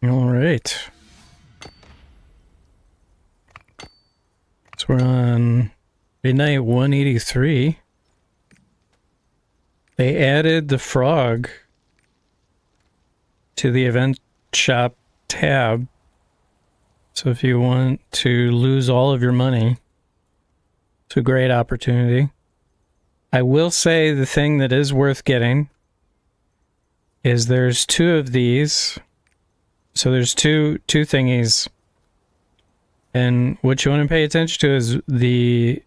All right. So we're on midnight 183. They added the frog to the event shop tab. So if you want to lose all of your money, it's a great opportunity. I will say the thing that is worth getting is there's two of these. So there's two thingies. And what you want to pay attention to is the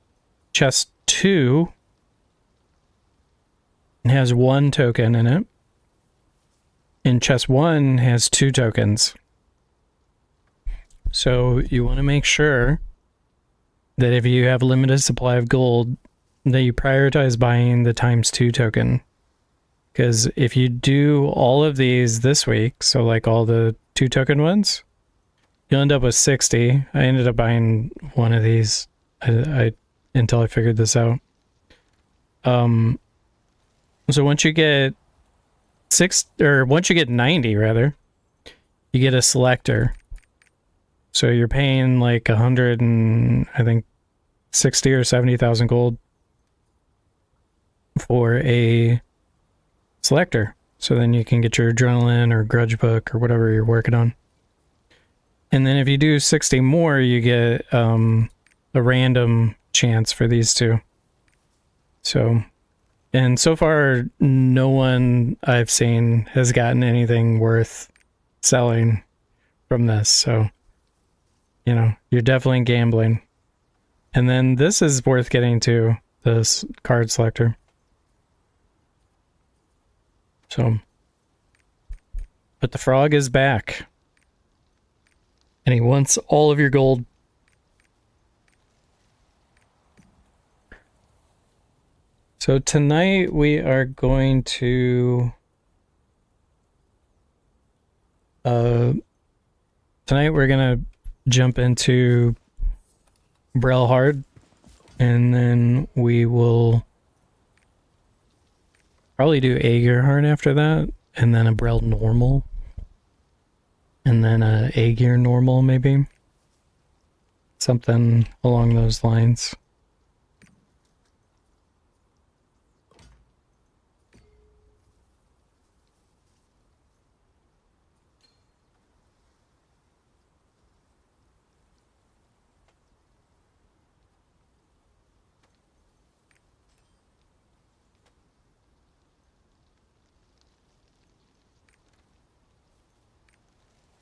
chest 2 has 1 token in it. And chest 1 has 2 tokens. So you want to make sure that if you have a limited supply of gold, that you prioritize buying the ×2 token. Because if you do all of these this week, so like all the 2 token ones, you'll end up with 60. I ended up buying one of these until I figured this out. So once you get 90 rather, you get a selector. So you're paying like 100 and I think 60 or 70,000 gold for a selector. So then you can get your adrenaline or grudge book or whatever you're working on. And then if you do 60 more, you get a random chance for these two. So, and so far, no one I've seen has gotten anything worth selling from this. So, you know, you're definitely gambling. And then this is worth getting too, this card selector. So, but the frog is back. And he wants all of your gold. So tonight we are going to... tonight we're going to jump into Brel hard. And then we will probably do Aegir hard after that. And then a Brel normal. And then a Aegir normal, maybe. Something along those lines.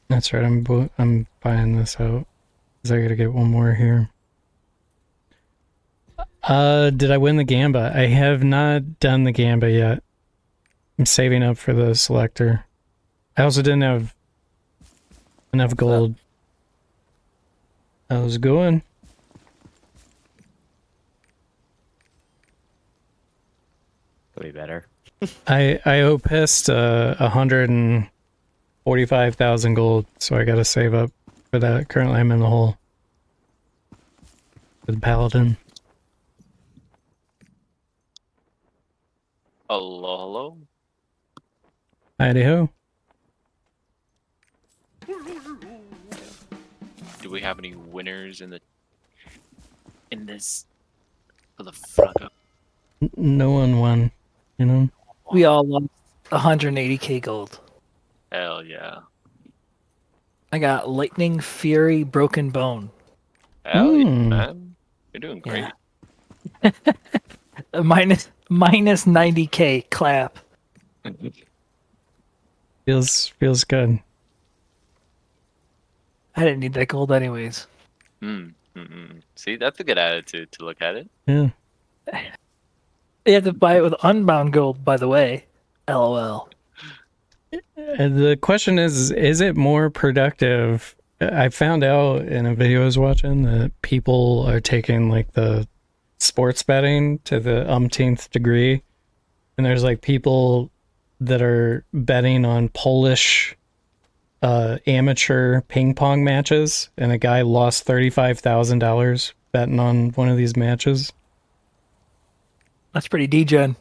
That's right, I'm buying this out. Because I gotta get one more here. Did I win the Gamba? I have not done the Gamba yet. I'm saving up for the selector. I also didn't have enough gold. How's it going? Way better. I owe Pest 145,000 gold, so I gotta save up for that. Currently I'm in the hole with Paladin. Hello, hello. Howdy ho. Do we have any winners in this for the Froggo? No one won, you know? We all lost 180k gold. Hell yeah. I got Lightning, Fury, Broken Bone. Hell yeah, man. You're doing great. Yeah. minus 90k clap. Feels good. I didn't need that gold anyways. See, that's a good attitude to look at it. Yeah. You have to buy it with unbound gold, by the way. LOL. And the question is it more productive? I found out in a video I was watching that people are taking like the sports betting to the umpteenth degree. And there's like people that are betting on Polish amateur ping pong matches. And a guy lost $35,000 betting on one of these matches. That's pretty degen.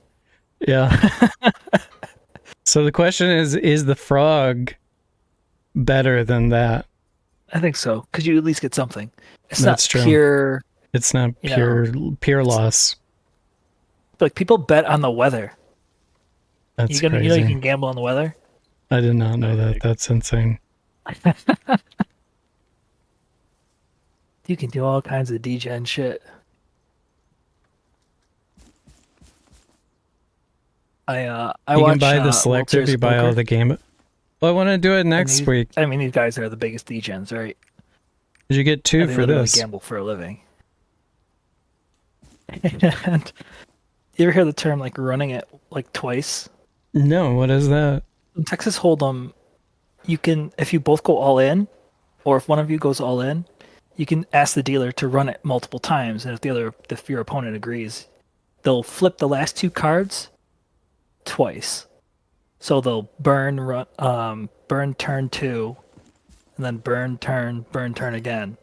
Yeah. So the question is the frog better than that? I think so, because you at least get something. It's That's not true. pure, It's not you know, pure loss. like people bet on the weather. That's You know, you crazy. can gamble on the weather. I did not know that. That's insane. You can do all kinds of degen shit. I You can watch buy the World selective, Series you of buy all Poker, the game. Well, I want to do it and next week. these guys are the biggest degens, right? You get two And they for literally this. gamble for a living. And you ever hear the term like running it like twice? No, what is that? In Texas Hold'em, you can, if you both go all in, or if one of you goes all in, you can ask the dealer to run it multiple times, and if your opponent agrees, they'll flip the last two cards twice. So they'll burn turn two, and then burn turn again.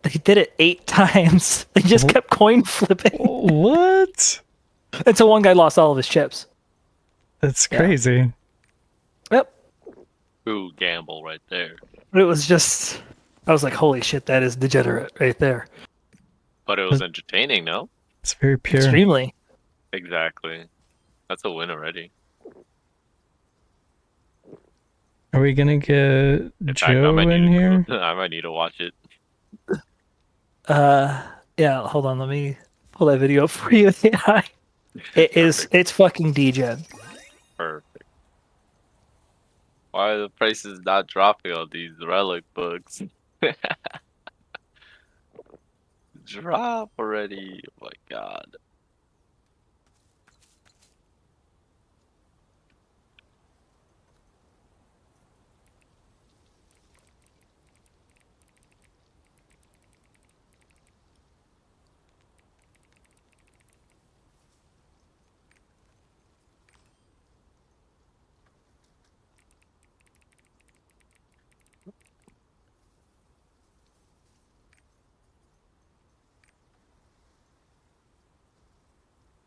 They did it 8 times. They just kept coin flipping What? until one guy lost all of his chips. That's Yeah. crazy. Yep. Ooh, gamble right there. But it was just, I was like, holy shit, that is degenerate right there. But it was entertaining, no? It's very pure. Extremely. Exactly. That's a win already. Are we gonna get In fact, Joe in here? I might need to watch it. Yeah, hold on, let me pull that video up for you. Yeah. It's fucking degen. Perfect. Why are the prices not dropping on these relic books? Drop already. Oh my god.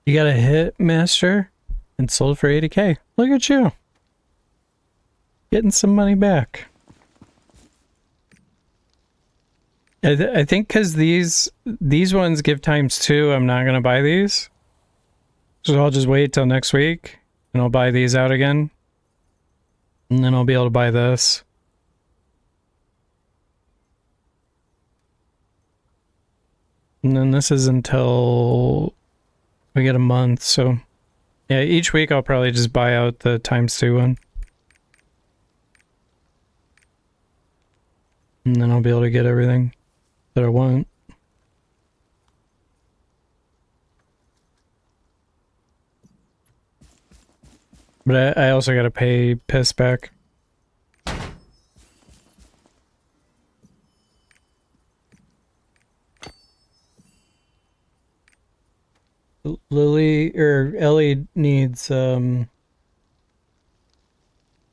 You got a hit master and sold for 80K. Look at you. Getting some money back. I think because these ones give ×2, I'm not gonna buy these. So I'll just wait till next week and I'll buy these out again. And then I'll be able to buy this. And then this is until we get a month, so yeah, each week I'll probably just buy out the ×2 one. And then I'll be able to get everything that I want. But I also gotta pay piss back. Lily or Ellie needs 5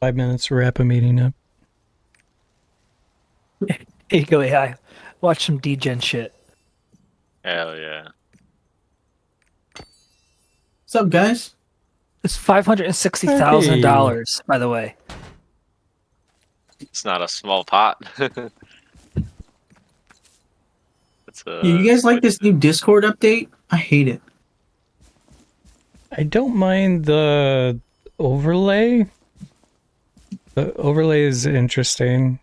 minutes to wrap a meeting up. Here you go, AI. Watch some degen shit. Hell yeah. What's up, guys? It's $560,000, by the way. It's not a small pot. It's Yeah, you guys like this new Discord update? I hate it. I don't mind the overlay. The overlay is interesting.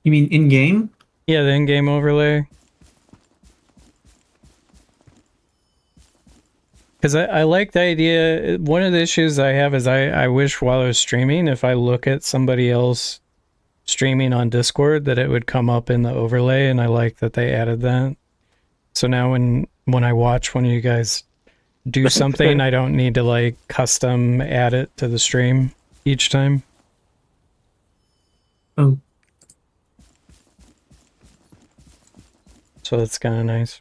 You mean in game? Yeah, the in-game overlay. Because I like the idea. One of the issues I have is I wish while I was streaming, if I look at somebody else streaming on Discord, that it would come up in the overlay, and I like that they added that. So now when I watch one of you guys do something, I don't need to like custom add it to the stream each time. Oh, So that's kind of nice.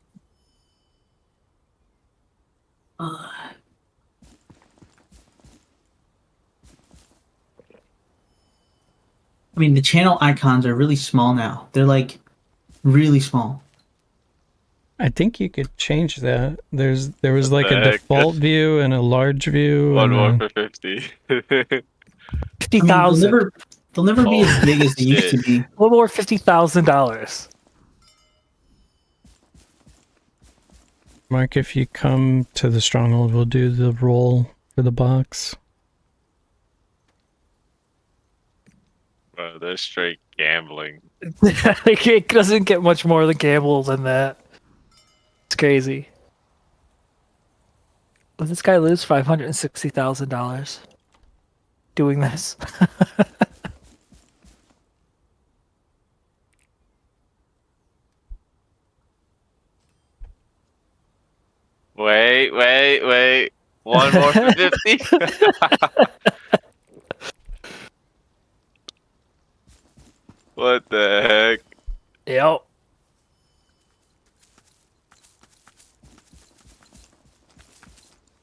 I mean, the channel icons are really small now. They're like really small. I think you could change that. There was What like the a heck? default view and a large view. One more and for 50. 50,000. They'll never be as big as they used to Shit. be. A little over $50,000. Mark, if you come to the stronghold, we'll do the roll for the box. Bro, they're straight gambling. It doesn't get much more than gamble than that. It's crazy. Will this guy lose $560,000 doing this? Wait. One more for 50. What the heck? Yep.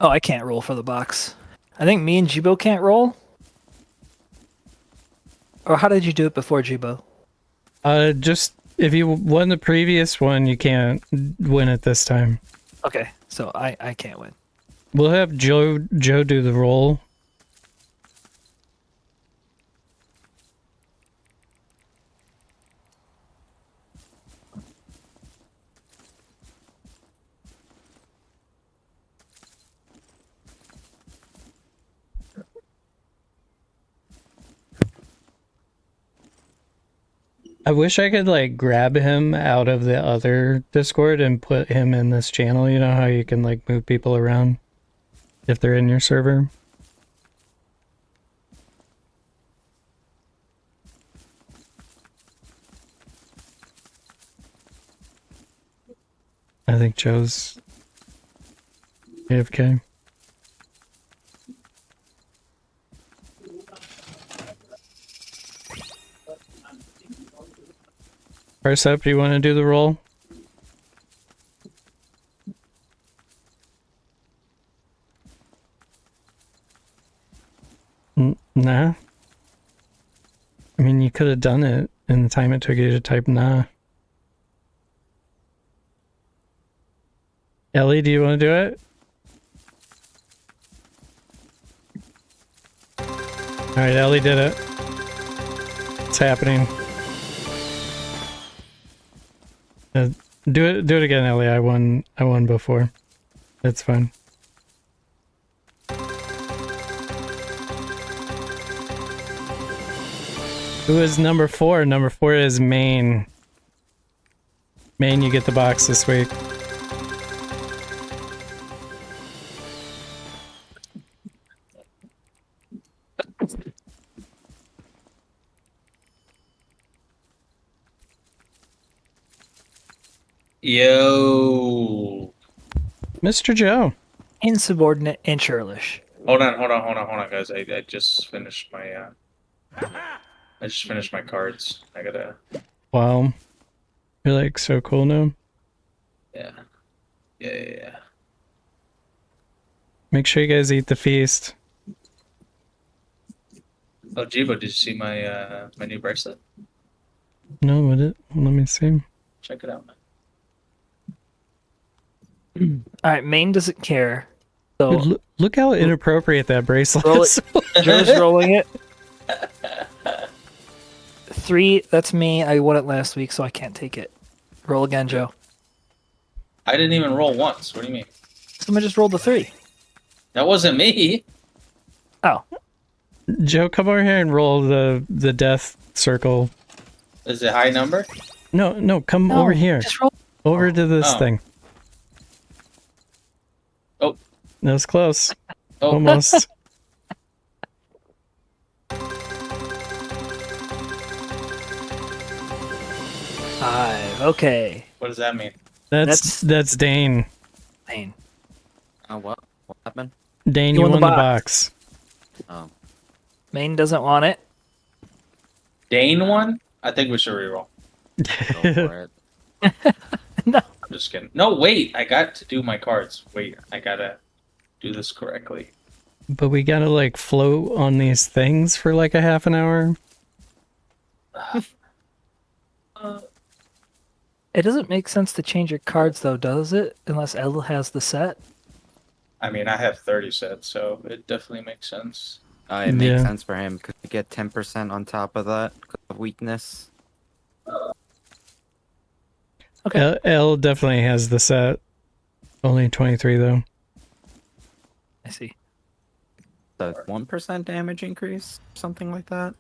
Oh, I can't roll for the box. I think me and Jibo can't roll. Or how did you do it before, Jibo? Just if you won the previous one, you can't win it this time. Okay, so I can't win. We'll have Joe do the roll. I wish I could like grab him out of the other Discord and put him in this channel. You know how you can like move people around if they're in your server? I think Joe's AFK. First up, do you want to do the roll? Nah. I mean, you could have done it in the time it took you to type nah. Ellie, do you want to do it? Alright, Ellie did it. It's happening. Do it again, Ellie. I won before. That's fine. Who is number 4? Number 4 is Maine. Maine, you get the box this week. Yo. Mr. Joe. Insubordinate and churlish. Hold on, guys. I just finished my cards. I gotta. Wow. You're like so cool now. Yeah. Make sure you guys eat the feast. Oh, Jibo, did you see my my new bracelet? No, what it? Let me see. Check it out. All right, Maine doesn't care. So Dude, look how inappropriate that bracelet Roll is. Joe's rolling it. 3, that's me. I won it last week, so I can't take it. Roll again, Joe. I didn't even roll once. What do you mean? Someone just rolled a 3. That wasn't me. Oh, Joe, come over here and roll the death circle. Is it high number? No, come no, over here. just roll. Over to this Oh. thing. Oh. That was close. Oh. Almost. Five. Okay. What does that mean? That's Dane. Maine. What? What happened? Dane, You you won won the the box. box. Oh. Maine doesn't want it. Dane won? I think we should reroll. Go for it. No. I'm just kidding. No, wait. I got to do my cards. Wait, I gotta do this correctly. But we gotta like float on these things for like a half an hour. It doesn't make sense to change your cards though, does it? Unless El has the set. I mean, I have 30 sets, so it definitely makes sense. It makes Yeah. sense for him. Could you get 10% on top of that 'cause of weakness? Okay. L definitely has the set. Only 23 though. I see. The 1% damage increase, something like that.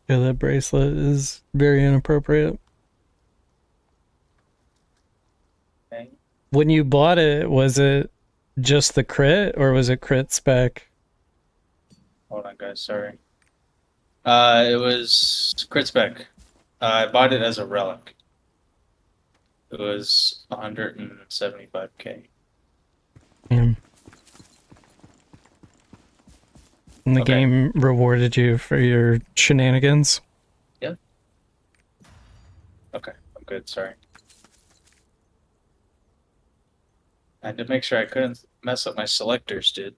Yeah, that bracelet is very inappropriate. Okay. When you bought it, was it just the crit or was it crit spec? Hold on, guys. Sorry. It was crit spec. I bought it as a relic. It was 175k. Damn. And the Okay. game rewarded you for your shenanigans. Okay, I'm good. Sorry. I had to make sure I couldn't mess up my selectors, dude.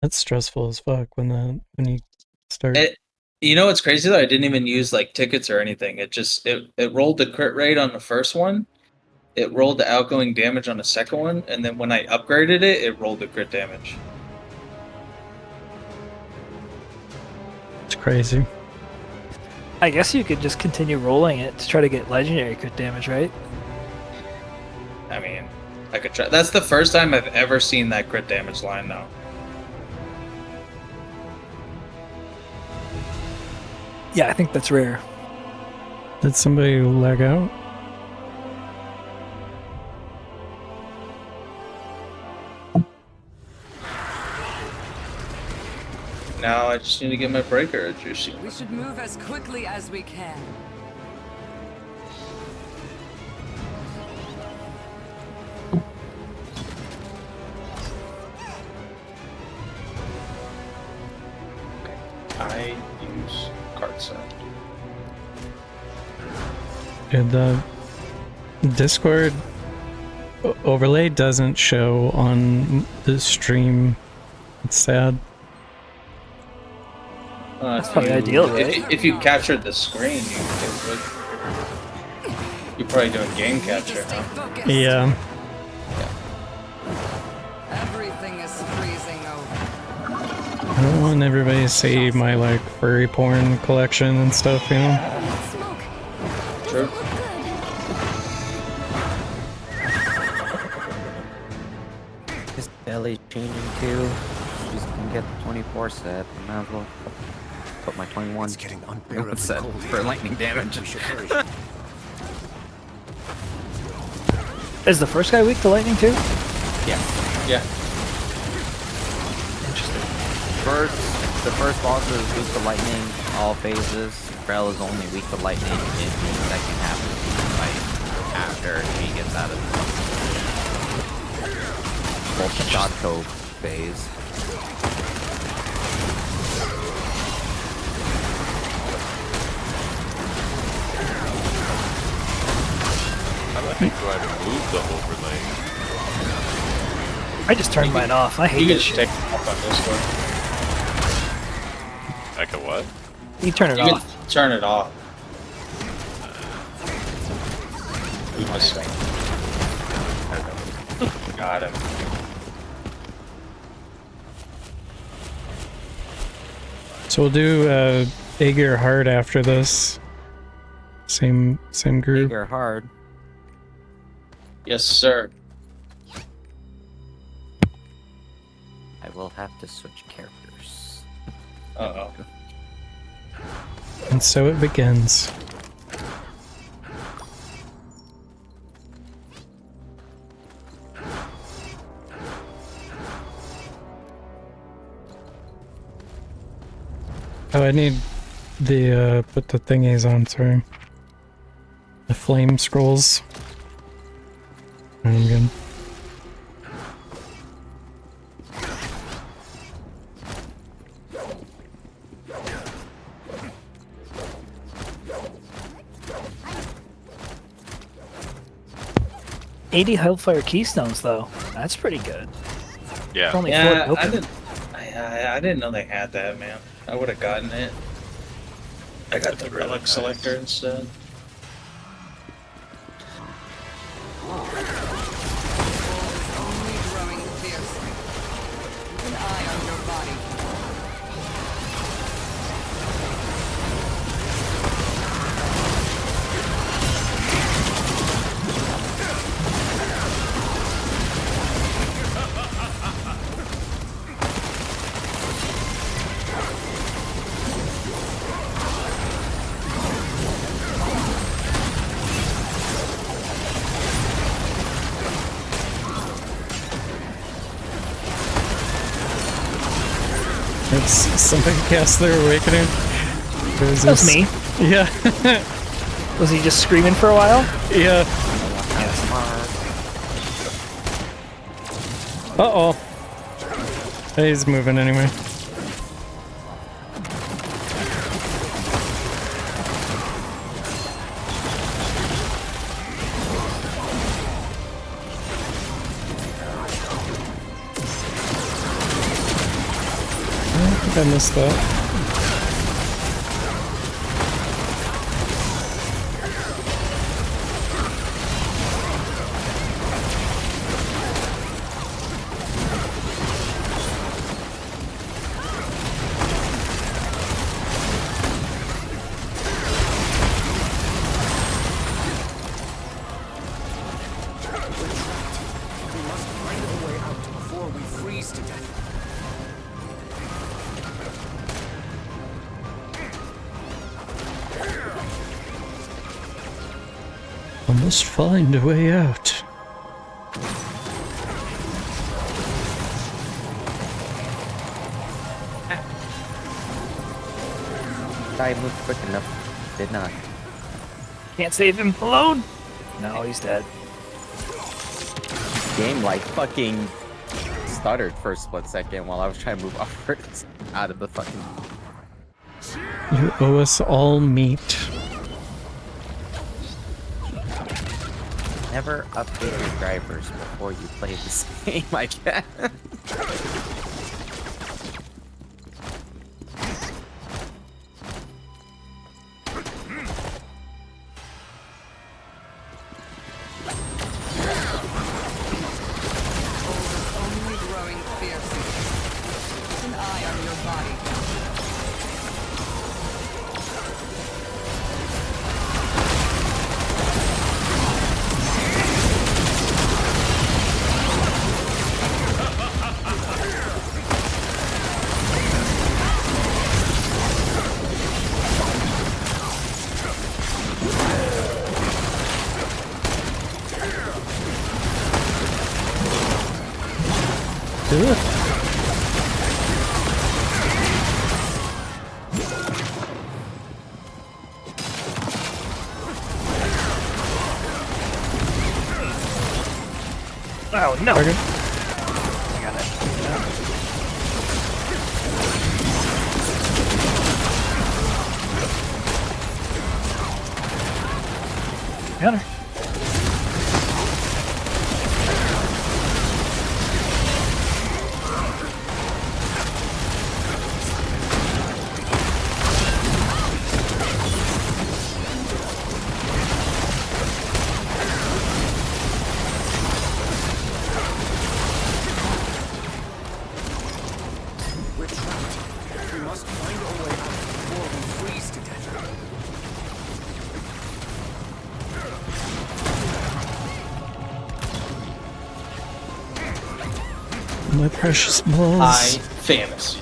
That's stressful as fuck when you start. You know what's crazy though? I didn't even use like tickets or anything. It rolled the crit rate on the first one. It rolled the outgoing damage on the second one, and then when I upgraded it, it rolled the crit damage. It's crazy. I guess you could just continue rolling it to try to get legendary crit damage, right? I mean, I could try. That's the first time I've ever seen that crit damage line though. Yeah, I think that's rare. Did somebody lag out? Now I just need to get my breaker a juicy. We should move as quickly as we can. I use card set. Dude, the Discord overlay doesn't show on the stream. It's sad. That's probably ideal, right? If you captured the screen, you're probably doing game Need to capture, stay huh? focused. Yeah. Everything is freezing over. I don't want everybody to see my like furry porn collection and stuff, you know? Smoke. True. Doesn't look good. His belly's changing too. Just can get the 24 set. I might as well put my 21 It's getting unbearably set cold for here. lightning damage. We should hurry. Is the first guy weak to lightning too? Yeah. Yeah. Interesting. The first boss is weak to lightning, all phases. Brel is only weak to lightning in the second half of the fight, after he gets out of the multi-shot cove phase. How do I try to move the overlay? I just turned mine off. I hate You can this just shit. take it off on Discord. Like a what? You turn it You off. can turn it off. We must swing. Got him. So we'll do Aegir hard after this. Same group. You're hard. Yes, sir. I will have to switch characters. Uh-oh. And so it begins. Oh, I need the put the thingies on, sorry. The flame scrolls. I'm good. 80 Hellfire Keystones, though. That's pretty good. Yeah. Only Yeah, 4 I open. didn't know they had that, man. I would have gotten it. I got the relic selector instead. Only growing fiercer. Keep an eye on your body. It's somebody cast their awakening. That was me. Yeah. Was he just screaming for a while? Yeah. Uh-oh. He's moving anyway. I think I missed that. We must find a way out before we freeze to death. I must find a way out. I moved quick enough. Did not. Can't save him alone. No, he's dead. Game like fucking stuttered for a split second while I was trying to move upwards out of the fucking. You owe us all meat. Never update your drivers before you play this game, I guess. Only growing fiercer. Keep an eye on your body. Do it. Oh no! Target. I got it. Got her. We're trapped. We must find a way out before we freeze to death. My precious balls. High fantasy.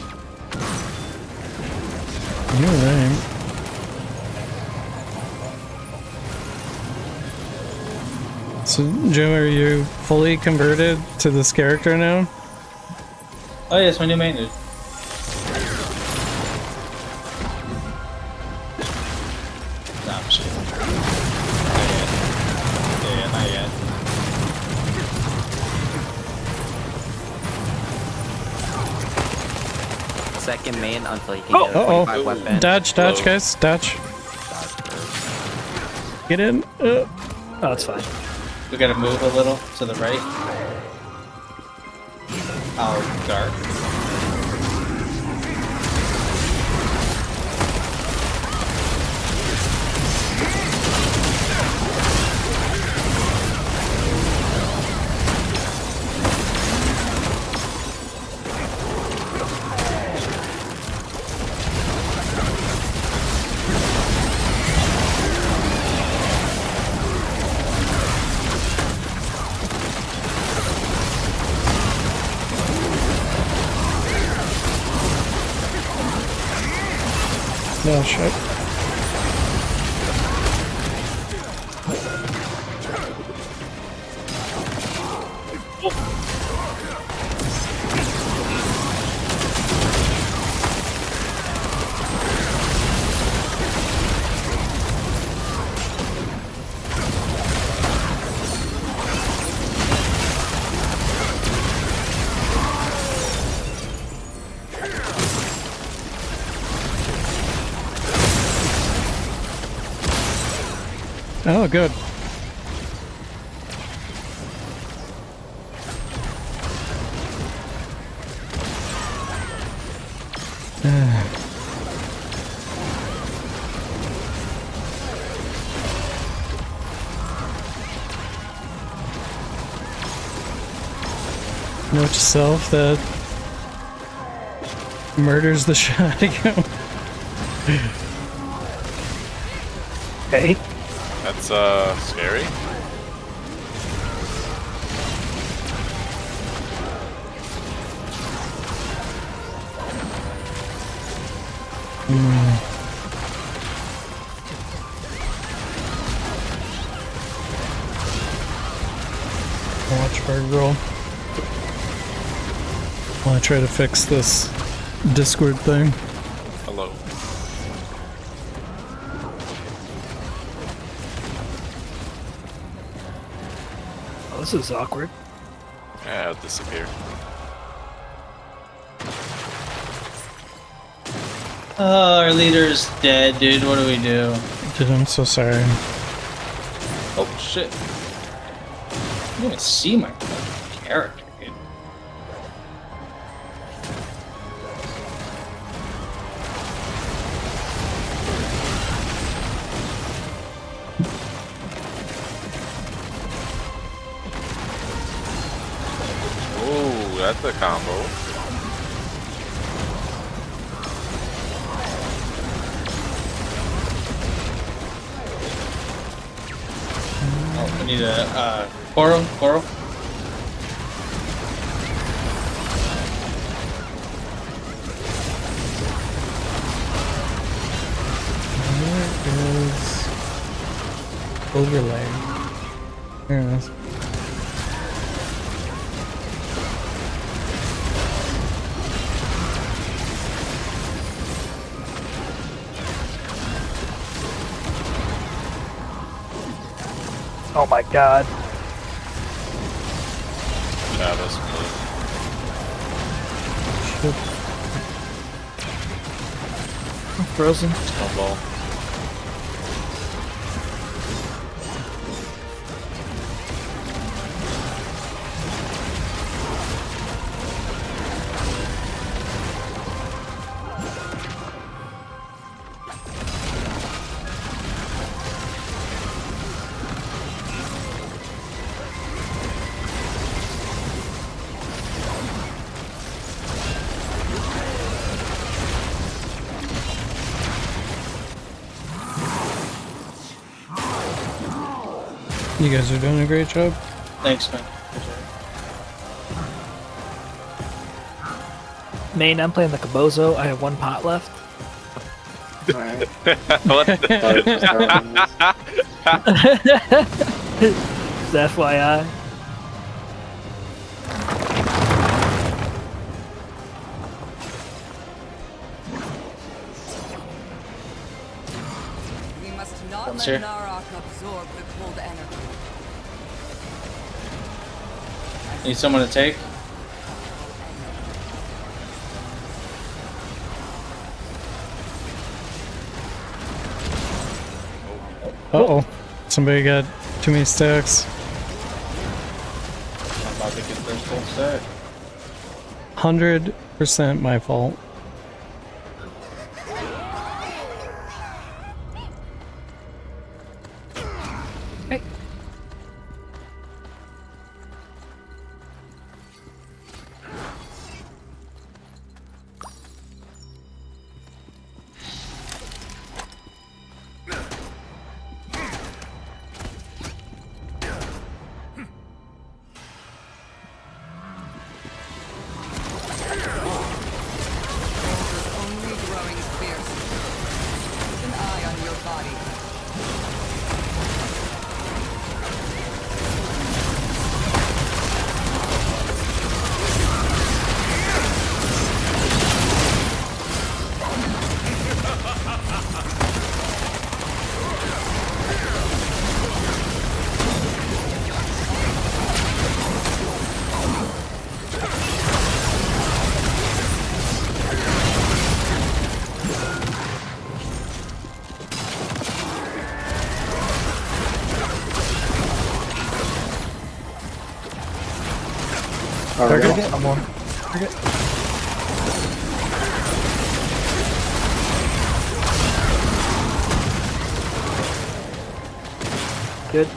You're right. So, Joe, are you fully converted to this character now? Oh yeah, it's my new main dude. Nah, I'm just kidding. Not yet. Yeah, not yet. Second main until you can get a Uh-oh. 25 weapon. Dodge, dodge, Whoa. guys, dodge. Get in. Oh, it's fine. We gotta move a little to the right. Oh, dark. No shit. Oh, good. Note to self that murders the shotgun. Okay. That's scary. Watchbird roll. While I try to fix this Discord thing. Hello. Oh, this is awkward. Yeah, it'll disappear. Oh, our leader's dead, dude. What do we do? Dude, I'm so sorry. Oh, shit. I didn't even see my fucking character, dude. Ooh, that's a combo. Oh, we need a, Coral? Where is overlay? There it is. Oh my god. Yeah, that's cool. Shit. I'm frozen. Snowball. You guys are doing a great job. Thanks, man. Main, I'm playing like a bozo. I have 1 pot left. Alright. What the? Just FYI. We must not Comes let here. Narok absorb the cold energy. Need someone to take? Uh oh. Somebody got too many stacks. that? 100% my fault. Hey. Only growing fierce. Keep an eye on your body. Target. I'm on. Target. Good.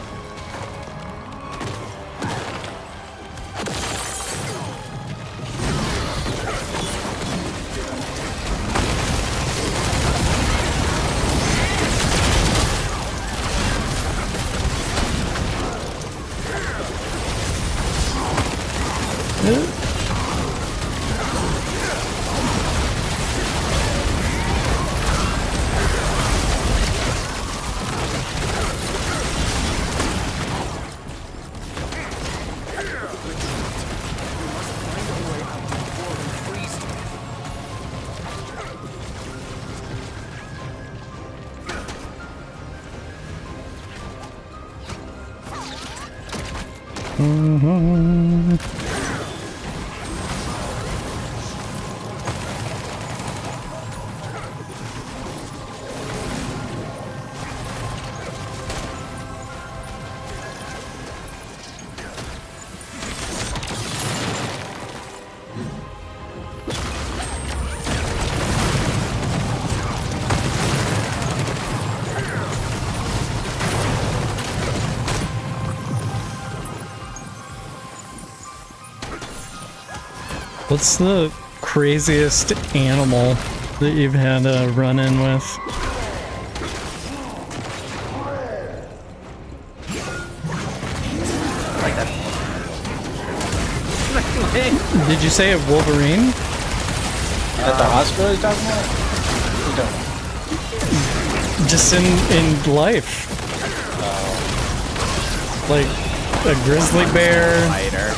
What's the craziest animal that you've had a run-in with? Like that. Did you say a Wolverine? At the hospital you're talking about? You don't. Just in life. Like a grizzly bear. Fighter.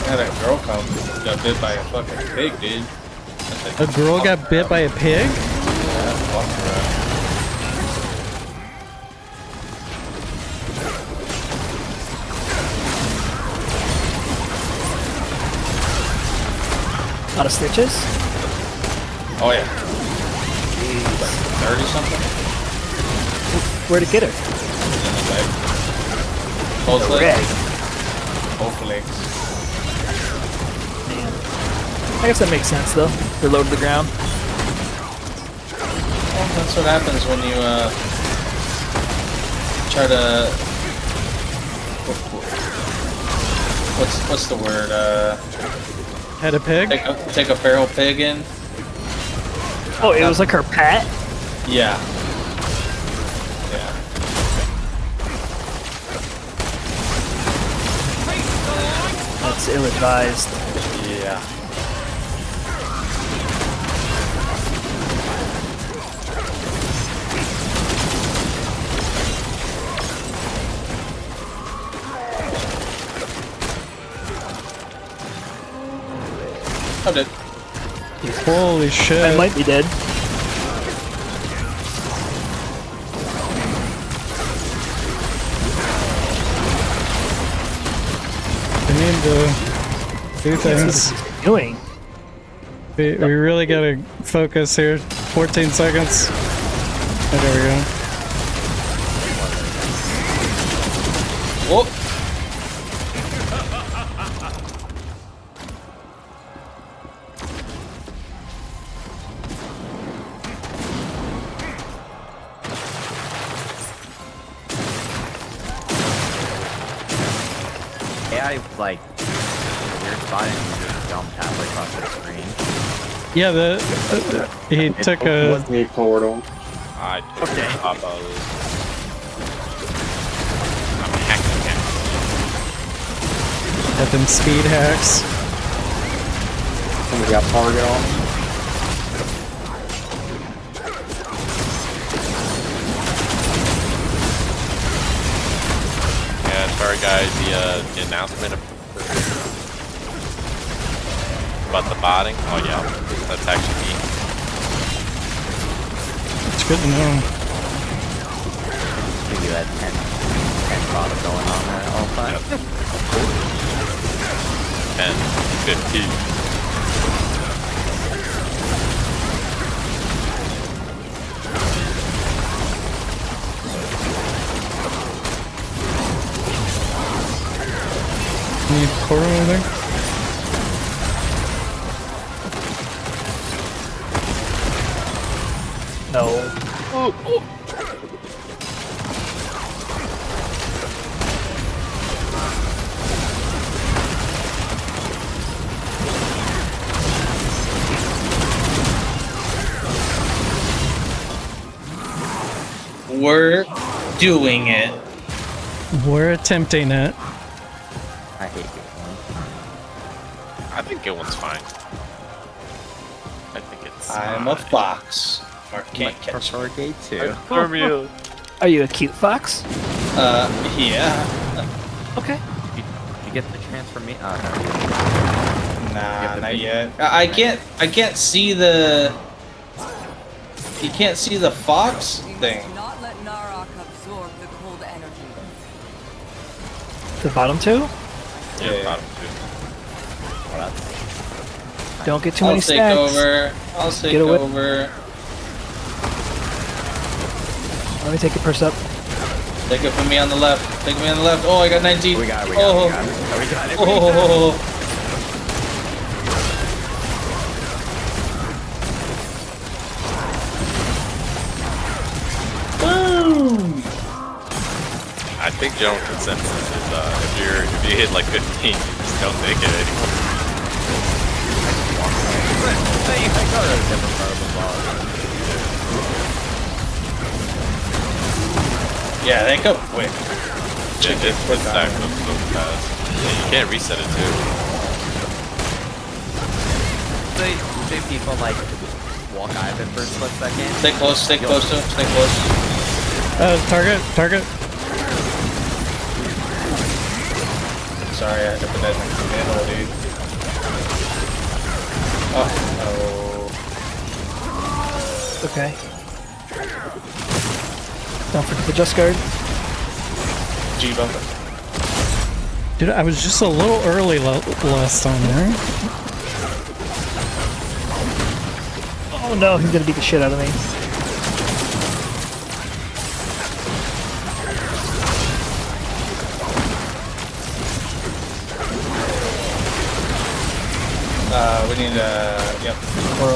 Had a girl got bit by a fucking pig, dude. A girl got bit by a pig? Yeah, fuck her. A lot of stitches. Oh yeah. Like 30 something? Where'd it get her? In the leg. Both The legs. leg. Both legs. I guess that makes sense though. They're low to the ground. Well, that's what happens when you try to what's the word? Had a pig? Take a feral pig in. Oh, it was like her pet? Yeah. Yeah. That's ill-advised. Yeah. I'm dead. Holy shit. I might be dead. We need to do things. Doing? We really gotta focus here. 14 seconds. Oh, there we go. AI like weird spot and you just jumped halfway across the screen. Yeah, he took a. Was the portal. I took Okay. the top of it. I'm hacking it. Had them speed hacks. Somebody got target on me. Yeah, sorry guys, the announcement about the botting. Oh yeah, that's actually me. It's good to know. I think you had 10 bottom going on there all the time. Yep. 10, 15. Need portal over there? No. We're doing it. We're attempting it. I hate this one. I think it one's fine. I think it's. I'm a fox. Mark can't catch me. Prefer gate 2. Romeo. Are you a cute fox? Yeah. Okay. You get the transformation. Oh, Nah, the not big- yet. I can't see the. You can't see the fox We thing. must not let Narok absorb the cold energy. The bottom two? Yeah, bottom two. Don't get too I'll many take stacks. over. I'll take Get away. over. Let me take your purse up. Take it from me on the left. Take me on the left. Oh, I got 19. We got it, we oh. got it, we got it. We got it. Oh. Boom. I think general consensus is if you hit like 15, you just don't take it anymore. I got a different part of the ball. Yeah, they go quick. Yeah, it stacks up so fast. Yeah, you can't reset it too. Say people like walk out of it for a split second. Stay close. Stay close to him. Stay close. Target. Sorry, I had to put that in the middle, dude. Oh. Okay. Don't forget the just guard. G-bump. Dude, I was just a little early last time there. Oh no, he's gonna beat the shit out of me. We need yep. Or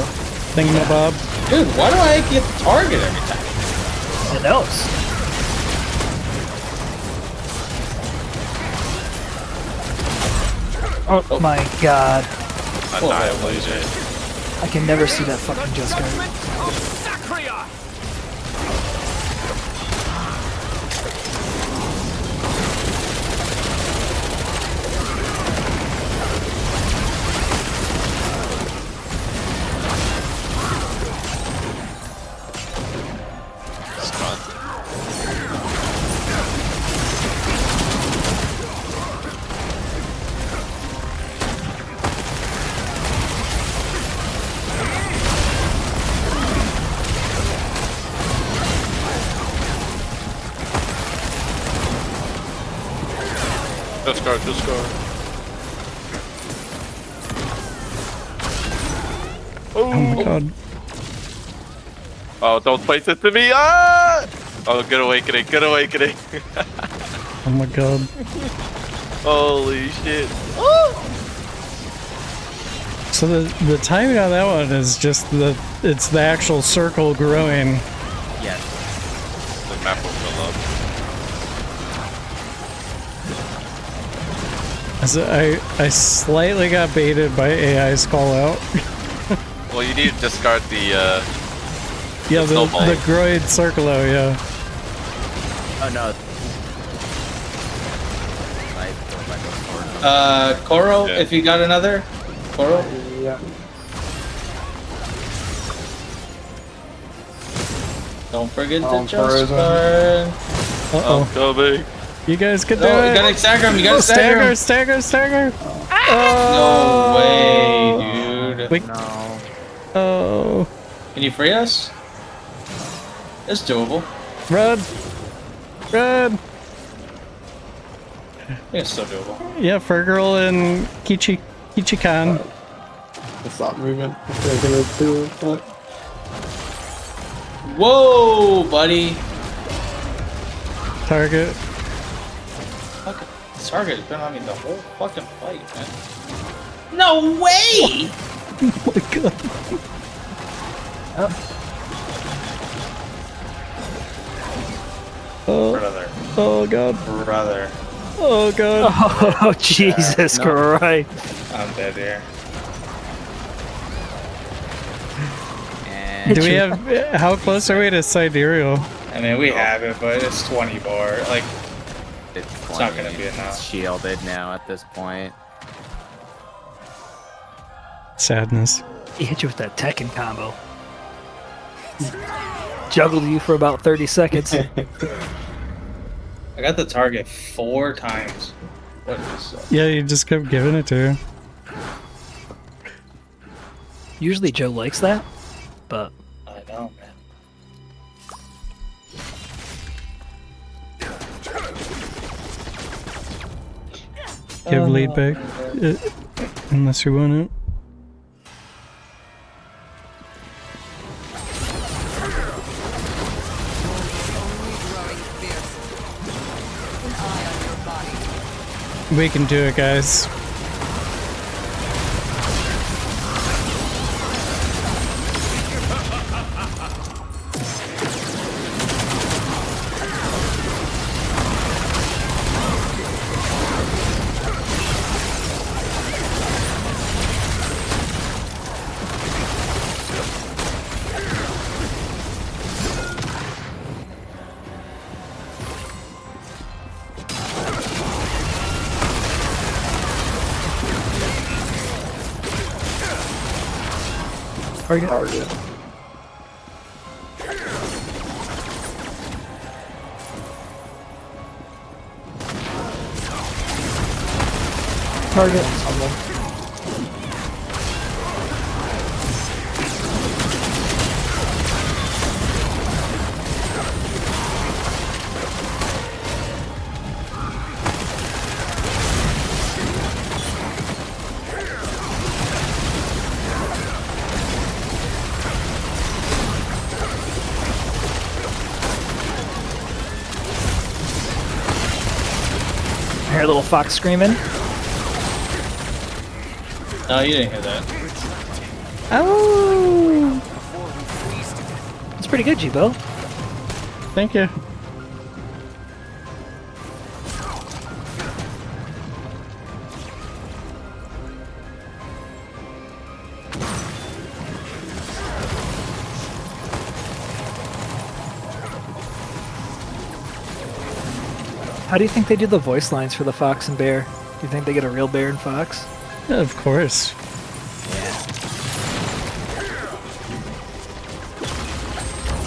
Thingamabob. Dude, why do I get the target every time? it knows. Oh my god. Annihilated. I can never see that fucking just guard. Of Sacria! Just go. Oh my god. Oh, don't place it to me! Ah! Oh, good awakening, good awakening. Oh my god. Holy shit. So the timing on that one is just it's the actual circle growing. Yes. The map will fill up. So I slightly got baited by AI's call out. Well, you need to discard the Yeah, the snowball. groid circlo, yeah. Oh no. I feel like a sword. Koro, Yeah. if you got another. Koro? Yeah. Don't forget Oh, to just frozen. Uh-oh. I'm coming. You guys can do No, you it! gotta stagger him, you gotta stagger him. Stagger! No way, dude. Wait. No. Oh. Can you free us? It's doable. Run! I think it's still doable. Yeah, Fergal and Kichi-kan. Stop moving. They're gonna do it. But Whoa, buddy. Target. Fucking target has been on me the whole fucking fight, man. No way! Oh my god. Oh, Brother. oh god. Brother. Oh god. Oh, Jesus no. Christ. I'm dead here. And Do we have... How close are we to Sidereal? I mean, we have it, but it's 20 bar. Like, it's not gonna 20. be enough. It's shielded now at this point. Sadness. He hit you with that Tekken combo. Juggled you for about 30 seconds. I got the target 4 times. What is that? Yeah, you just kept giving it to her. Usually Joe likes that, but I know, man. Give lead back. Unless you want it. Only growing fiercer. Keep an eye on your body. We can do it, guys. target. target. Target. I hear a little fox screaming. No, you didn't hear that. Oh! It's pretty good, Jibo. Thank you. How do you think they do the voice lines for the fox and bear? Do you think they get a real bear and fox? Of course.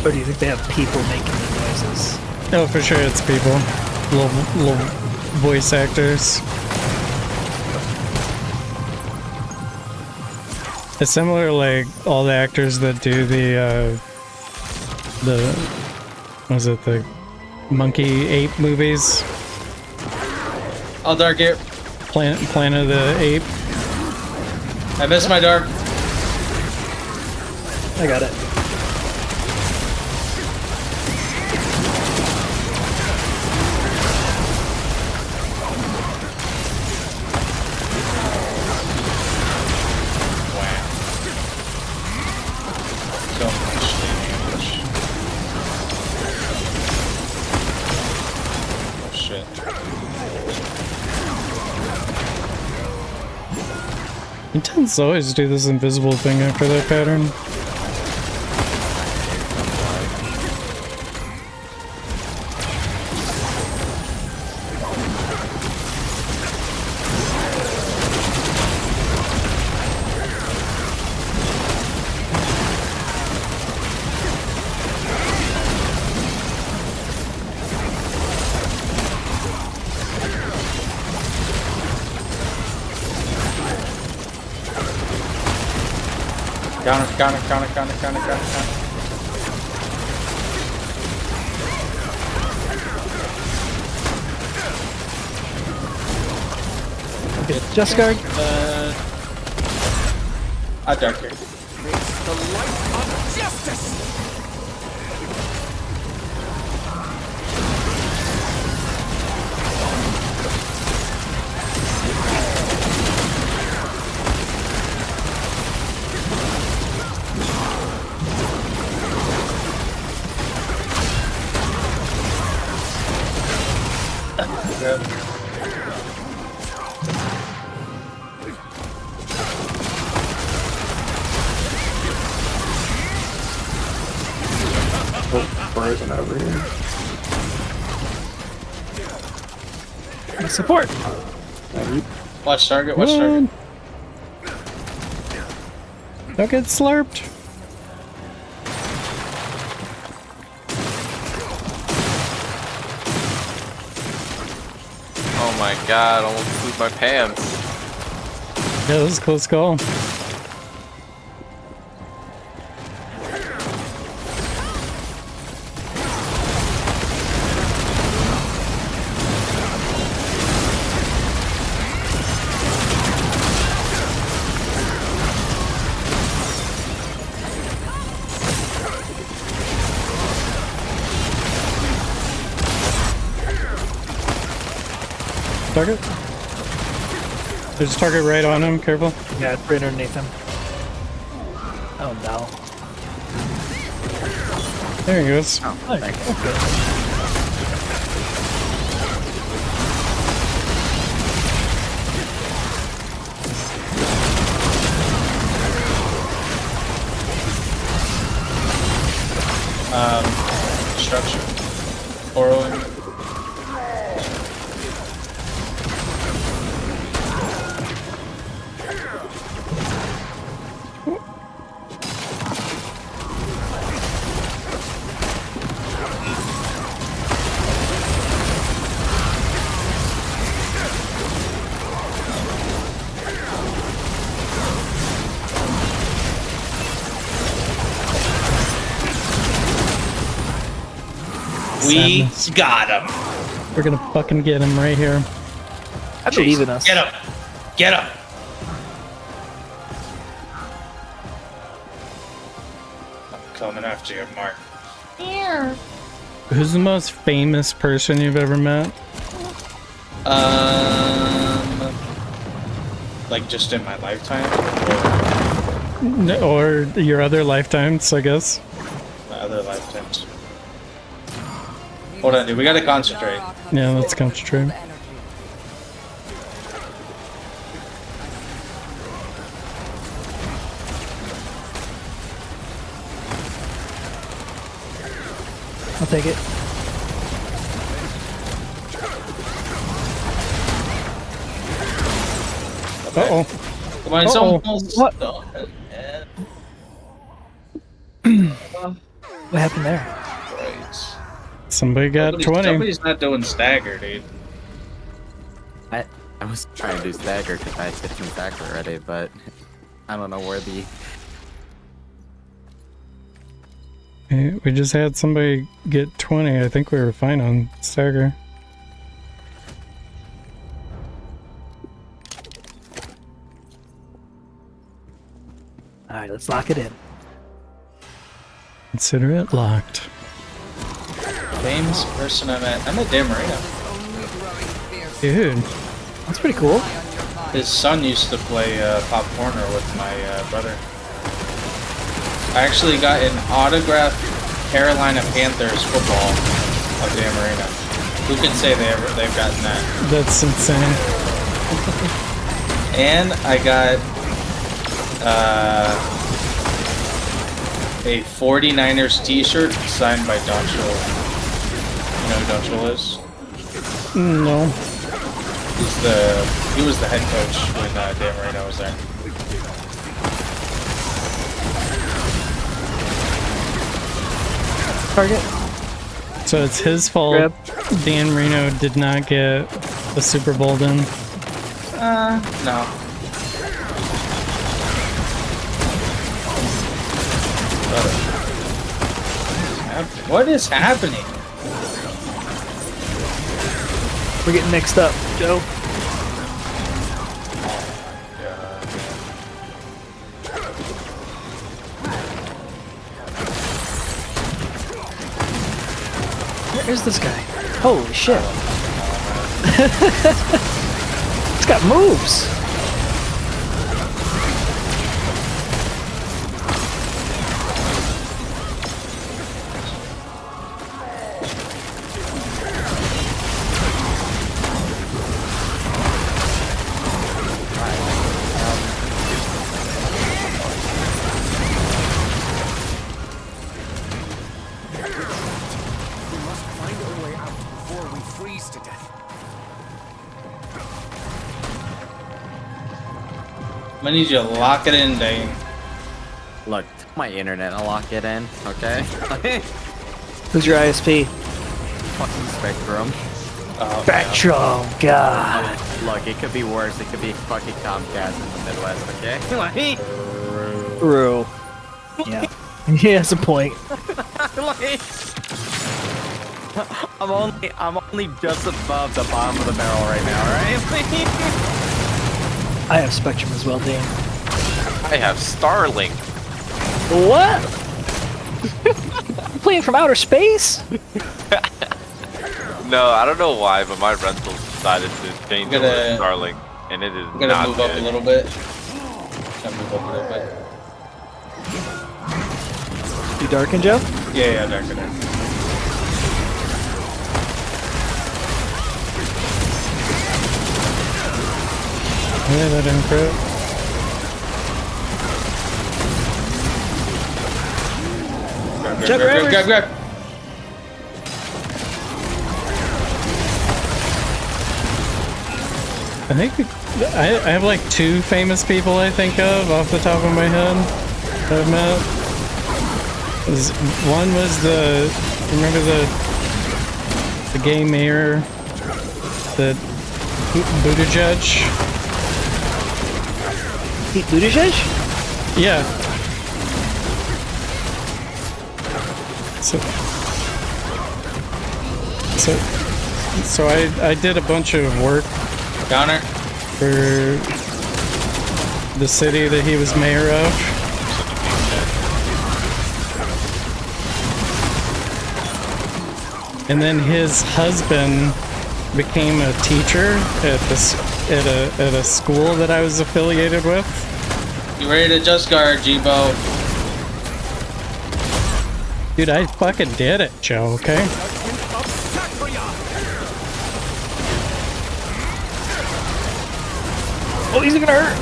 Or do you think they have people making the noises? Oh, for sure it's people. Little voice actors. It's similar, like, all the actors that do the was it the monkey ape movies? I'll dark it. Planet of the Ape. I missed my dark. I got it. It tends to always do this invisible thing after that pattern. Counter. Okay, just guard. I dark here. Face the light of justice! Frozen over here. My support. Watch target. Watch target. Don't get slurped. Oh my god, I almost pooped my pants. Yeah, that was a close call. Target? There's a target right on him, careful. Yeah, it's right underneath him. Oh no. There he goes. Oh, Oh, thanks. okay. Structure. Borrowing. We Sadness. got him. We're gonna fucking get him right here. I believe in us. Get him. Get him. I'm coming after you, Mark. Who's the most famous person you've ever met? Like just in my lifetime, Or your other lifetimes, I guess. or my other lifetimes. Hold on, dude. We gotta concentrate. Yeah, let's concentrate. I'll take it. Uh-oh. Come on, it's Uh-oh. almost. What? Oh, What happened there? right. Somebody got 20. Somebody's not doing stagger, dude. I was trying to do stagger because I had 15 stagger already, but I don't know where the... We just had somebody get 20. I think we were fine on stagger. Alright, let's lock it in. Consider it locked. Famous person I met. I met Dan Marino. Dude, That's pretty cool. His son used to play Pop Corner with my brother. I actually got an autographed Carolina Panthers football of Dan Marino. Who can say they've gotten that? that's insane. And I got A 49ers t-shirt signed by Don Shul. You know who Don Shul is? No. He was the head coach when Dan Marino was there. Target. So it's his fault Grab. Dan Marino did not get the Super Bowl done. No. What is happening? We're getting mixed up, Joe. Where is this guy? Holy shit. It's got moves. We must find a way out before we freeze to death. I'm gonna need you to lock it in, Dane. Look, my internet, I'll lock it in, okay? Who's your ISP? Fucking Spectrum. Oh, Spectrum, God. Look, it could be worse. It could be fucking Comcast in the Midwest, okay? Like, True. Yeah. He has a point. like, I'm only just above the bottom of the barrel right now, right? I have Spectrum as well, Dan. I have Starlink. What? You playing from outer space? No, I don't know why, but my rental decided to change over to Starlink, and it is I'm gonna not move good. up a little bit. Gonna move up a little bit. You darken, Joe? Yeah, darker there. Yeah, that didn't crit. Grab. I think I have like two famous people I think of off the top of my head that I've met. One was remember the gay mayor, the Buttigieg? Pete Buttigieg? Yeah. So I did a bunch of work Counter. for the city that he was mayor of. And then his husband became a teacher at a school that I was affiliated with. You ready to just guard, Jibo? Dude, I fucking did it, Joe, okay? Oh, he's gonna hurt.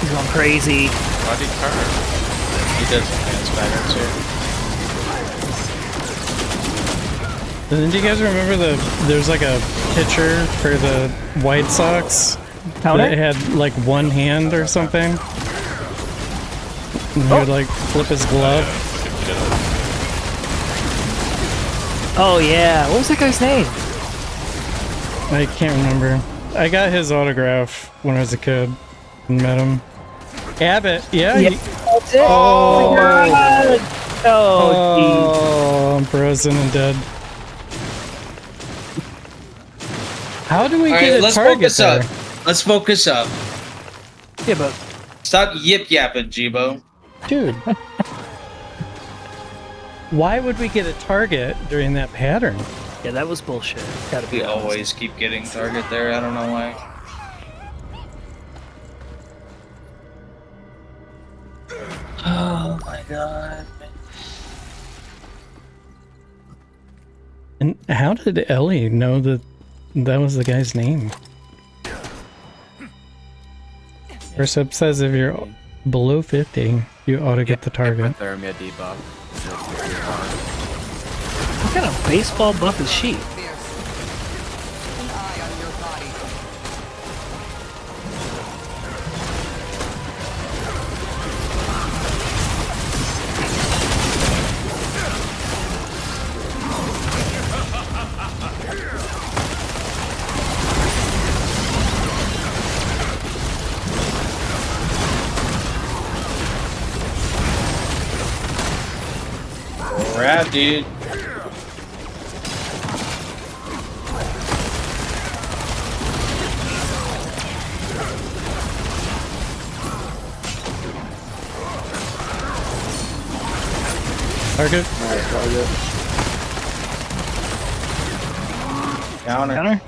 He's going crazy. Why'd he turn? He does advance patterns here. And then do you guys remember there's like a pitcher for the White Sox Counter? that had like one hand or something? And he would like flip his glove. Oh yeah. What was that guy's name? I can't remember. I got his autograph when I was a kid and met him. Abbott, yeah. Yeah. he- That's it. Oh. my God. Oh, Oh, I'm frozen and dead. How do we All get right, a let's target focus there? up. Let's focus up. geez. Yeah, but Stop yip yapping, Jibo. Dude. Why would we get a target during that pattern? yeah, that was bullshit. Gotta be We honest. always keep getting target there. I don't know why. Oh my god. And how did Ellie know that That was the guy's name. First up says if you're below 50, you ought to get the target. Hypothermia debuff. What kind of baseball buff is she? Fierce. Keep an eye on your body. Crap, dude. Target. Alright, target. Counter. Counter?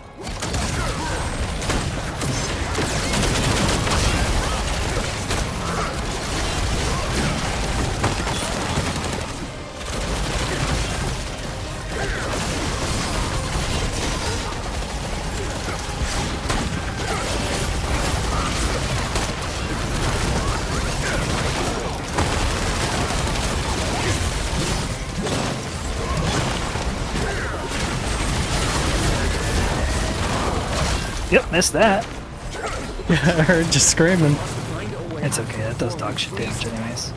Yep, missed that. Yeah, I heard you screaming. It's okay, that does dog shit damage anyways.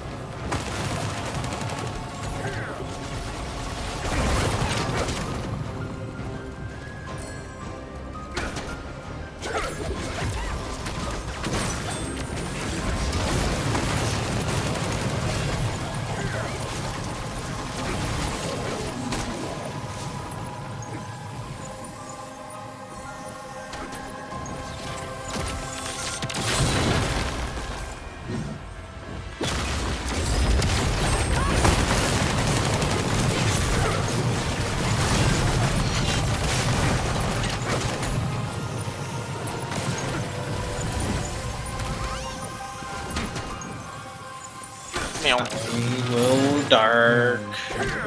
We will dark.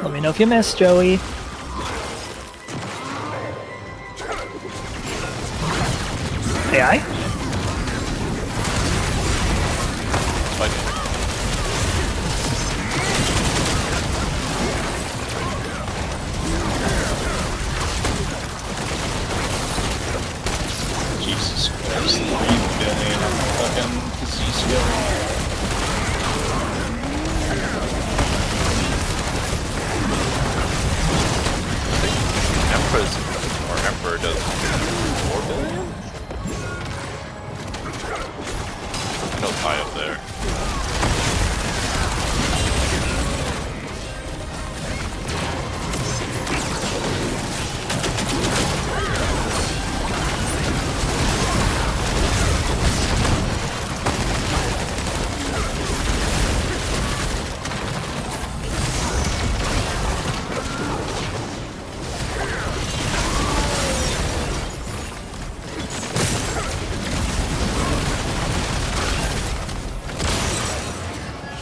Let me know if you missed, Joey. AI? Jesus Christ, 3 billion fucking disease skill. Emperor does 4 billion? I know high up there.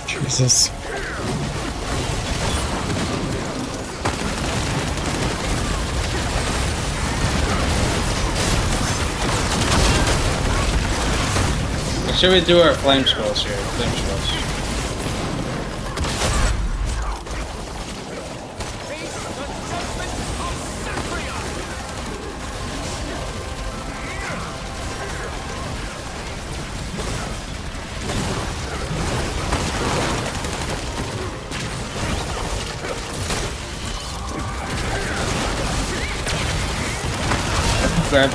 Jesus. What should we do our flame scrolls here? Flame scrolls. Grab.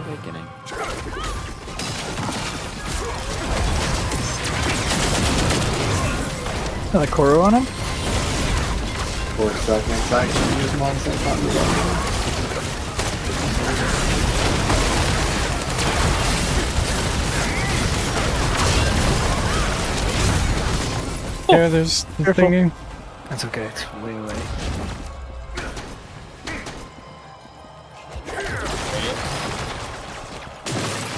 Awakening. Another Koro on him? 4 seconds. I can use them all the same time. Yeah, there's the Careful. thingy. That's okay, it's way away.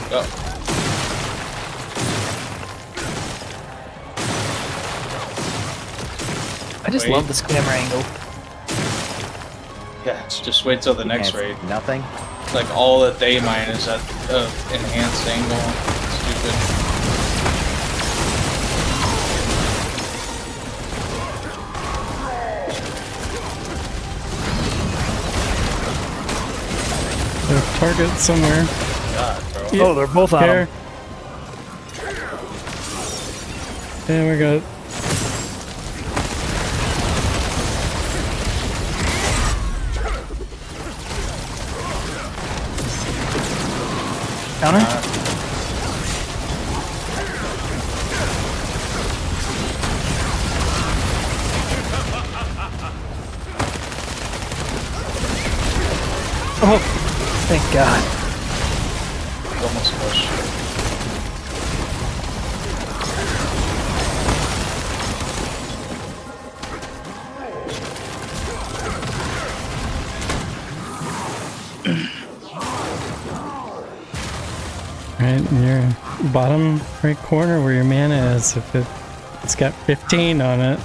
Go. I just Wait. love this camera angle. Yeah, just wait till the next raid. Nothing. Like all that they mine is at enhanced angle. Stupid. There's a target somewhere. God, bro. Yeah. Oh, they're both on Here. him. And we got Counter? Oh, thank God. Almost pushed. right in your bottom right corner where your mana is. If it's got 15 on it,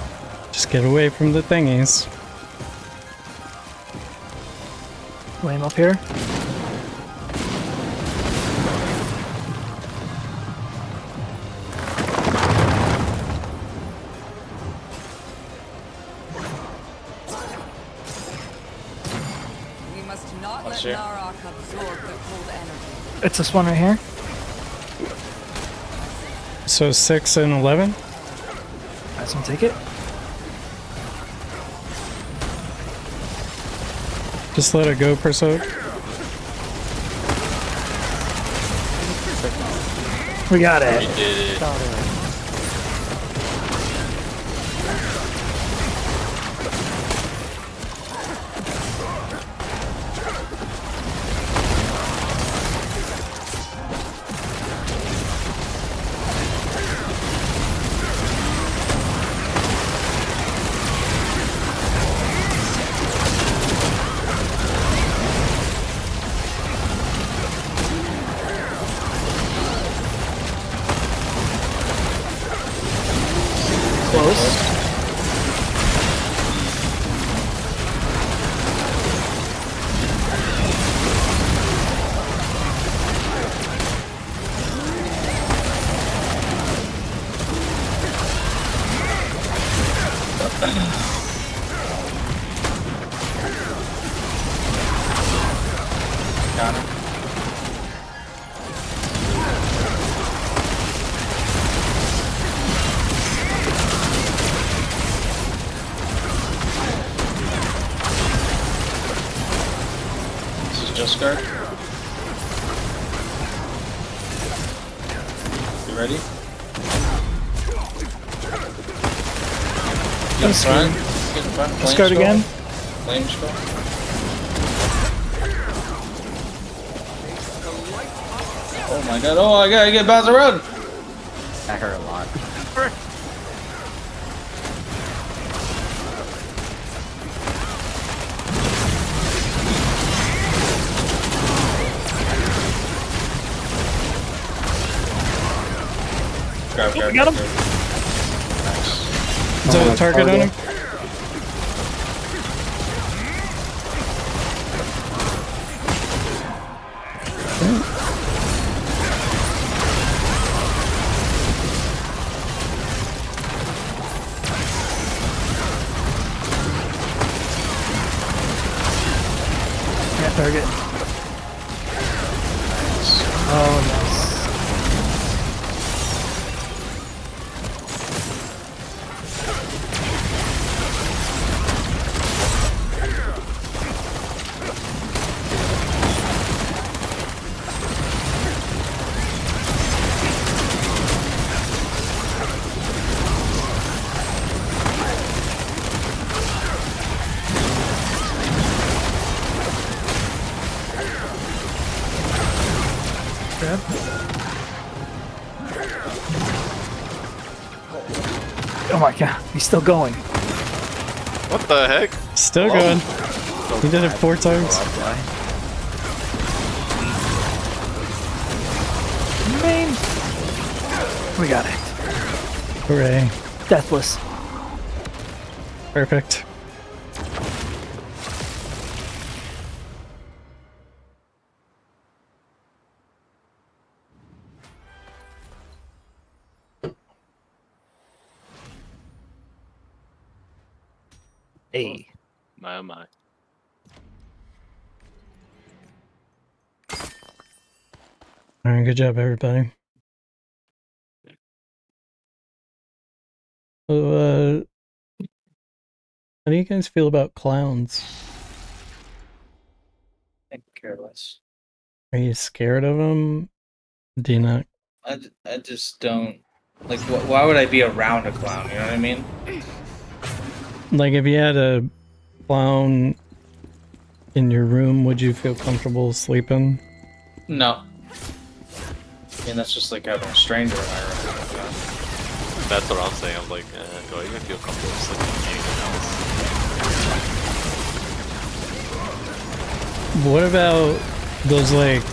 just get away from the thingies. Flame up here. We must not let Watch here. Narok absorb the cold energy. It's this one right here. So 6 and 11. Guys, want to take it? Just let it go, Perso. We got it. We did it. Close. Got it. This is just guard. You ready? Get in front. Get in front. Let's guard again. Flame skull. Oh my god, oh I gotta get Bowser run! That hurt a lot. Grab, grab, got him. grab. Nice. Is that a target on him? Yeah, target. Oh, nice. Grab. Oh my god, he's still going. What the heck? Still Hello? going. He did it 4 times. Main. We got it. Hooray. Deathless. Perfect. Hey. My oh my. All right, good job, everybody. So, how do you guys feel about clowns? I could care less. Are you scared of them? Do you not? I just don't like. Why would I be around a clown? You know what I mean? Like, if you had a clown in your room, would you feel comfortable sleeping? No. I mean, that's just like having a stranger in my room. That's what I'm saying. I'm like, do I even feel comfortable sleeping in anything else? What about those, like,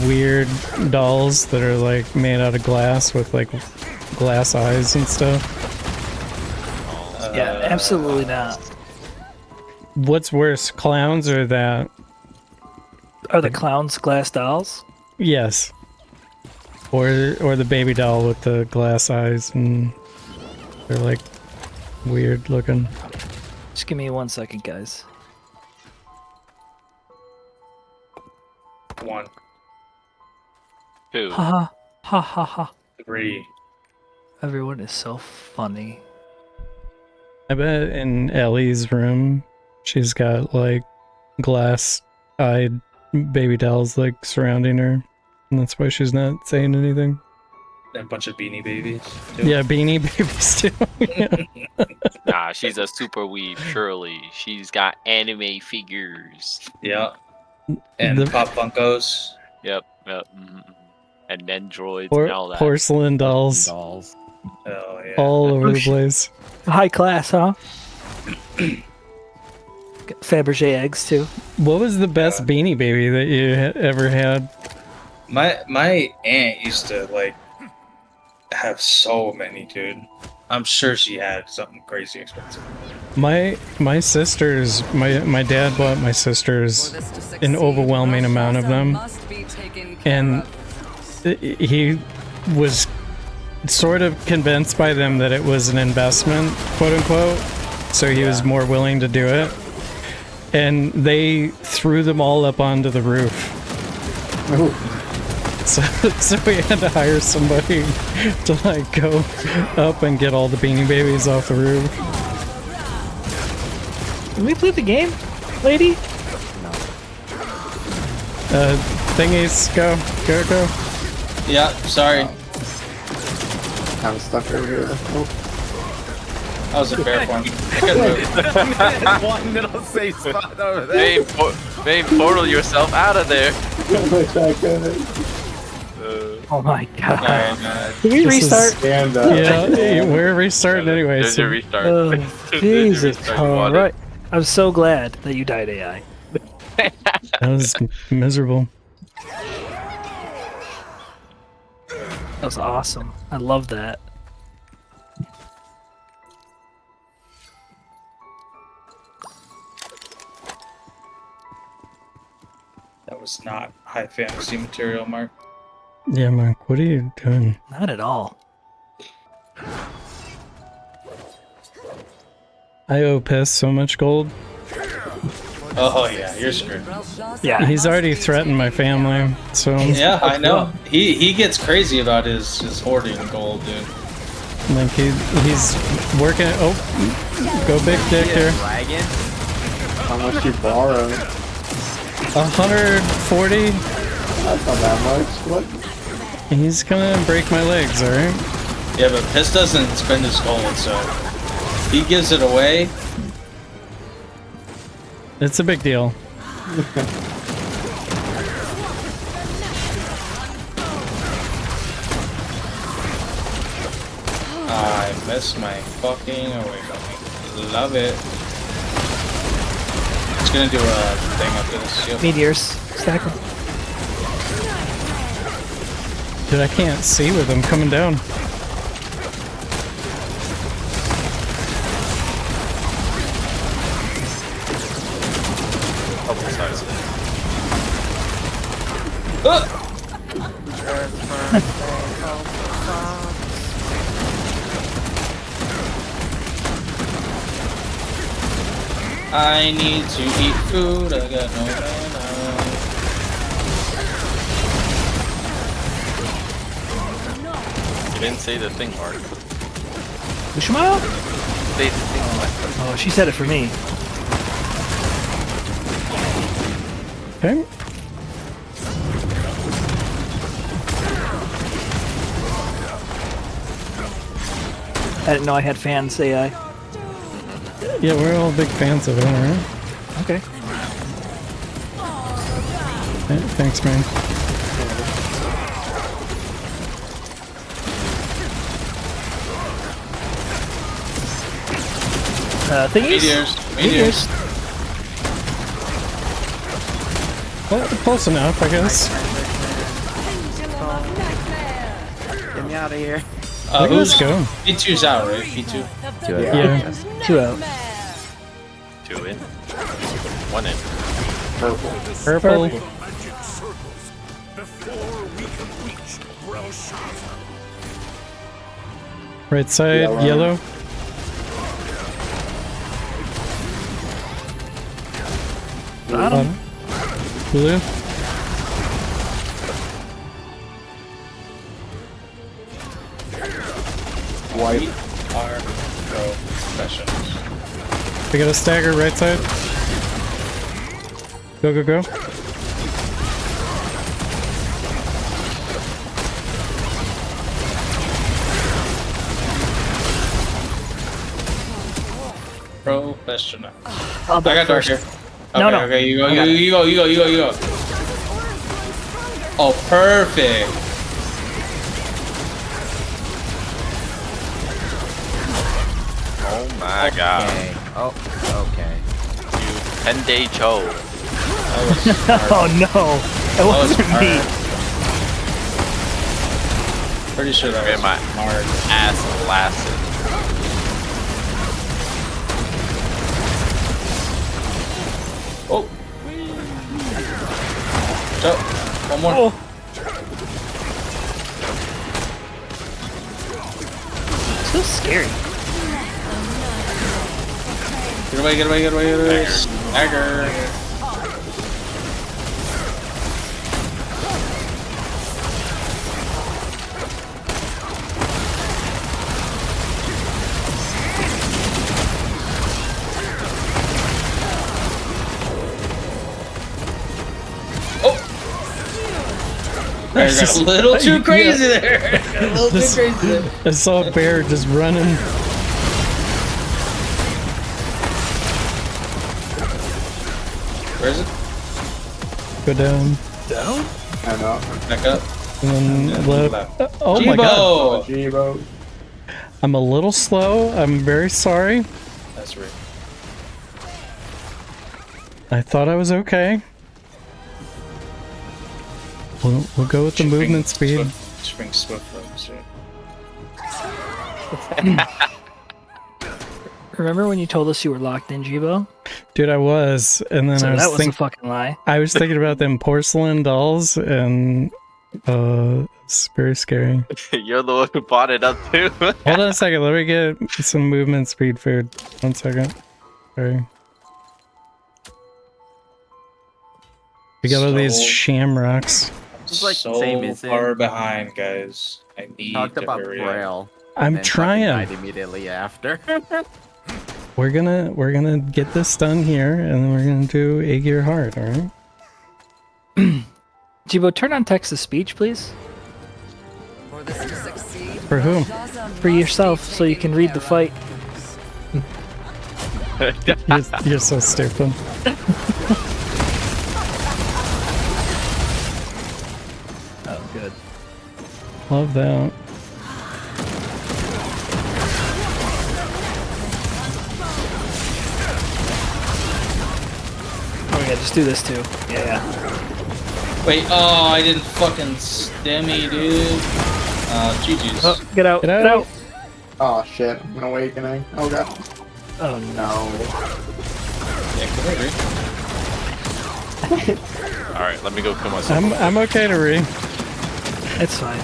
weird dolls that are, like, made out of glass with, like, glass eyes and stuff? Yeah, absolutely not. What's worse, clowns or that? Are the clowns glass dolls? Yes. Or the baby doll with the glass eyes and they're, like, weird looking. Just give me 1 second, guys. 1, Two. Ha ha ha ha. 3. Everyone is so funny. I bet in Ellie's room, she's got, like, glass-eyed baby dolls, like, surrounding her. And that's why she's not saying anything. And a bunch of beanie babies. Too. Yeah, beanie babies, too. Nah, she's a super weeb, surely. She's got anime figures. Yeah. And The Pop Funkos. Yep. And Nendroids and all that. porcelain dolls Dolls. Oh yeah. all over the place. High class, huh? Got Fabergé eggs, too. What was the best beanie baby that you ever had? My aunt used to like have so many, dude. I'm sure she had something crazy expensive. My sisters, my dad bought my sisters For this to succeed, an overwhelming amount of Rashasa them, must be taken care and of. he was sort of convinced by them that it was an investment, quote unquote, so he was more willing to do it. And they threw them all up onto the roof. So we had to hire somebody to, like, go up and get all the Beanie Babies off the roof. Can we play the game, lady? Thingies, go. Yeah, sorry. Kind of stuck over here. Oh, That was a fair one. Good move. One little safe spot over there. Main portal yourself out of there. wish I could. Oh my god. Alright, Can we This is- restart? And Yeah, we're restarting anyway. There's So your restart. Oh, There's your Jesus. restart. You want it? Alright. I'm so glad that you died, AI. that was miserable. That was awesome. I love that. that was not high fantasy material, Mark. Yeah, Mark, what are you doing? Not at all. I owe Piss so much gold. Oh yeah, you're screwed. Rashasa Yeah. He's must already be threatened my family, so Yeah, I know. He gets crazy about his hoarding gold, dude. like he's working. Oh, go big dick here. Dragon. how much you borrow? 140. That's not that much. What? He's gonna break my legs, all right? Yeah, but Piss doesn't spend his gold, so he gives it away. It's a big deal. I miss my fucking awakening. Love it. It's gonna do a thing after this. Yep. Meteors. Stack them. Dude, I can't see with them coming down. Couple sides. I need to eat food. I got no mana. You didn't say the thing, Mark. Ushima? Say the thing, Mark. Oh, she said it for me. Okay. I didn't know I had fans AI. Yeah, we're all big fans of it, alright? Okay. Thanks, man. Thingies? Meteors. Well, close enough, I guess. Get me out of here. Let's go. P2's out, right? P2. Yeah. 2 out. 2 in. 1 in. Purple. Purple. Magic circles before we can reach Brel shot. Right side, yellow. Bottom. Blue. White are professionals. We got a stagger right side. Go, go, go. Professional. I'll I got dark here. Okay, No, no. Okay, you go, I got you go, you go, you go, you go. Oh, perfect. Oh my god. Okay. Oh, okay. You Penday Cho. Oh no, that wasn't me. Pretty sure that Get was my Mark. ass blasted. Oh. So, one more. Oh. So scary. Get away, get away, get away, get away. Stagger. I got a little too crazy there. Got a little too crazy there. I saw a bear just running. Where is it? Go down. Down? I know. Back up. And then left. Left. Oh my god. Jibo! Jibo. I'm a little slow. I'm very sorry. That's right. I thought I was okay. We'll go with the movement speed. Spring swift roads, Remember when you told us you were locked in, Jibo? Dude, I was, and then So I that was was a fucking lie. I was thinking about them porcelain dolls, and it's very scary. You're the one who bought it up too. Hold on a second, let me get some movement speed food. 1 second. Sorry. We got all these So- shamrocks. It's like so same as far behind, guys. I need Talked to about hurry up. Brel. I'm and then fucking trying. died immediately after. We're gonna get this done here, and then we're gonna do Aegir hard, alright? Jibo, turn on text to speech, please. For this to succeed, For whom? For yourself, so you can read the fight. You're so stupid. Oh, good. Love that. Oh yeah, just do this too. Yeah. Wait, oh, I didn't fucking stemmy, dude. GG's. Oh, get out. Get Get out. out. Oh shit, I'm awakening. Oh god. Oh no. Yeah, come here, dude. Alright, let me go kill myself. I'm okay to read. It's fine.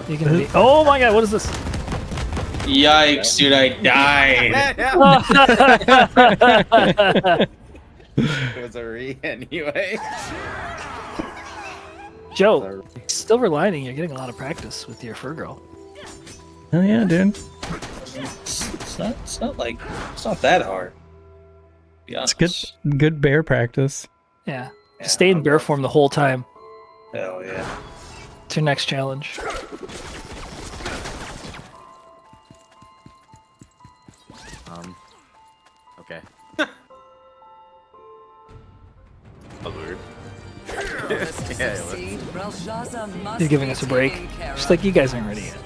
You can be. Oh my god, what is this? Yikes, dude! I died. It was a re anyway. Joe, silver lining, you're getting a lot of practice with your fur girl. Oh yeah, dude. It's not that hard. Be It's honest. good bear practice. Yeah. Yeah, Stay in bear form the whole time. Hell yeah. It's your next challenge. Okay. That's weird. He's giving us a break. Just like you guys aren't ready yet.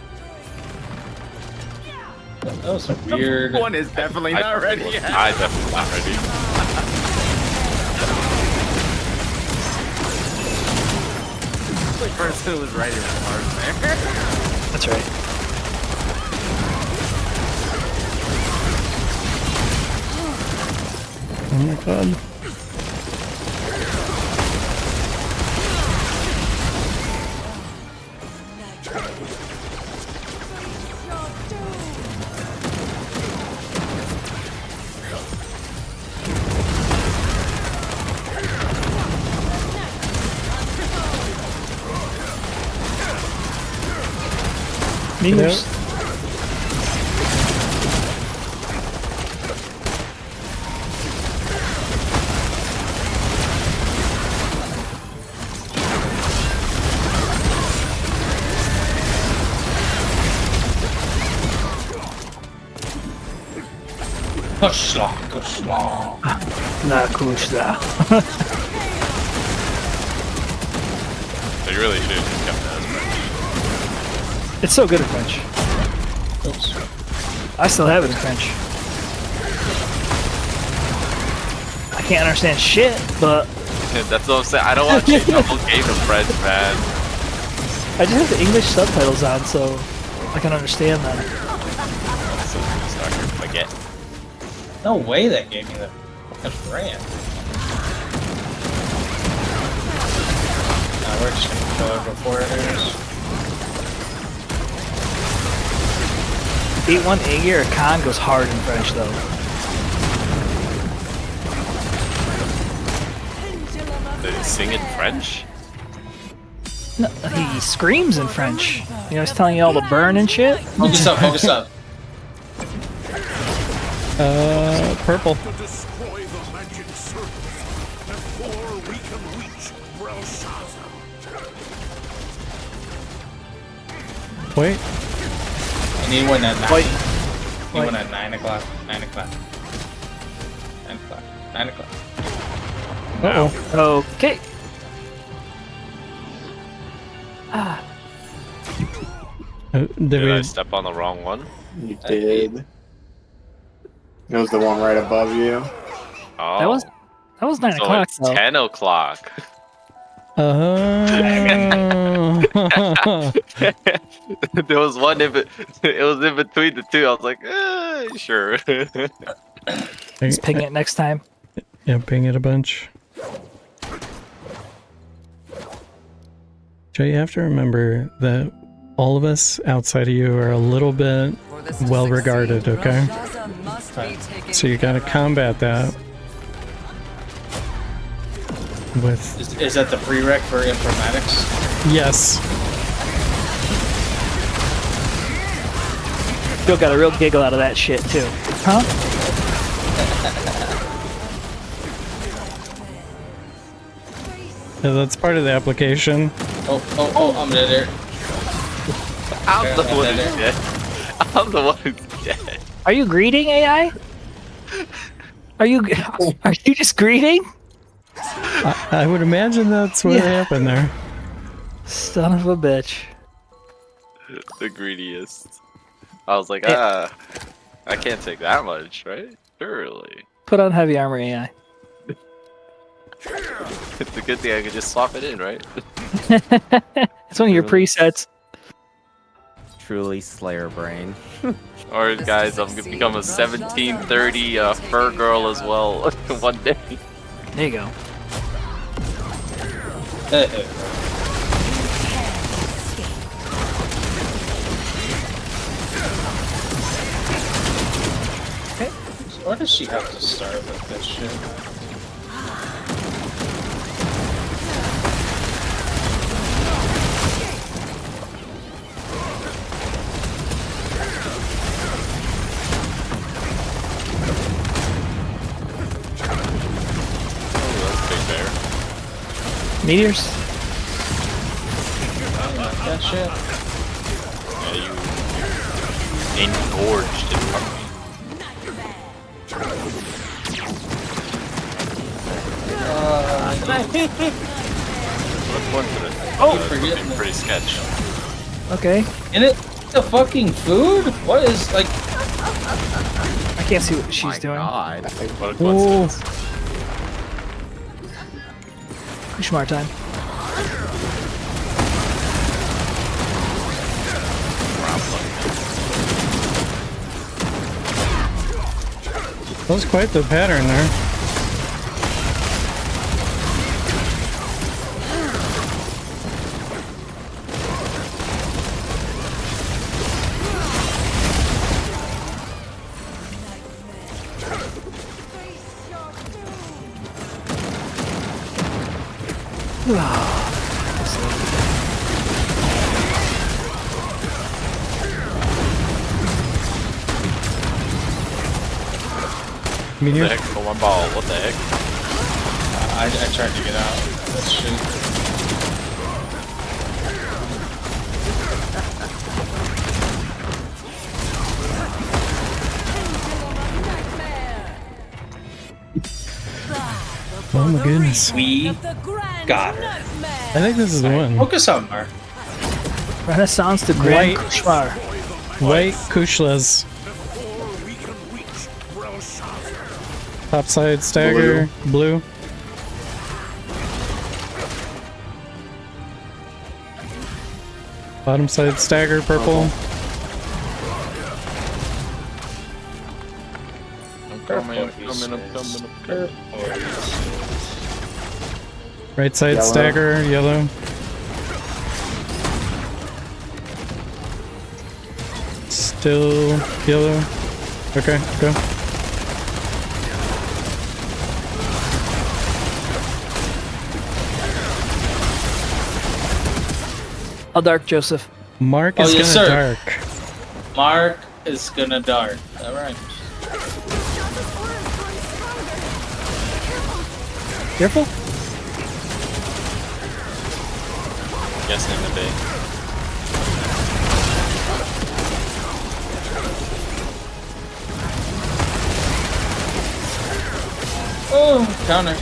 That was a weird. One is definitely not ready yet. I definitely not ready. The person who was right in the Mars there. That's right. Oh my god. Meters. Kushla. Na kushda. They really should have just kept that as French. It's so good in French. Oops. I still have it in French. I can't understand shit, but That's what I'm saying. I don't want to change the whole game to French, man. I just have the English subtitles on, so I can understand them. So sucker. Baguette. No way that gave me that. That's grand. Nah, we're just gonna kill her before it is. 8-1 Aegir or Khan goes hard in French, though. Did he sing in French? No, he screams in French. You know, he's telling you all the burn and shit. Focus up, focus up. Purple. To destroy the magic circle before we can reach Brel. Wait. I need one at 9. Wait. Need one at 9 o'clock. 9 o'clock. 9 o'clock. 9 o'clock. Uh-oh. Okay. Ah, Did Did I we... step on the wrong one? You did. It was the one right above you. Oh. that was 9 so o'clock, it's though. 10 o'clock. There was one it was in between the two. I was like, sure. Just ping it next time. Yeah, ping it a bunch. Joe, you have to remember that all of us outside of you are a little bit well regarded, okay? So you gotta combat that with... Is that the prereq for informatics? Yes. Still got a real giggle out of that shit, too. Huh? Yeah, that's part of the application. Oh, I'm dead there. I'm the Okay, one I'm who's dead. dead. I'm the one who's dead. Are you greeting, AI? Are you just greeting? I would imagine that's what Yeah. happened there. Son of a bitch. The greediest. I was like, Yeah. I can't take that much, right? Surely. Put on heavy armor, AI. It's a good thing I could just swap it in, right? It's one of your presets. Truly Slayer brain. Or guys, I'm gonna become a 1730 fur girl as well one day. There you go. Why does she have to start with this shit? Meteors? That shit. Yeah, you engorged in front of me. Look for it. Oh, It's forget been me. pretty sketch. Okay. And it the fucking food? What is like I can't see what My she's doing. God. What a coincidence. Kushmar time. That was quite the pattern there. What the Meteor? heck for one ball? What the heck? I tried to get out. That's shit. Oh my goodness. We got her. I think this is the one. Focus on her. Renaissance to Grand Kushmar. White Kushlas. Before we can reach Brel shop. Topside stagger. Blue. Bottom side stagger. Purple. I'm coming, I'm coming, I'm coming, I'm coming. Right side Yellow. stagger. Yellow. Still yellow. Okay, go. I'll dark Joseph. Mark Oh, is yes, gonna sir. dark. Mark is gonna dart. Alright. Careful. Guessing in the bay. Oh, counter.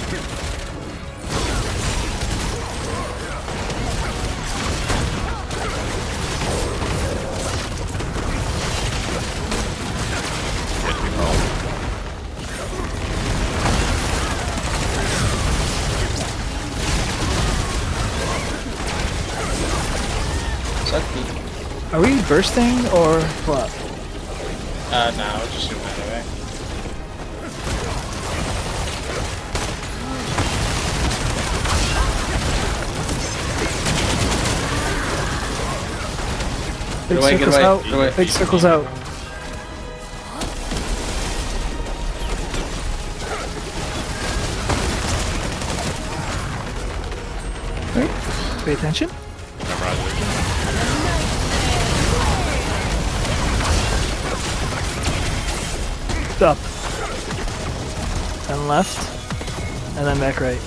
Sucky. Are we bursting or what? No, just shoot that away. Big away, get circles away, out. get away. Big circles out. Right. Pay attention. Up. And left. And then back right.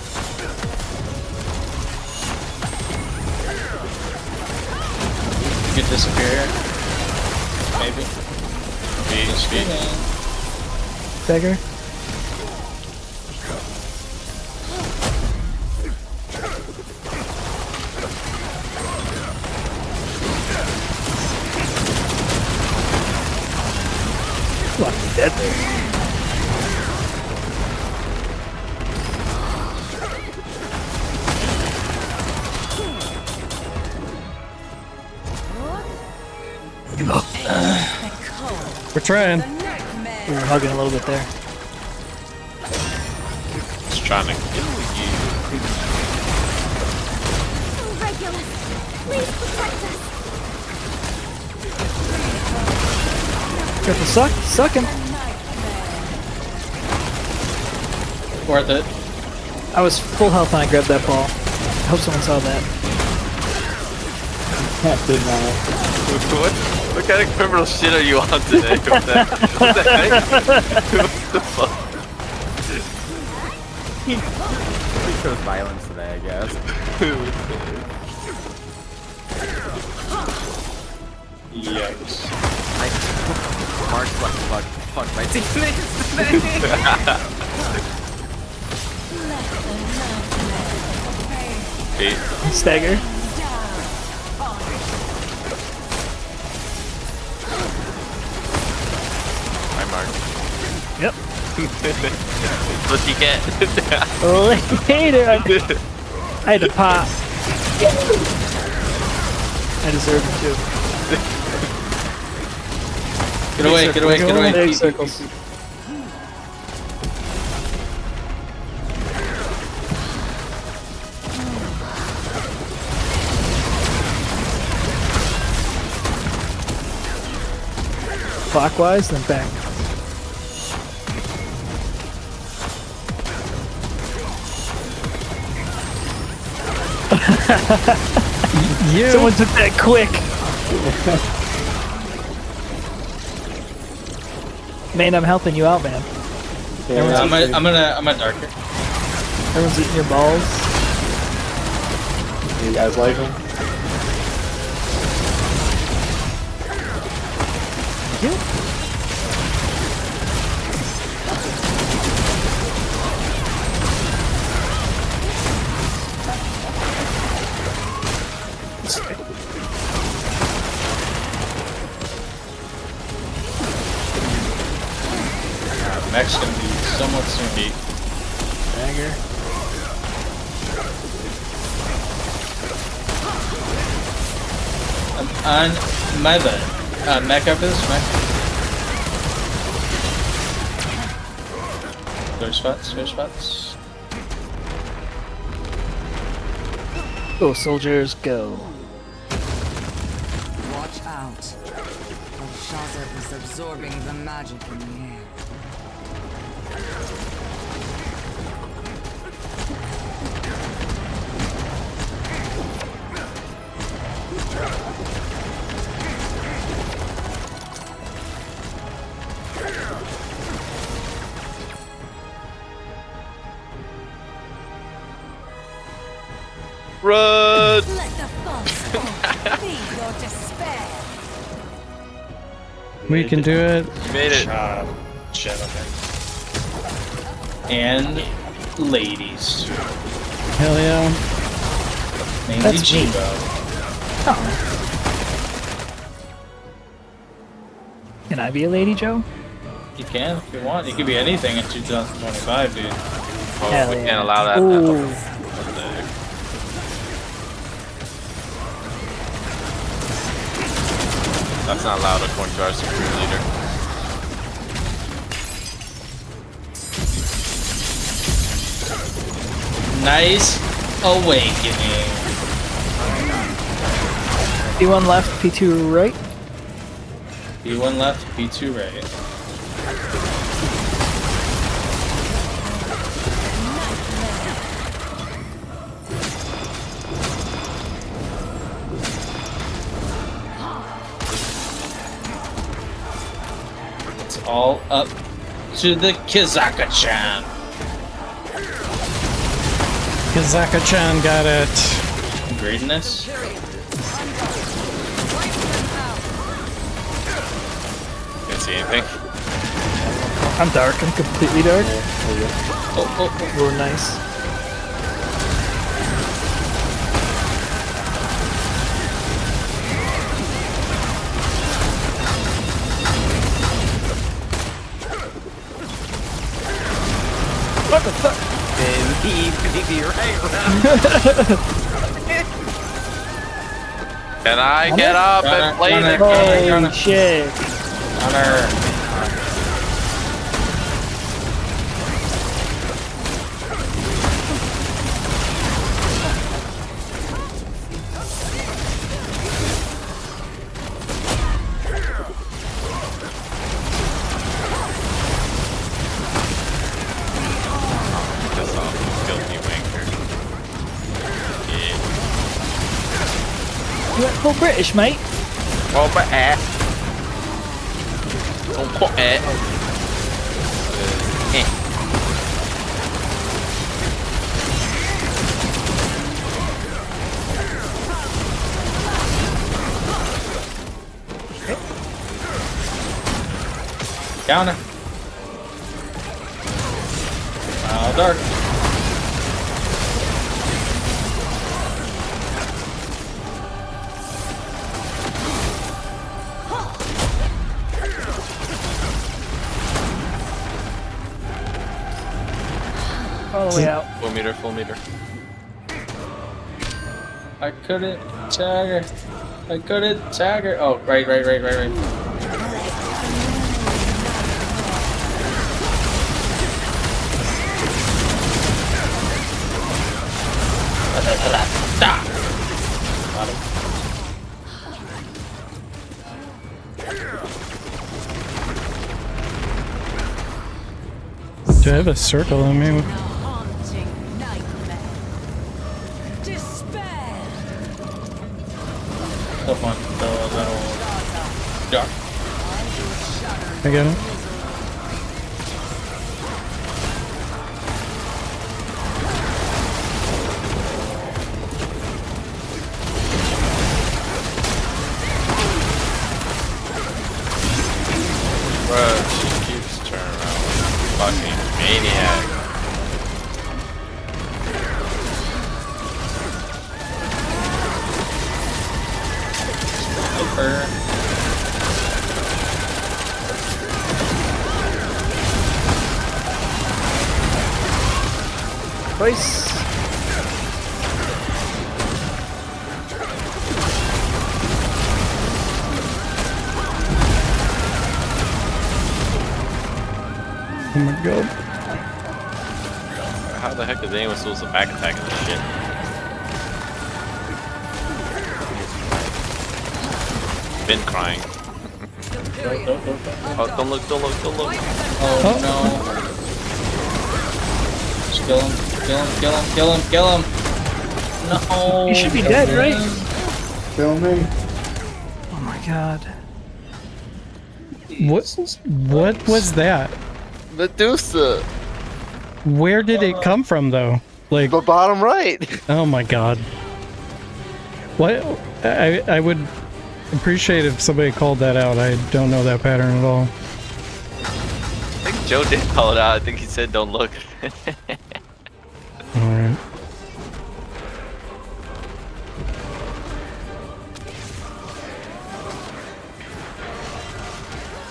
You could disappear. Maybe. Speed. Dagger. What? Dead. We're trying. We were hugging a little bit there. Just trying to kill you. Regulus, please protect us. Careful, suck him. Worth it. I was full health when I grabbed that ball. I hope someone saw that. Can't did not. What kind of criminal shit are you on today? What the heck? What the fuck? He shows violence today, I guess. Yikes. Mark's like, fuck my teammates today. Eight. Stagger. Hi, Mark. Yep. That's what you get. Later. I had to pop. I deserve it too. Get away, get away, get away. Big circles. Clockwise, then back. Someone took that quick. Man, I'm helping you out, man. I'm a darker. Everyone's eating your balls. You guys like them? Mech's gonna be somewhat soon beat. Dagger. On my bed. Mech up is mech. Clear spots, clear spots. Go, soldiers, go. Watch out. Belshazzar is absorbing the magic in the air. Run! Let the fox feed your despair. We can do it. You made it. Job, gentlemen. And ladies. Hell yeah. Mainly That's me. Chibo. Can I be a lady, Joe? You can if you want. You can be anything in 2025, dude. Oh, Hell we yeah. can't allow that. Ooh. What the heck? That's not allowed according to our supreme leader. Nice awakening. P1 left, P2 right. P1 left, P2 right. It's all up to the Kizaka-chan. Kazaka-chan got it. Greatness. Can't see anything. I'm dark. I'm completely dark. Oh. Real nice. What the fuck? Baby, right. Can I get up and play the game? Holy shit. Honor. You went full British, mate. Oh, but Don't put it. Counter. Dark. All the way out. Full meter, full meter. I couldn't tag her. I couldn't tag her. Oh, right. Got him. Do I have a circle on me? A haunting nightmare. Despair. The one, the little dark. I got him. Bro, she keeps turning around like a fucking maniac. Super. Twice. Oh my god. How the heck is anyone supposed to back attack this shit? Been crying. Oh, don't look. Oh no. Just kill him. No. You should be dead, right? Kill me. Oh my god. What was that? Medusa, Where did it come from though? Like, the bottom right. oh my god. What? I would appreciate if somebody called that out. I don't know that pattern at all. I think Joe did call it out. I think he said don't look. Alright.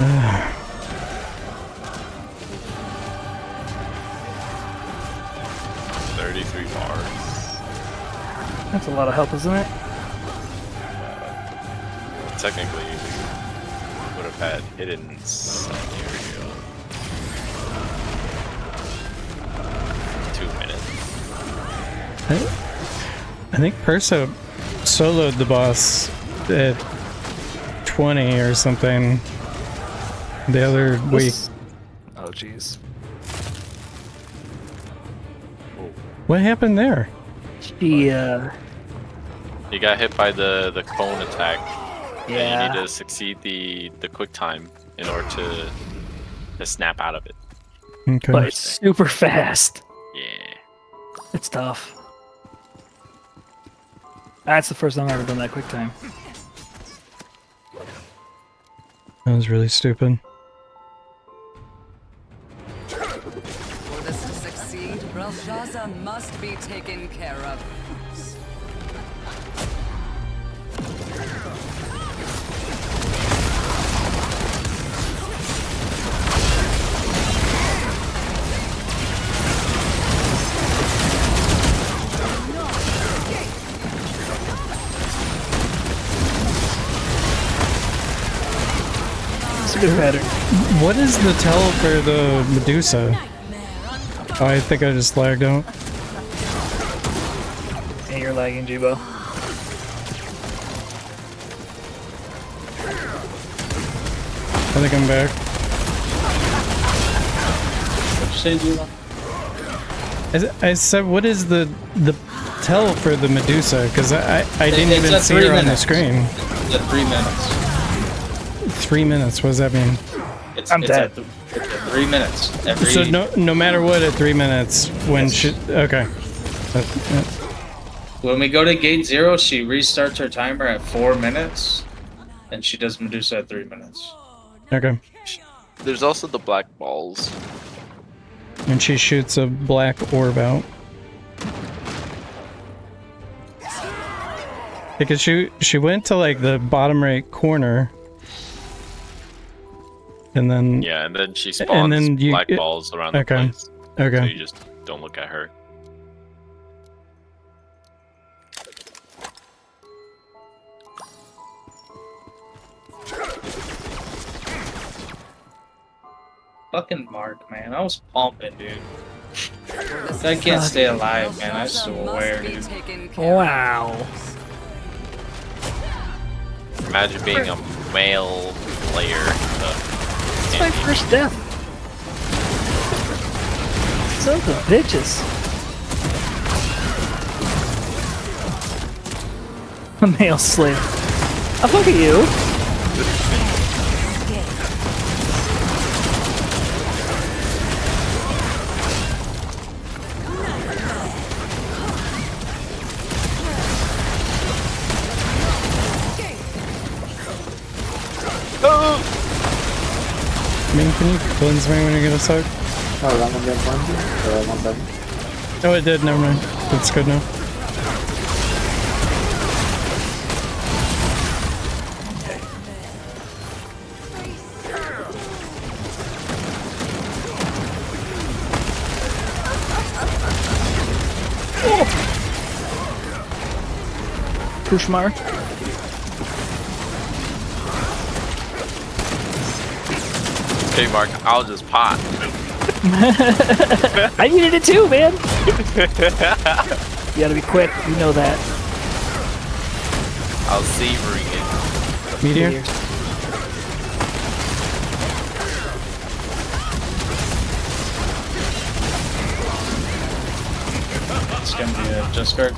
Ah. 33 bars. That's a lot of help, isn't it? Technically, we would have had hidden scenario. 2 minutes. I think Perso soloed the boss at 20 or something the other week. Oh jeez. What happened there? She You got hit by the cone attack. And you yeah. need to succeed the quick time in order to snap out of it. Okay. But it's super fast. Yeah. It's tough. That's the first time I've ever done that quick time. That was really stupid. For this to succeed, Belshazzar must be taken care of. It's a good pattern. What is the tell for the Medusa? Oh, I think I just lagged out. And you're lagging, Jibo. I think I'm back. What'd you say, Jula? I said, what is the tell for the Medusa? Because I didn't It's even at see 3 her on the minutes. screen. It's at 3 minutes. 3 minutes. What does that mean? I'm dead. It's at 3 minutes. Every So no matter what, at 3 minutes, when she okay. When we go to gate 0, she restarts her timer at 4 minutes, and she does Medusa at 3 minutes. Okay. There's also the black balls. And she shoots a black orb out. Because she went to like the bottom right corner. And then Yeah, and then she And spawns then you- black balls around the okay. place. So okay. you just don't look at her. Fucking Mark, man. I was pumping, dude. I can't stay alive, man. I swear, dude. Wow. Imagine being a male player. It's my first death. Sons of bitches. A male slave. I fuck at you. I mean, can you cleanse me when you get a sec? Oh, that one didn't find you? 1 second. Oh, it did. Never mind. It's good now. Pushmar. Okay, Mark, I'll just pot. I needed it too, man. You gotta be quick. You know that. I'll savoring it. Meteor? It's gonna be a just guard.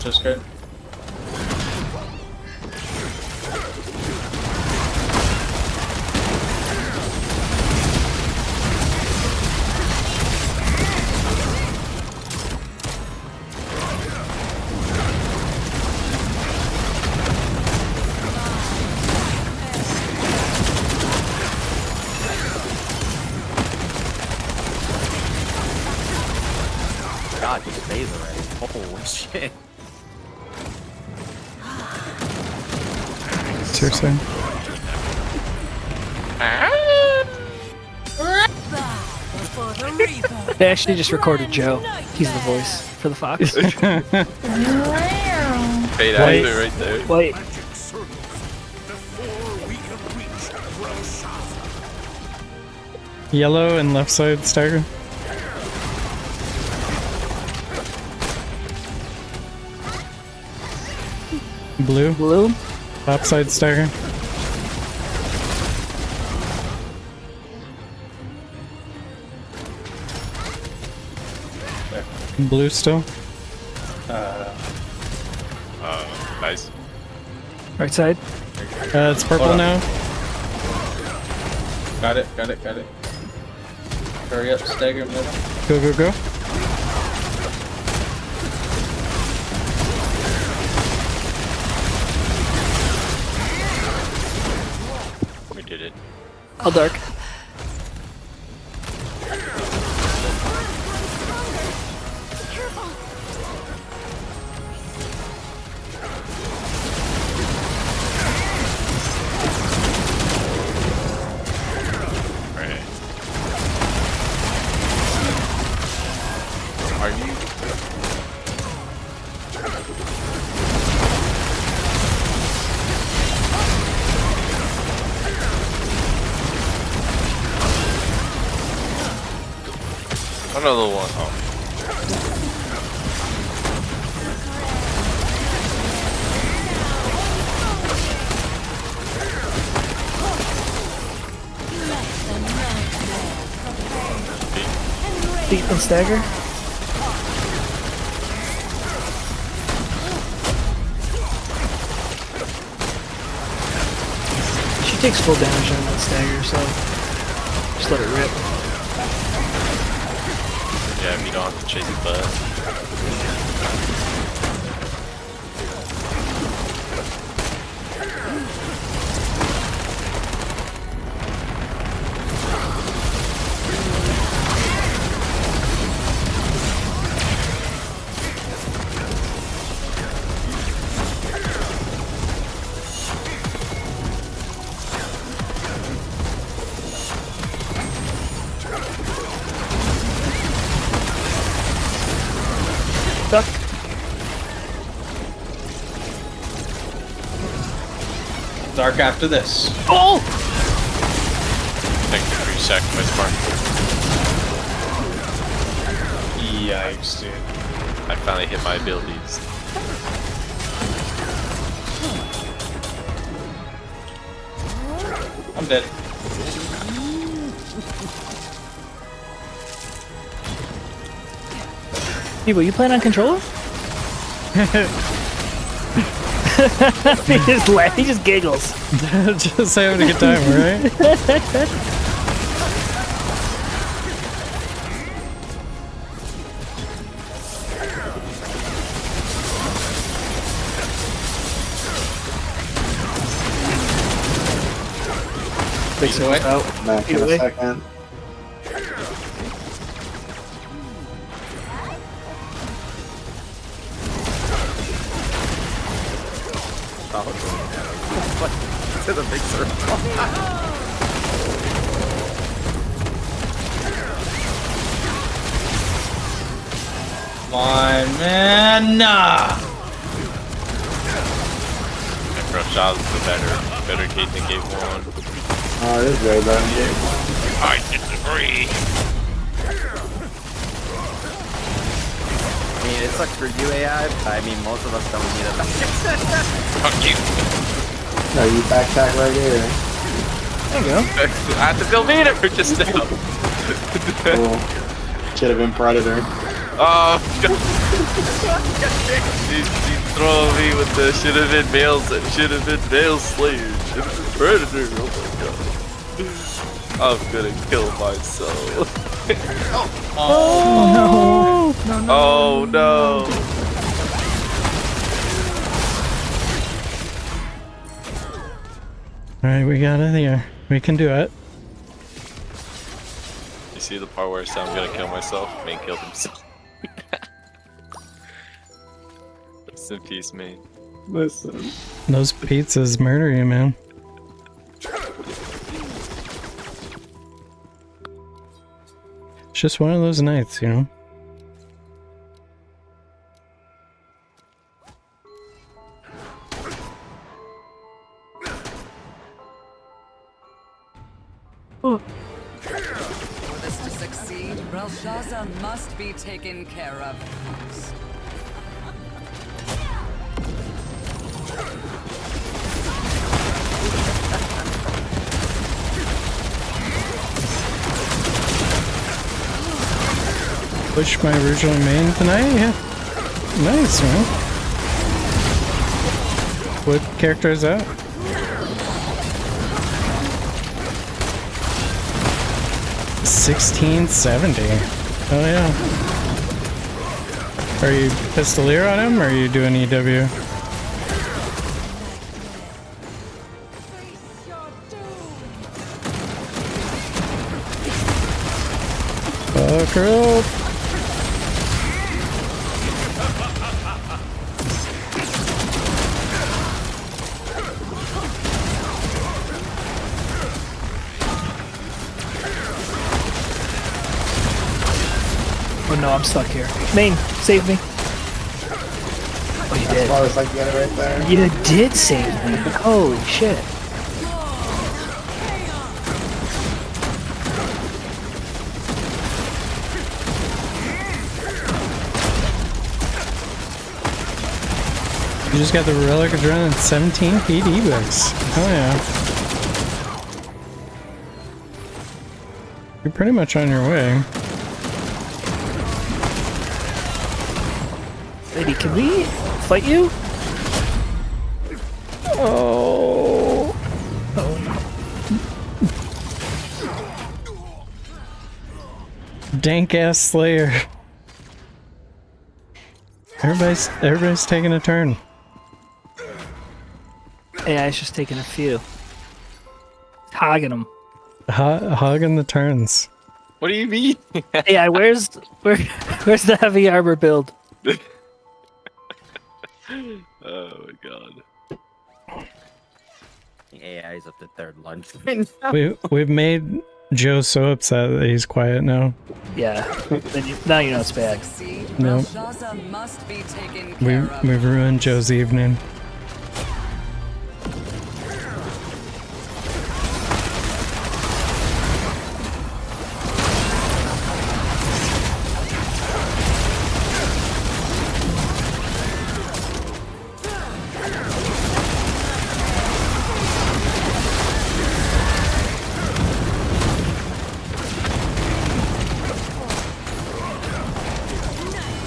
God, he stays already. Holy shit. Seriously? For the Reaper. They actually just recorded Joe. He's the voice for the fox. Fade out Wait. there right there. Wait. Yellow and left side stagger. Blue, Blue. top side stagger. Blue still. Nice. Right side. It's purple Hold on. now. Got it. Hurry up, stagger middle. Go, go, go. We did it. All dark. Right. Are you? Another one. Oh. Deep and stagger. takes full damage on that stagger, so just let it rip. Yeah, if you don't have to chase it, but Duck. Dark after this. Oh! thank you for your sacrifice, Mark. Yikes, dude. I finally hit my abilities. I'm dead. People, you playing on controller? He just giggles. Just having a good time, right? Takes it out. Back in Either a way. second. To the big circle. Come on, man. Nah. And Rush Shot is the better gate than gate 1. Oh, it is way better than game 1. I disagree. I mean, it sucks for you, AI, but I mean, most of us don't need it. Fuck you. No, you backpack right here. There you go. I had to go meet her just now. Cool. Should have been Predator. Oh, she's throwing me with the should have been males and should have been male slaves. Should have been Predator. Oh my god. I'm gonna kill myself. Oh no! Oh no. Alright, we got it here. We can do it. You see the part where I said I'm gonna kill myself? Main killed himself. Rest in peace, man. Listen. Those pizzas murder you, man. It's just one of those nights, you know? For this to succeed, Belshazzar must be taken care of first. Push my original main tonight? Yeah. Nice, man. What character is that? $16.70. Oh yeah. Are you Pistolier on him or are you doing EW? Fuck her up. Oh no, I'm stuck here. Main, save me. Oh, you did. Oh, it's like you got it right there. You did save me. Holy shit. You just got the Relic Adrenaline 17 PD books. Oh yeah. You're pretty much on your way. Lady, can we fight you? Oh. Oh no. dank ass Slayer. Everybody's taking a turn. AI's just taking a few. Hogging them. Hogging the turns. What do you mean? AI, where's the heavy armor build? Oh my god. AI is up to third lunch. We've made Joe so upset that he's quiet now. Yeah. Now you know it's bad. Succeed, Nope. Belshazzar must be taken care of. We've ruined Joe's evening.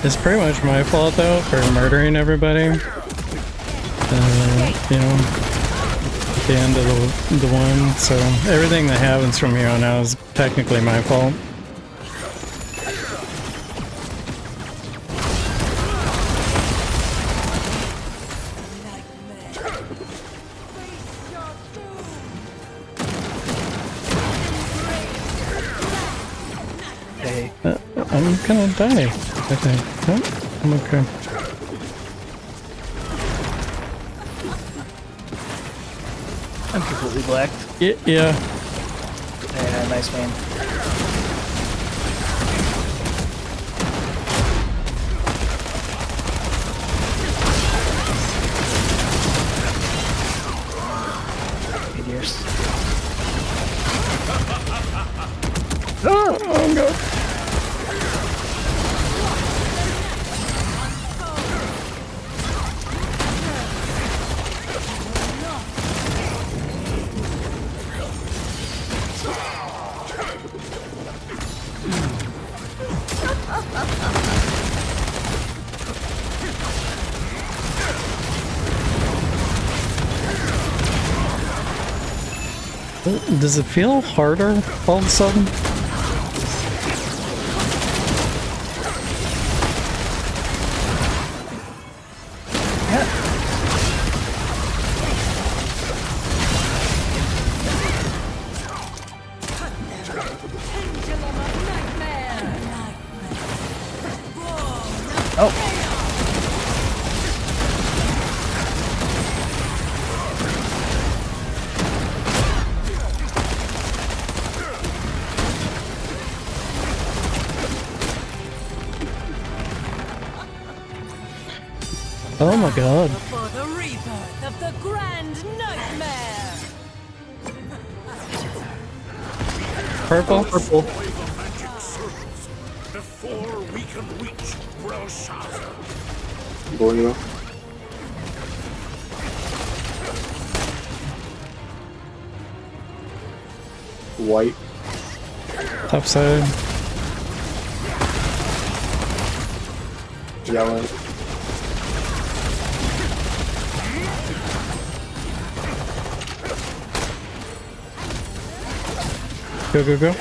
It's pretty much my fault though for murdering everybody. You know, at the end of the one. So everything that happens from here on out is technically my fault. Hey. I'm gonna die, I think. Nope, I'm okay. I'm completely blacked. Yeah. Yeah, nice man. Aegirs. Oh god. Does it feel harder all of a sudden? Oh my god. For the rebirth of the Grand Nightmare. Purple? Purple. Before we can reach Belshazzar. Blue. White. Top side. Yellow. Go, go, go.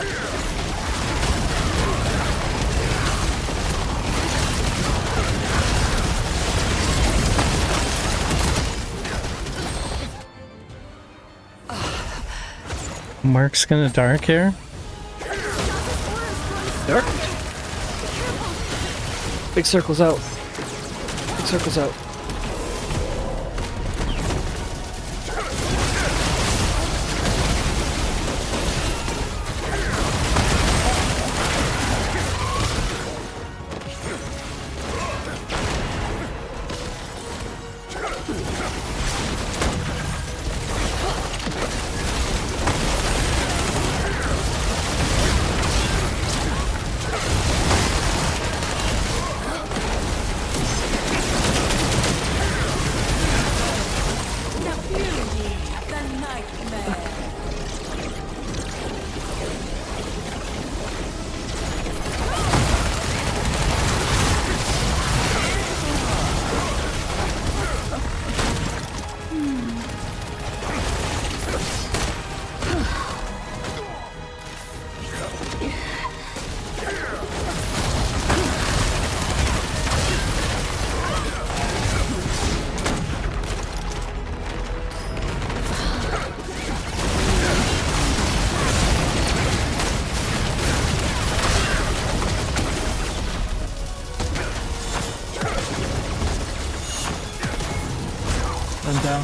Mark's gonna dark here. Dark. Big circles out. Big circles out. I'm down.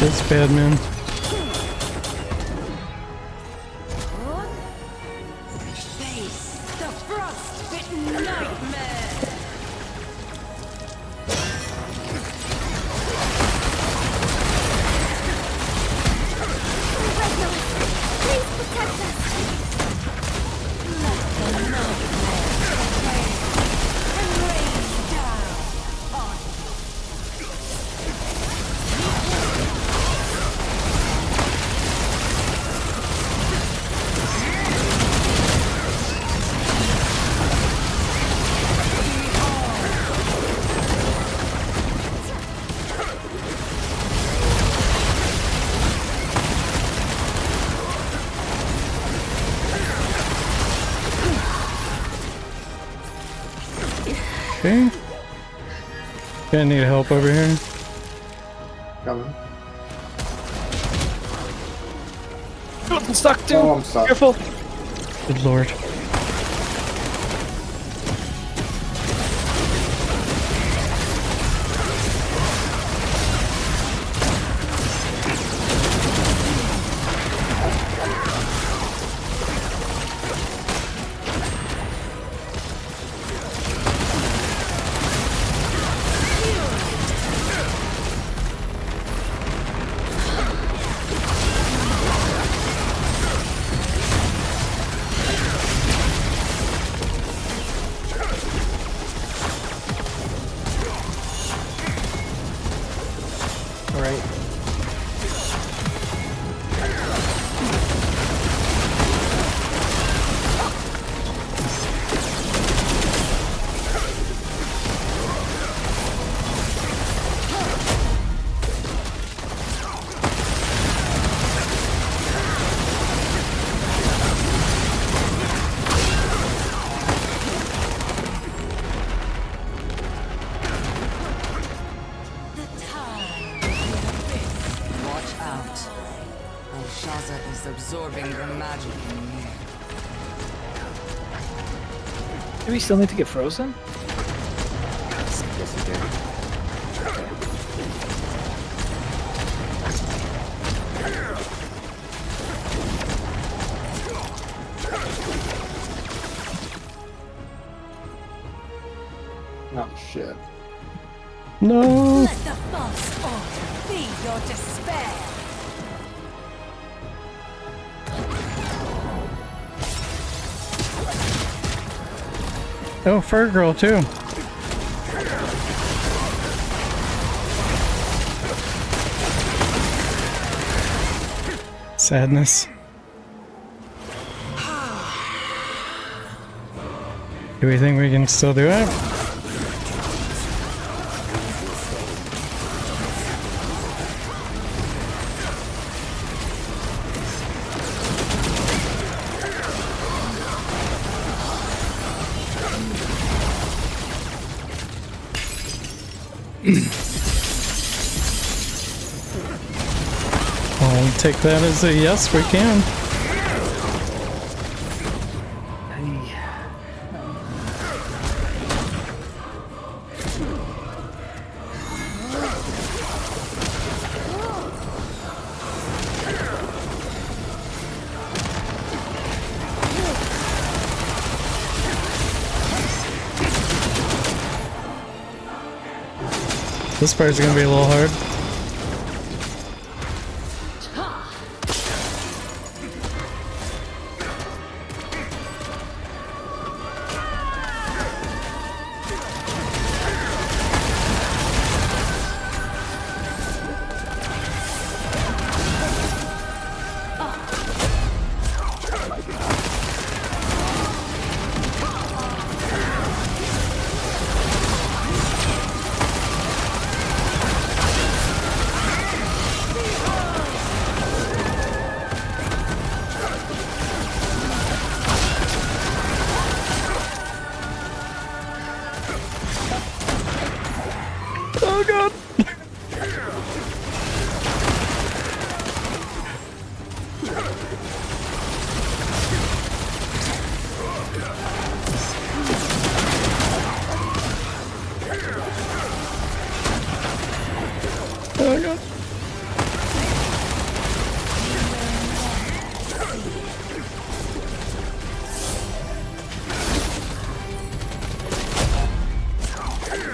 That's bad, man. Face the frost-bitten nightmare. Please protect us. Let the nightmare away and rain down on Okay. Gonna need help over here. Coming. I'm stuck too. Oh, I'm stuck. Careful. Good lord. All right. the time. Watch out. Shaza is absorbing the magic in me. Do we still need to get frozen? Yes, you do. Oh shit. No. Let the false order be your despair. Oh, Fur Girl too. Sadness. Do we think we can still do it? I'll take that as a yes, we can. This part's gonna be a little hard. Oh god.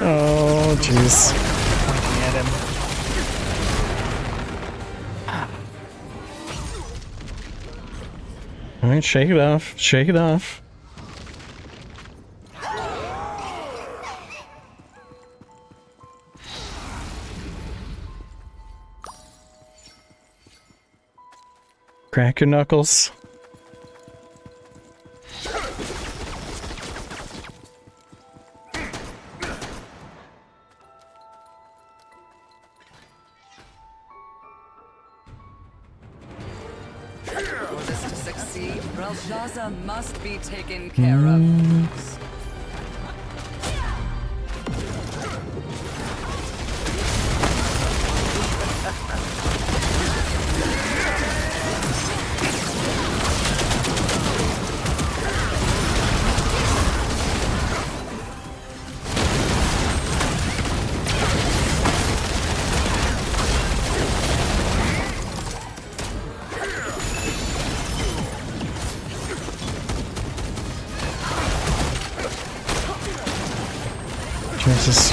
Oh jeez. Pointing at him. All right, shake it off. Shake it off. Crack your knuckles. For this to succeed, Brel must be taken care of. Jesus.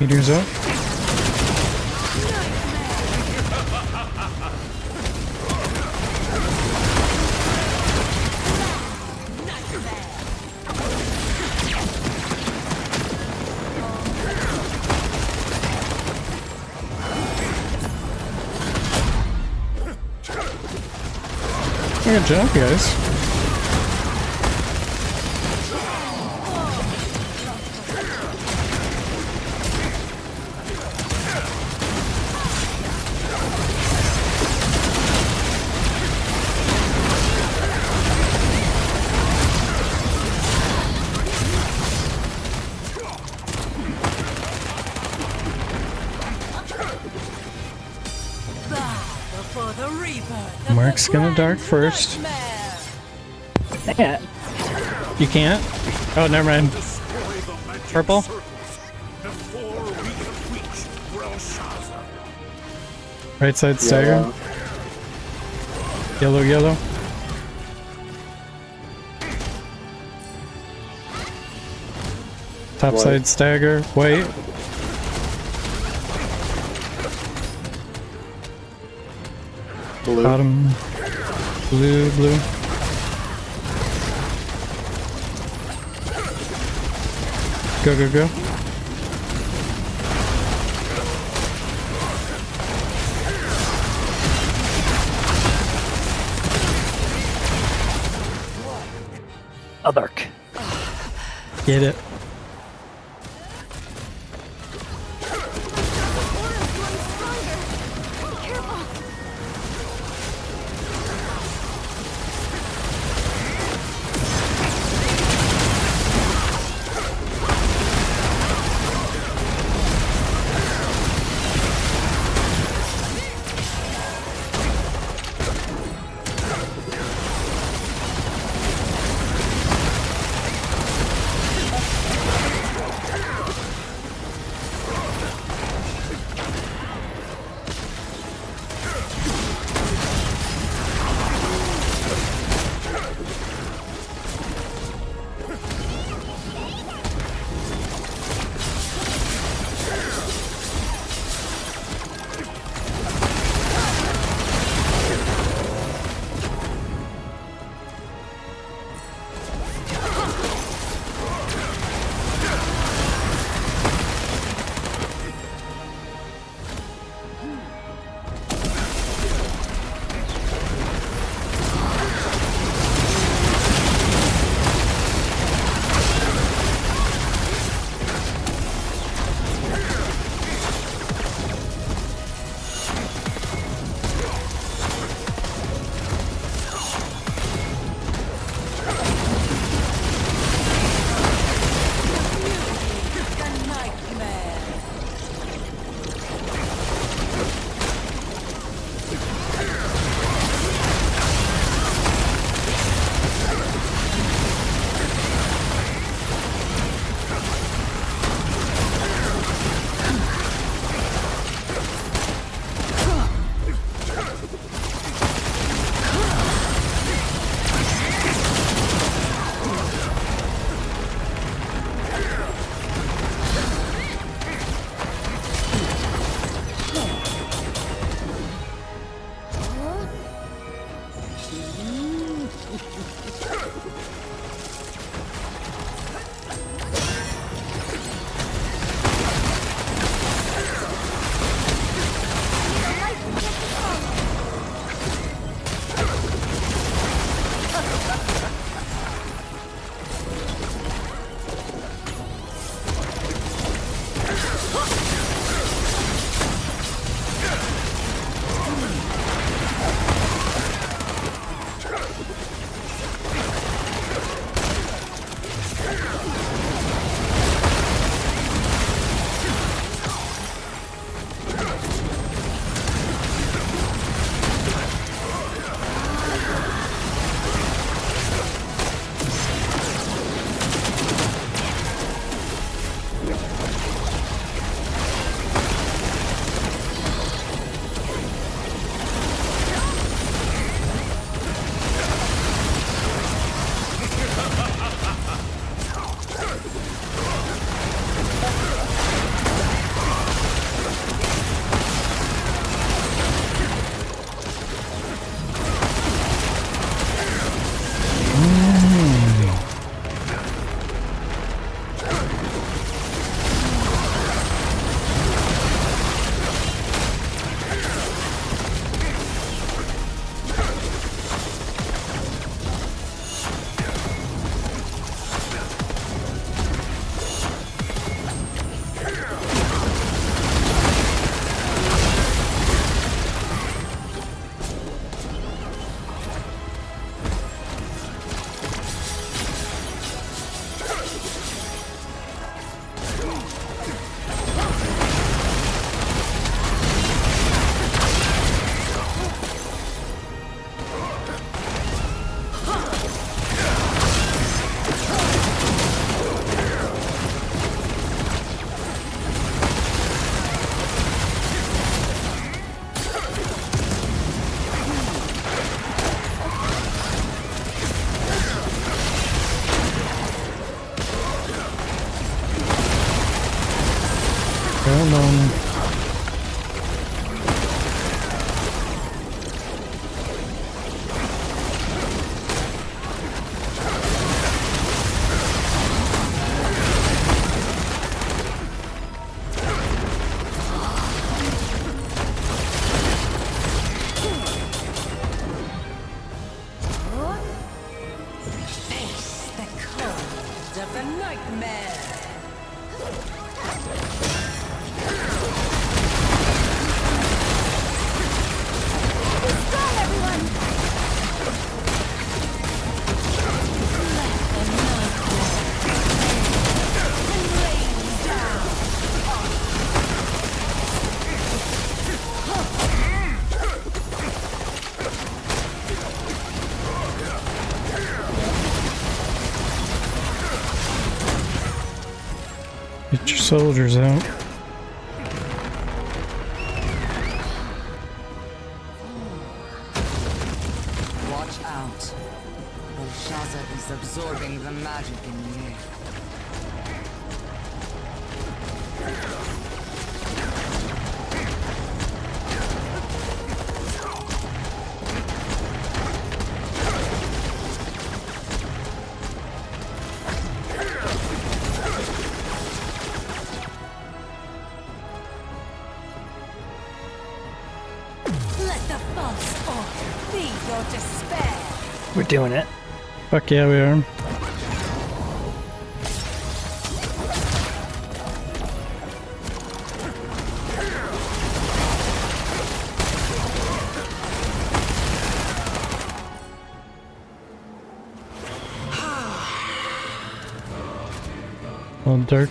Meters up. Good job, guys. Mark's gonna dark first. Yeah. You can't? Oh, never mind. Purple? Right side stagger. Yellow, yellow. Top White. side stagger. White. Blue. Bottom. Blue, blue. Go, go, go. A dark. Get it. Hold on. Face the cold of the nightmare. Get your soldiers out. Watch out. Belshazzar is absorbing the magic in the air. Let the false order be your despair. We're doing it. Fuck yeah, we are. All dark.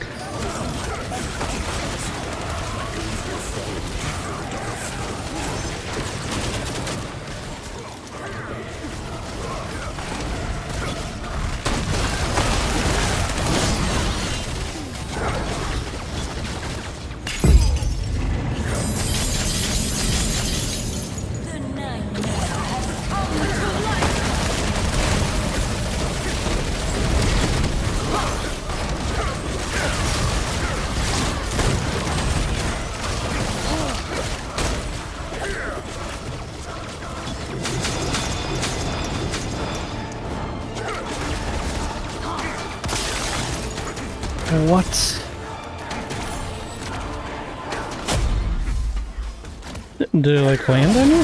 The nightmare has come to life. What? Did it like land on you?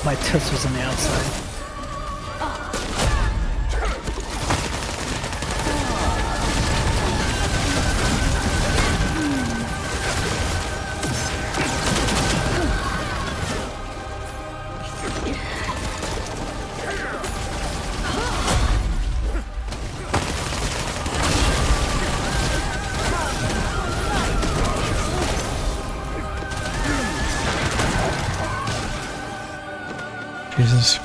My tits was on the outside. Jesus.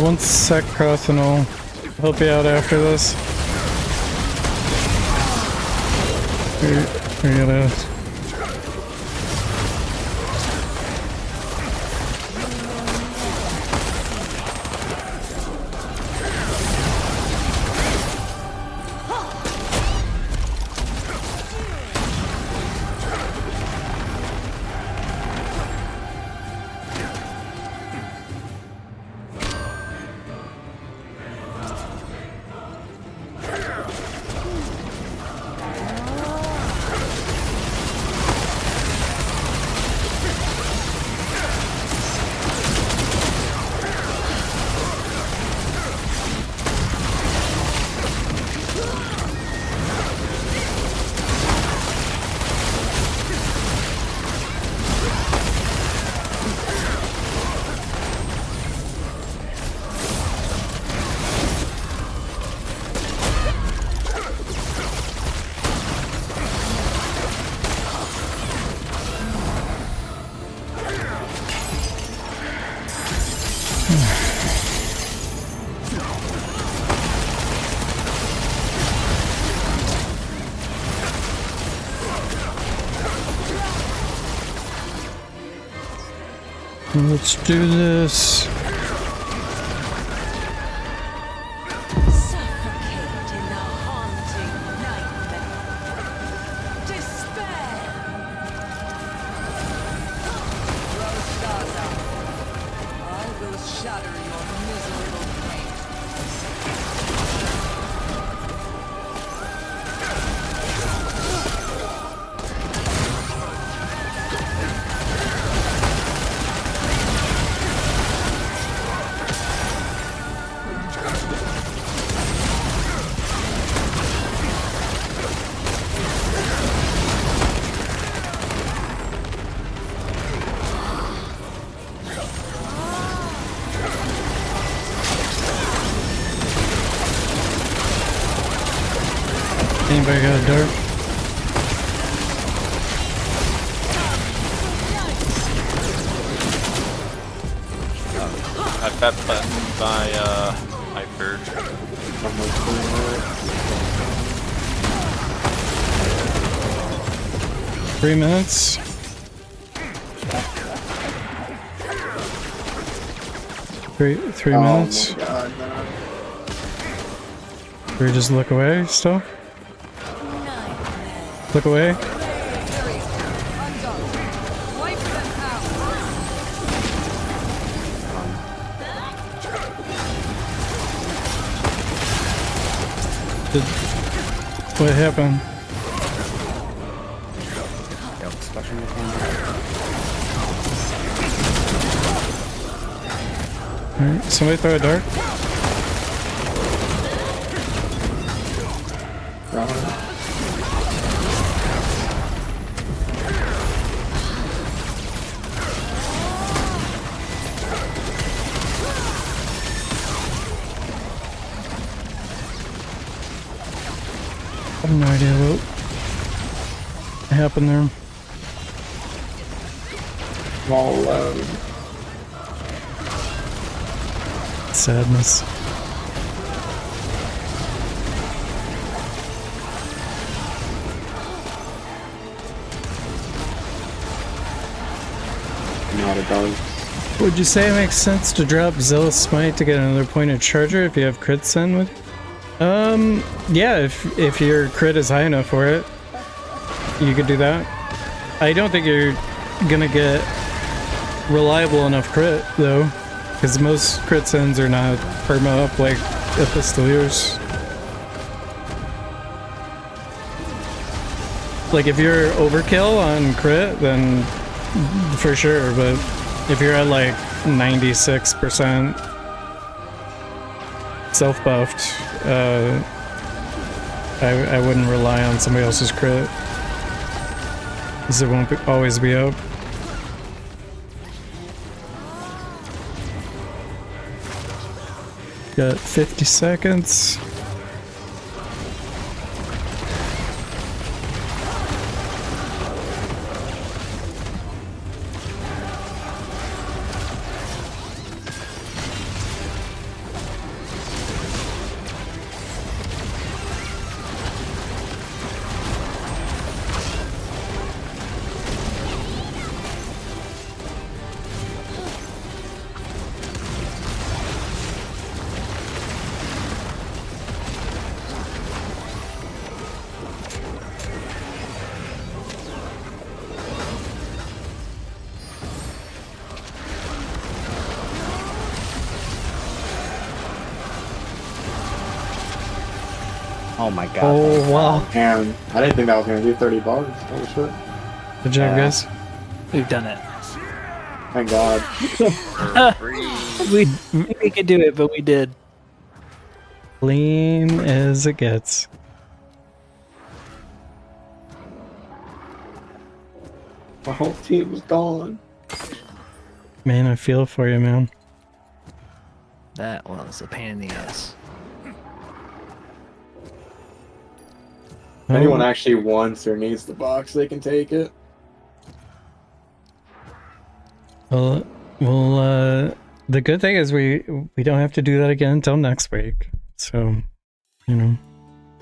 One sec, Cross, and I'll help you out after this. We're gonna... Let's do this. Suffocate in the haunting nightmare. Despair. Roshaza, I will shatter your miserable fate. Anybody got a dart? I bet button by Hyper. Almost 3 minutes. Three minutes. Oh my god, no. Or just look away still? Look away. Undone. Wipe them out. What happened? Yo, special Alright, somebody throw a dart. I have no idea what happened there. Small load. Sadness. Not a dog. Would you say it makes sense to drop Zealous Smite to get another pointed charger if you have crits in with you? Yeah, if your crit is high enough for it, you could do that. I don't think you're gonna get reliable enough crit though, because most crit sins are not perma up like Epistoliers. Like if you're overkill on crit, then for sure, but if you're at like 96% self-buffed, I wouldn't rely on somebody else's crit, because it won't always be up. Got 50 seconds. Oh my god. Oh wow. And I didn't think that was gonna do 30 bars. Holy shit. Good job, guys. We've done it. Thank God. We could do it, but we did. Clean as it gets. My whole team was gone. Man, I feel for you, man. That was a pain in the ass. If anyone actually wants or needs the box, they can take it. Well, the good thing is we don't have to do that again until next week. So, you know,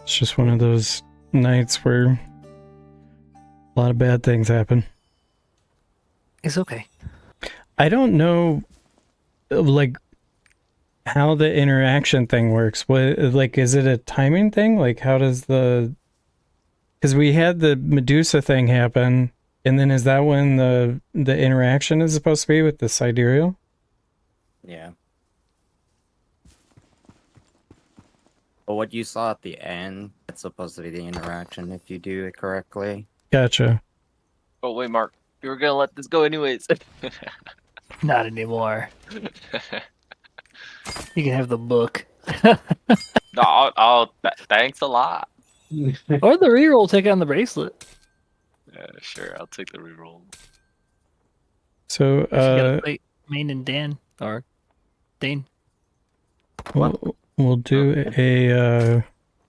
it's just one of those nights where a lot of bad things happen. It's okay. I don't know, like, how the interaction thing works. What, like, is it a timing thing? Like, how does the... Because we had the Medusa thing happen, and then is that when the interaction is supposed to be with the sidereal? Yeah. But what you saw at the end, it's supposed to be the interaction if you do it correctly. Gotcha. Oh wait, Mark, you were gonna let this go anyways. Not anymore. You can have the book. No, thanks a lot. Or the reroll, take on the bracelet. Yeah, sure, I'll take the reroll. So, You gotta fight Maine and Dan, or Dane. we'll do a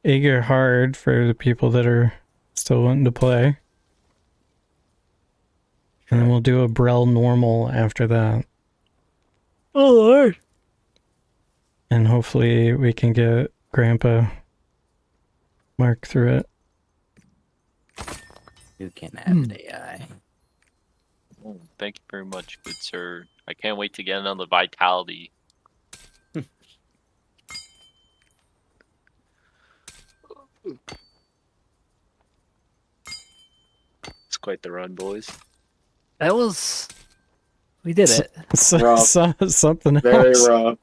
Aegir hard for the people that are still wanting to play. And then we'll do a Brel normal after that. Oh, Lord. And hopefully we can get Grandpa Mark through it. You can have the AI. Oh, thank you very much, good sir. I can't wait to get another vitality. It's quite the run, boys. That was... We did it. Rough. Something Very else. rough.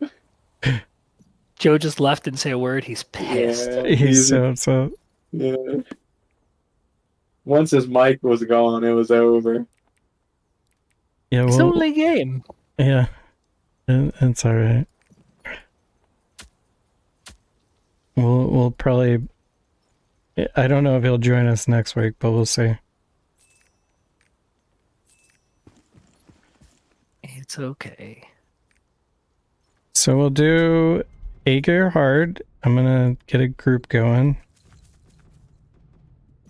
Joe just left and say a word. He's pissed. Yeah, He's so upset. yeah. Once his mic was gone, it was over. Yeah, It's well, only a game. yeah. It's alright. We'll probably... I don't know if he'll join us next week, but we'll see. It's okay. So we'll do Aegir hard. I'm gonna get a group going.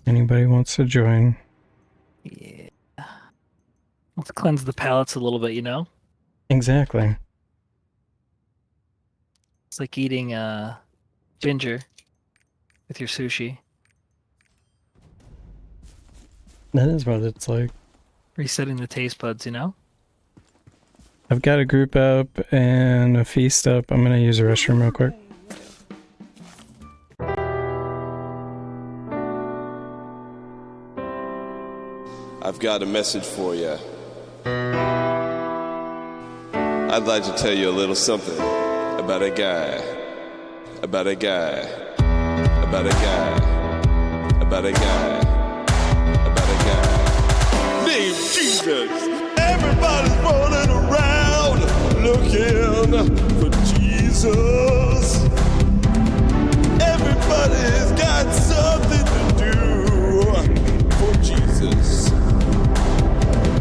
Anybody wants to join? Yeah. Let's cleanse the palates a little bit, you know? Exactly. It's like eating ginger with your sushi. That is what it's like. Resetting the taste buds, you know? I've got a group up and a feast up. I'm gonna use the restroom real quick. I've got a message for you. I'd like to tell you a little something about a guy. About a guy. About a guy. About a guy. About a guy. Named Jesus. Everybody's running around looking for Jesus. Everybody's got something to do for Jesus.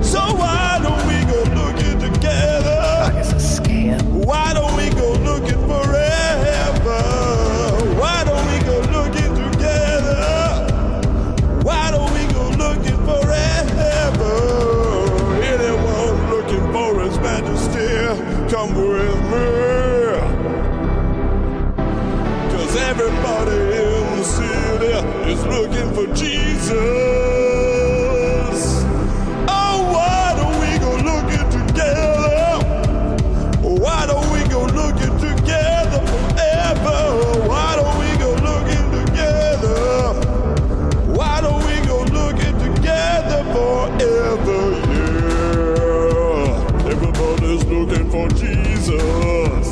So why don't we go looking together? It's a scam. Why don't we go looking forever? Why don't we go looking together? Why don't we go looking forever? Anyone looking for His Majesty, come with me. 'Cause everybody in the city is looking for Jesus. Why don't we go looking together forever? Why don't we go looking together? Why don't we go looking together forever? Yeah. Everybody's looking for Jesus.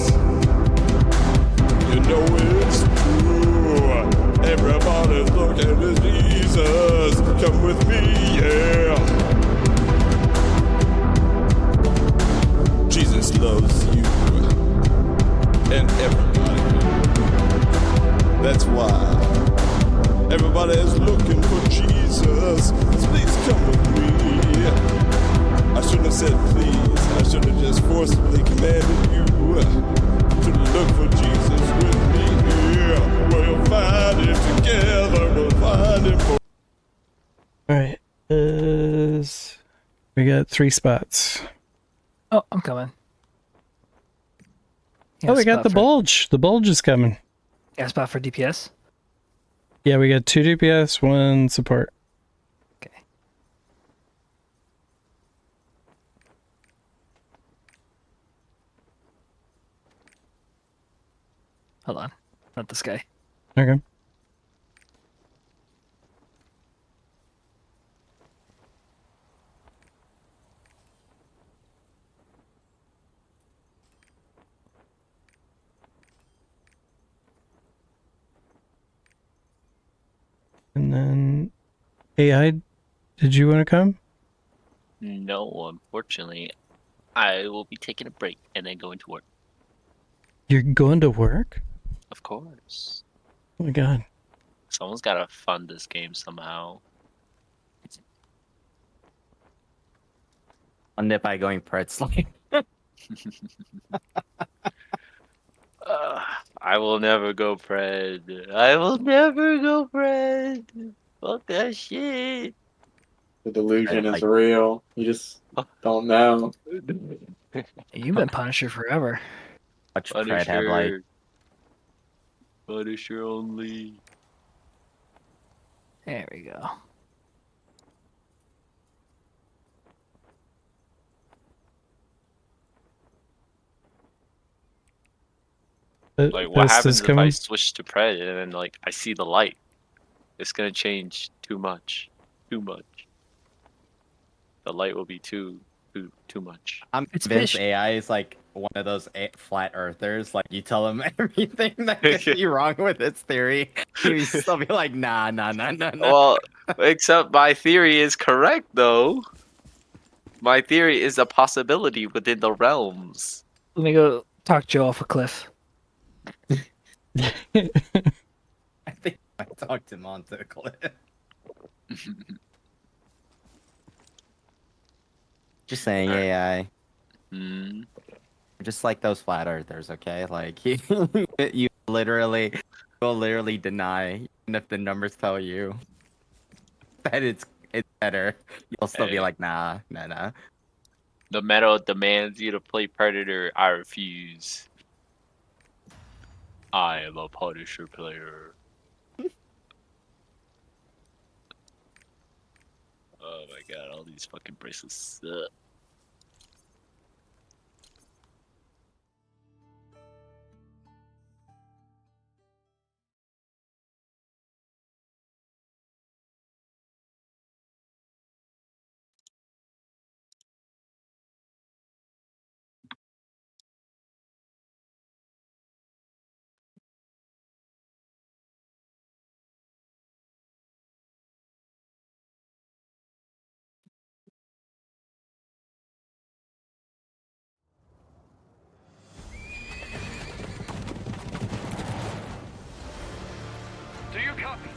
You know it's true. Everybody's looking to Jesus. Come with me, yeah. Jesus loves you and everybody. That's why everybody is looking for Jesus. So please come with me. I shouldn't have said please. I should have just forcibly commanded you to look for Jesus with me. We'll find Him together. We'll find Him for... Alright. We got 3 spots. Oh, I'm coming. Oh, we got the bulge. The bulge is coming. Gas spot for DPS? Yeah, we got 2 DPS, 1 support. Okay. Hold on. Not this guy. Okay. And then AI, did you want to come? No, unfortunately, I will be taking a break and then going to work. You're going to work? Of course. Oh my god. Someone's got to fund this game somehow. Fund it by going pretzel. I will never go Pred. I will never go Pred. Fuck that shit. The delusion is Like- real. You just don't know. You've been Punisher forever. Much Pred have like Punisher only. There we go. Like, what Pest happens is if I coming. switch to Pred and then, like, I see the light? It's gonna change too much. Too much. The light will be too much. I'm It's convinced fish. AI is like one of those flat earthers. Like you tell him everything that could be wrong with its theory, you still be like, nah. Well, except my theory is correct, though. My theory is a possibility within the realms. Let me go talk Joe off a cliff. I think I talked him onto a cliff. Just saying, Alright. AI. Hmm. Just like those flat earthers, okay? Like you will literally deny, even if the numbers tell you that it's better, you'll still be Hey. like, nah. The meta demands you to play Predator. I refuse. I am a Punisher player. Oh my god, all these fucking bracelets suck. Do you copy?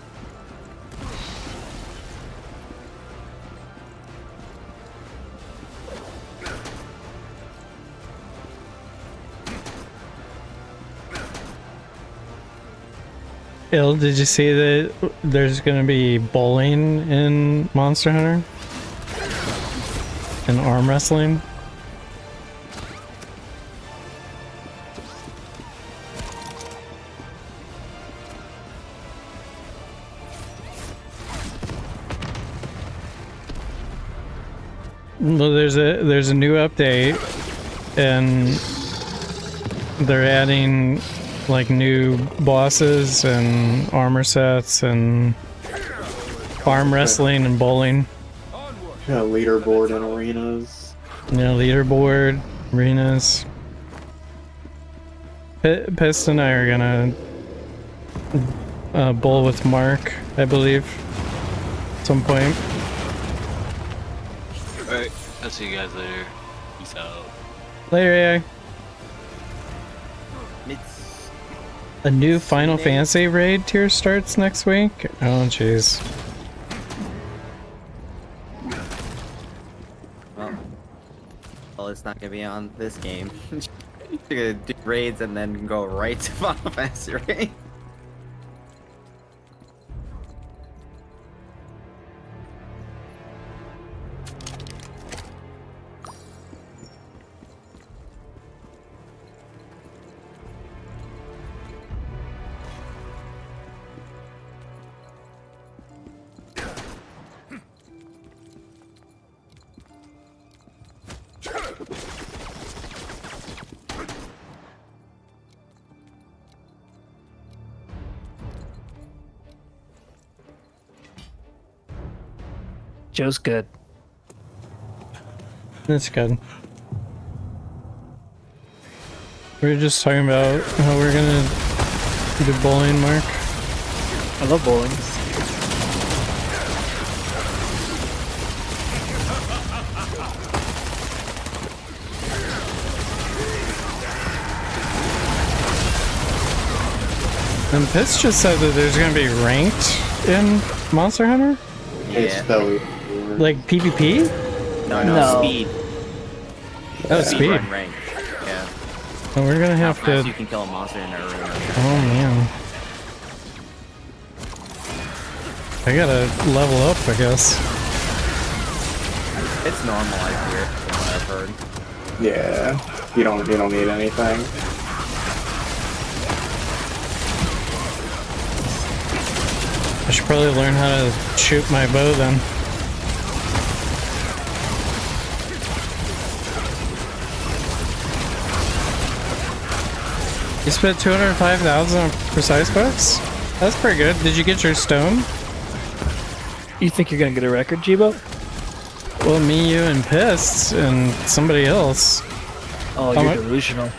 Ill, did you see that there's gonna be bowling in Monster Hunter? And arm wrestling? Well, there's a new update, and they're adding like new bosses and armor sets and arm wrestling and bowling. Yeah, leaderboard in arenas. Yeah, leaderboard, arenas. Pest and I are gonna bowl with Mark, I believe, at some point. Alright, I'll see you guys later. Peace out. Later, AI. It's A new Final Fantasy raid tier starts next week? Oh, jeez. well, it's not gonna be on this game. You're gonna do raids and then go right to Final Fantasy raid. Joe's good. That's good. We were just talking about how we're gonna do bowling, Mark. I love bowling. And Pitts just said that there's gonna be ranked in Monster Hunter? It's Yeah. the Like PvP? No. Speed. Oh, speed. Run rank. Yeah. Oh, we're gonna How have fast to. you can kill a monster in a room. Oh man. I gotta level up, I guess. It's normalized here, from what I've heard. yeah. You don't need anything. I should probably learn how to shoot my bow then. You spent 205,000 on precise books? That's pretty good. Did you get your stone? You think you're gonna get a record, Jibo? Well, me, you, and Pists, and somebody else. Oh, How you're mu- delusional.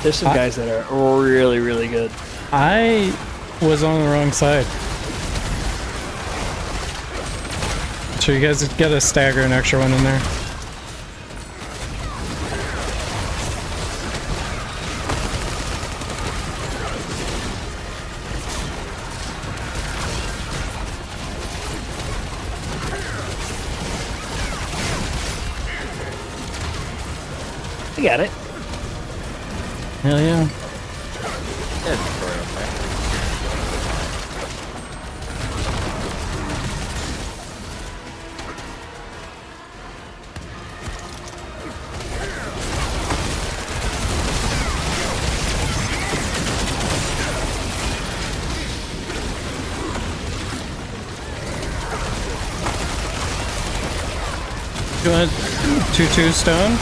There's some guys that are really, really good. I was on the wrong side. So you guys gotta stagger an extra one in there. I got it. Hell yeah. Yeah, it's pretty okay. You want 2/2 stone?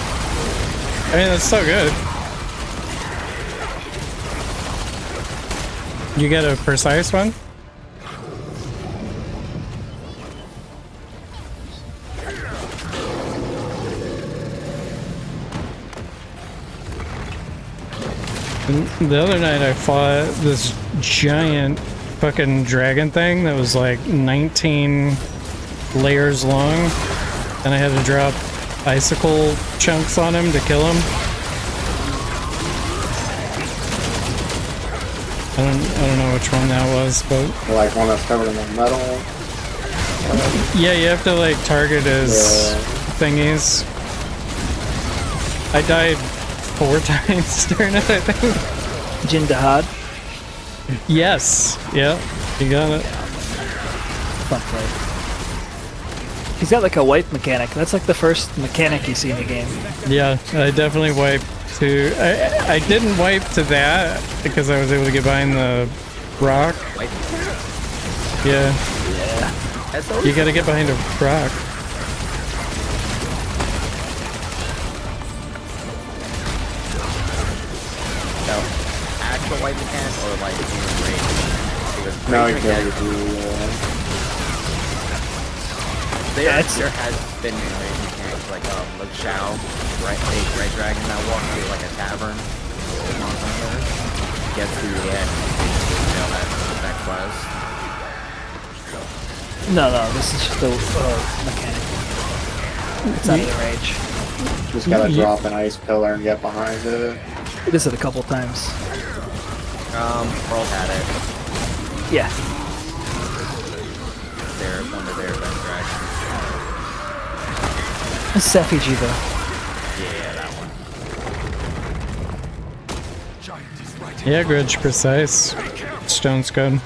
I mean, that's so good. You get a precise one? And the other night I fought this giant fucking dragon thing that was like 19 layers long, and I had to drop icicle chunks on him to kill him. I don't know which one that was, but Like one that's covered in the metal. yeah, you have to like target his thingies. I died 4 times during it, I think. Jin Dahad. Yes, yeah, you got it. Fun play. He's got like a wipe mechanic. That's like the first mechanic you see in the game. Yeah, I definitely wiped to. I didn't wipe to that because I was able to get behind the rock. Like, Yeah, that's always you gotta get behind a rock. so, actual white mechanic or like human rage? Because No, rage you can't mechanic- do There has been rage mechanics like Luke Shao, right dragon that walks through like a tavern. Gets to the end, you know that quest. No, this is just a mechanic. It's not even rage. Just gotta Yeah. drop an ice pillar and get behind it. We did it a couple times. World had it. Yeah. They're one of their best dragons. Sephi Jibo. Yeah, that one. Yeah, Grudge precise. Stone's good.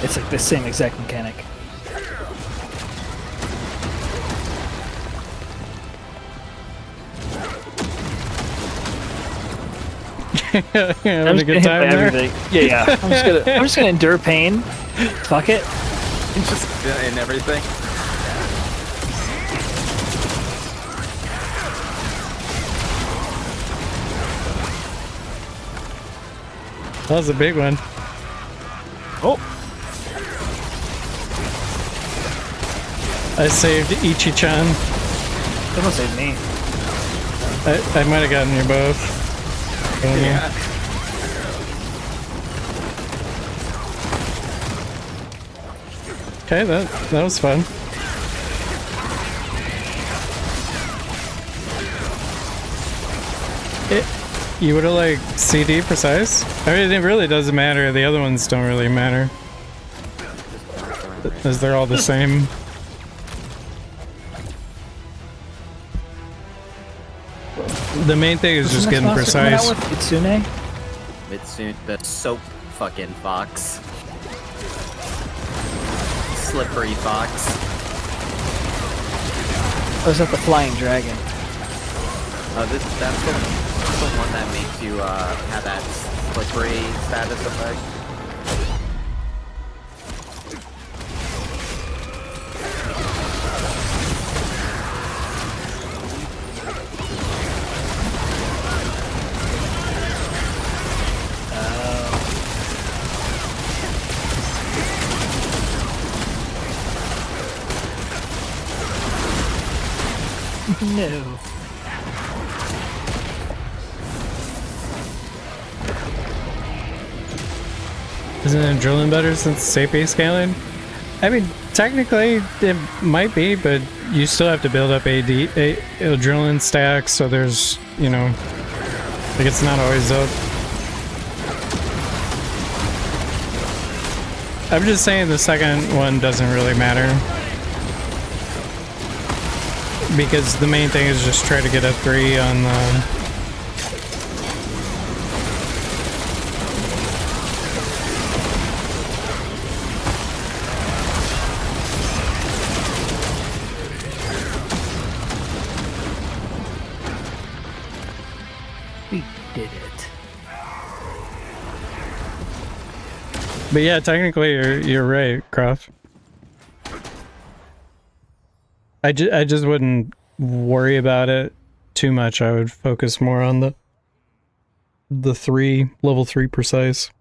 It's like the same exact mechanic. Having a good time there. Yeah. I'm just gonna endure pain. Fuck it. Just in everything. That was a big one. Oh, I saved Ichi-chan. don't save me. I might have gotten you both. I don't know. Okay, that was fun. You would have like CD precise? I mean, it really doesn't matter. The other ones don't really matter, as they're all the same. The main thing is just getting precise. Kitsune? Mitsune, the soap fucking fox. Slippery fox. Or is that the flying dragon? That's the one that makes you have that slippery status effect. No. Isn't it drilling better since safe scaling? I mean, technically it might be, but you still have to build up adrenaline stacks, so there's, you know, like it's not always up. I'm just saying the second one doesn't really matter. Because the main thing is just try to get a 3 on the... We did it. But yeah, technically you're right, Croft. I just wouldn't worry about it too much. I would focus more on the level 3 precise,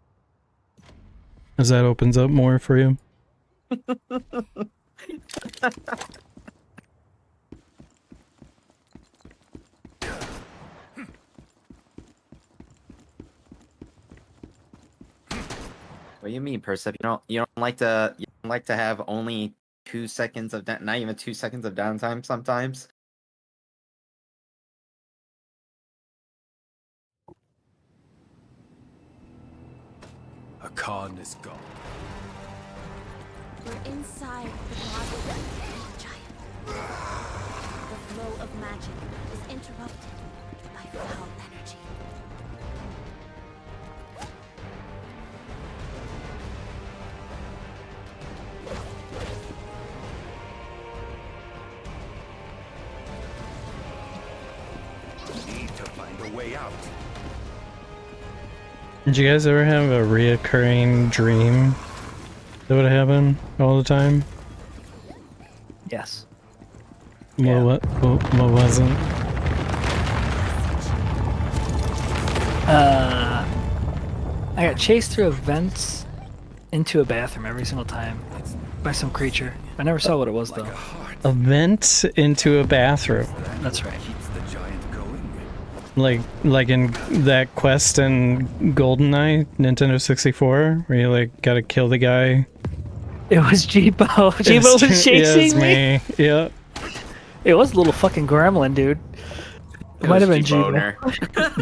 as that opens up more for you. What do you mean, Percep? You don't like to have only 2 seconds of not even 2 seconds of downtime sometimes? A Khan is gone. We're inside the body of the giant. The flow of magic is interrupted by foul energy. Need to find a way out. Did you guys ever have a reoccurring dream that would happen all the time? Yes. Well, Yeah. what wasn't? I got chased through vents into a bathroom every single time by some creature. I never saw what it was though. A vent into a bathroom. That's right. Keeps the giant going. Like in that quest in GoldenEye, Nintendo 64, where you like gotta kill the guy. It was Jibo. Jibo was chasing me. Yeah. It was a little fucking gremlin, dude. It might have been Jibo.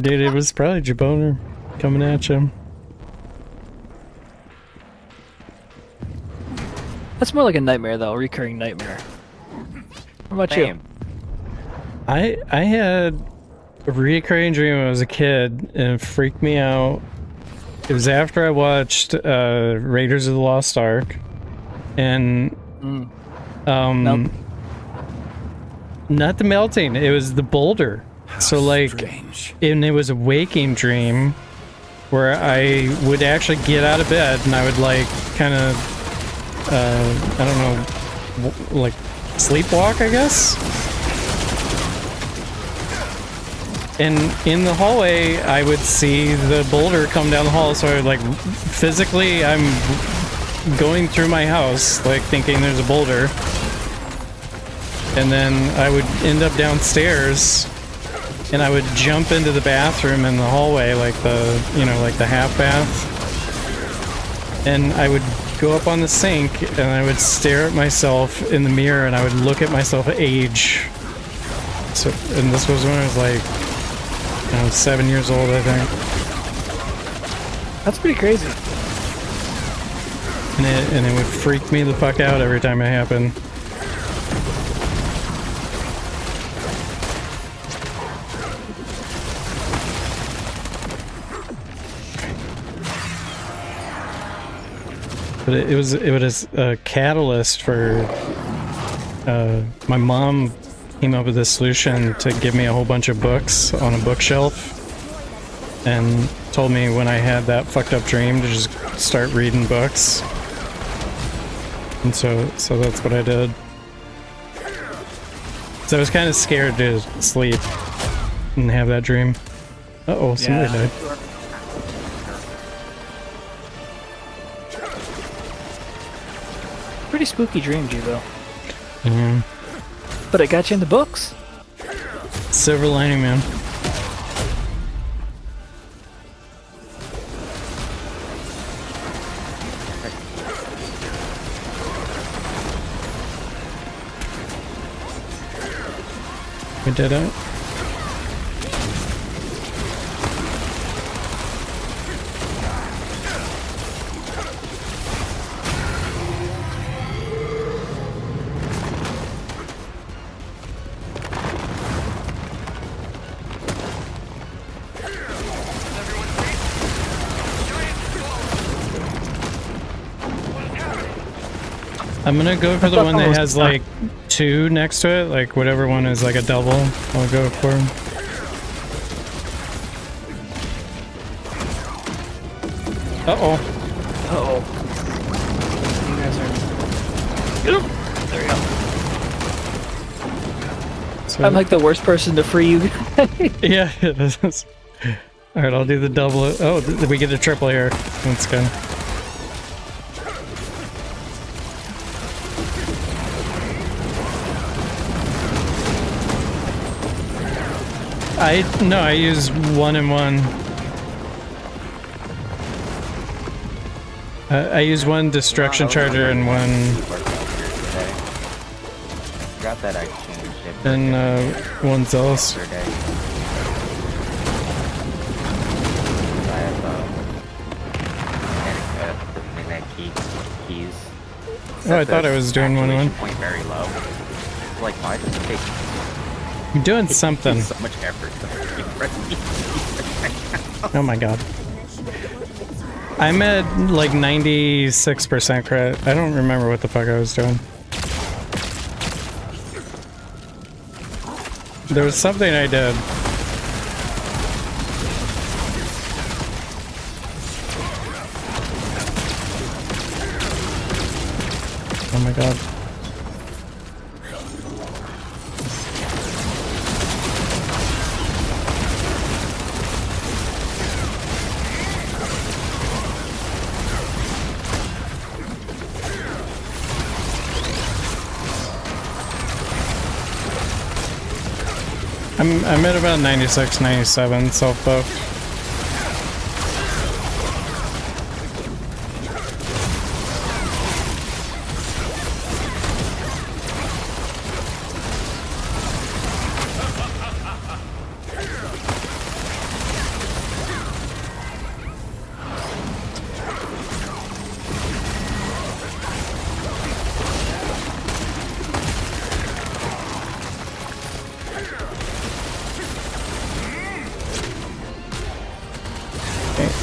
Dude, it was probably Jaboner coming at you. That's more like a nightmare though, a recurring nightmare. What about you? I had a recurring dream when I was a kid, and it freaked me out. It was after I watched Raiders of the Lost Ark, and Melt. not the melting, it was the boulder. So like, and it was a waking dream where I would actually get out of bed and I would like kind of I don't know, like sleepwalk, I guess. And in the hallway, I would see the boulder come down the hall. So I would like physically, I'm going through my house, like thinking there's a boulder, and then I would end up downstairs, and I would jump into the bathroom in the hallway, like the, you know, like the half bath, and I would go up on the sink, and I would stare at myself in the mirror, and I would look at myself age. So, and this was when I was like, you know, 7 years old, I think. That's pretty crazy. And it would freak me the fuck out every time it happened. But it was a catalyst for my mom came up with a solution to give me a whole bunch of books on a bookshelf, and told me when I had that fucked up dream to just start reading books. And so that's what I did. So I was kind of scared to sleep and have that dream. Uh-oh, somebody died. Pretty spooky dream, Jibo. Yeah. But it got you in the books. Silver lining, man. We did it. I'm gonna go for the one that has like 2 next to it, like whatever one is like a double, I'll go for. Uh-oh. Uh-oh. You guys are... Get him! There we go. So, I'm like the worst person to free you. yeah, it is. Alright, I'll do the double. Oh, we get a triple here. That's good. I use 1 and 1. I use 1 destruction charger and 1. Got that exchange. And 1 zealous. I have keys. Oh, I thought I was doing 1-1. Point very low. Like, why does it take? I'm doing something. So much effort. Oh my god. I'm at like 96% crit. I don't remember what the fuck I was doing. There was something I did. Oh my god. I'm at about 96, 97 self-buff.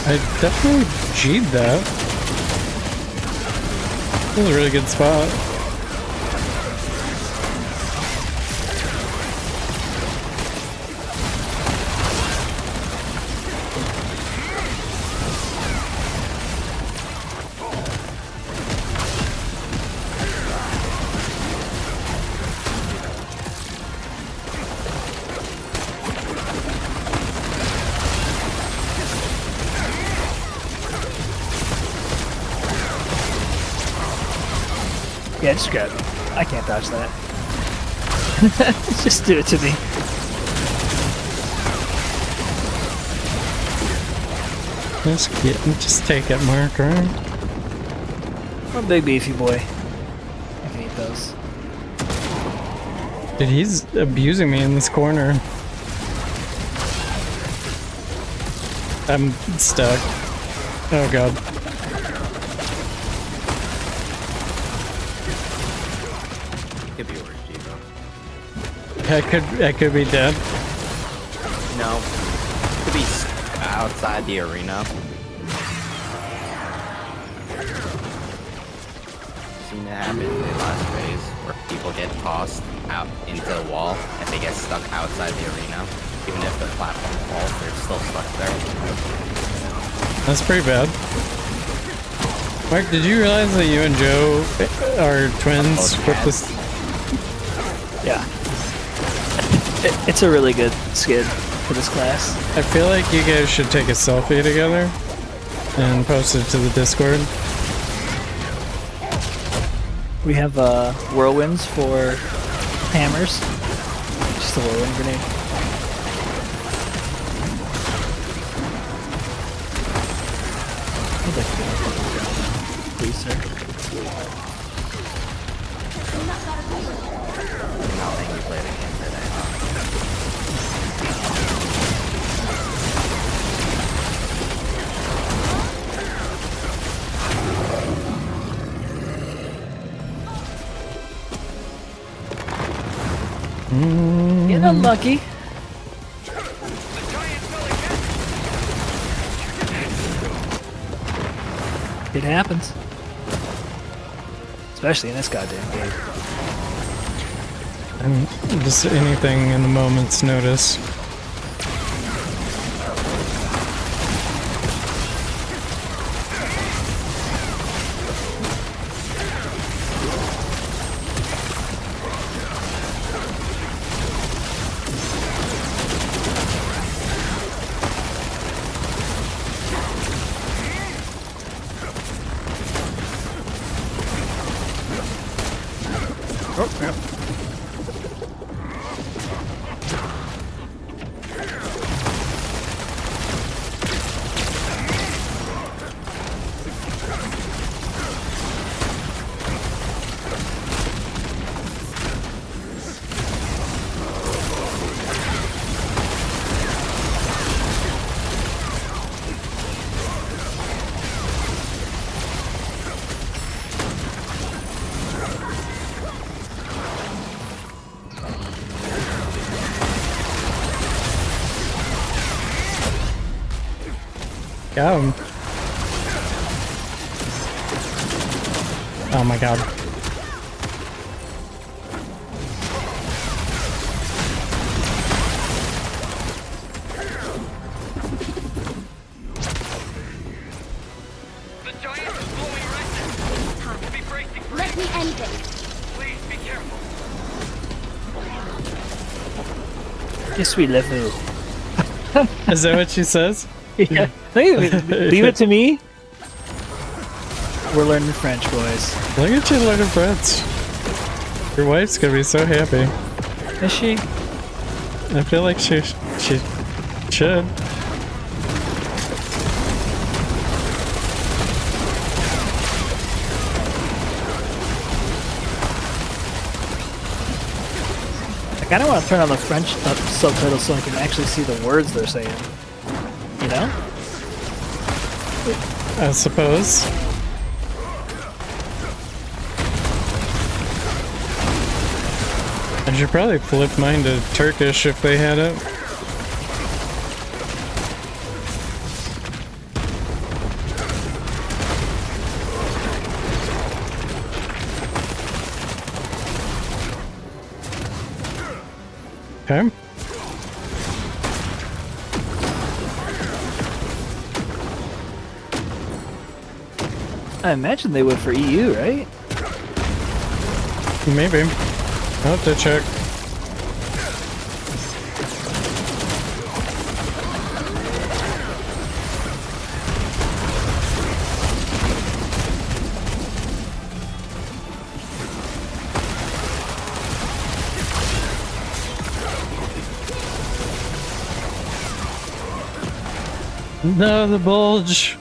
I definitely G'd that. That was a really good spot. Yeah, just grab it. I can't dodge that. Just do it to me. Just take it, Mark, right? I'm a big beefy boy. I can eat those. Dude, he's abusing me in this corner. I'm stuck. Oh god. Could be worse, Chico. I could be dead. No. Could be outside the arena. Seen it happen in the last phase where people get tossed out into the wall and they get stuck outside the arena. Even if the platform falls, they're still stuck there. That's pretty bad. Mark, did you realize that you and Joe are twins with this? Yeah. It's a really good skid for this class. I feel like you guys should take a selfie together and post it to the Discord. We have whirlwinds for hammers. Just a whirlwind grenade. I'd like to get up on the ground now. Please, sir. Nothing you played a game today, huh? Getting unlucky. It happens. Especially in this goddamn game. And just anything in the moment's notice. Got him. Oh my god. The giant is blowing resistance. We'll be bracing for Let me end it. Please be careful. Yes, we love you. Is that what she says? Yeah. Leave it to me. We're learning French, boys. Look at you learning French. Your wife's gonna be so happy. Is she? I feel like she should. I kind of want to turn on the French subtitles so I can actually see the words they're saying. You know? I suppose. I should probably flip mine to Turkish if they had it. Okay. I imagine they would for EU, right? Maybe. I'll have to check. No, the bulge.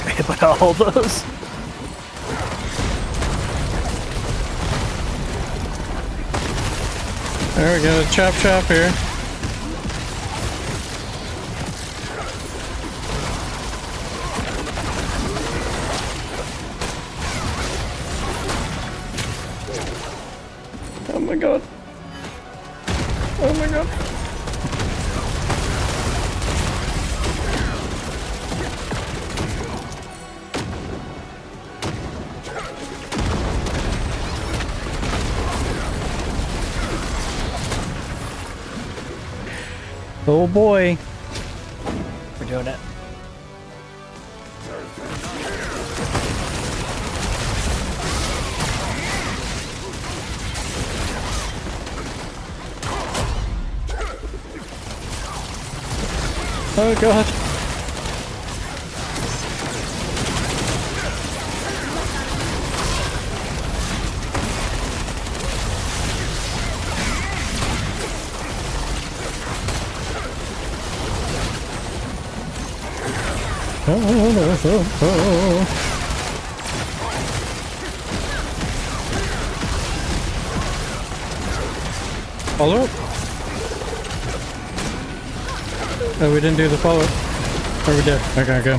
Hit by all those. There we go, chop chop here. Oh my god. Oh my god. Oh boy. We're doing it. Oh god. Follow up? Oh, we didn't do the follow up. Or we did. Okay, go.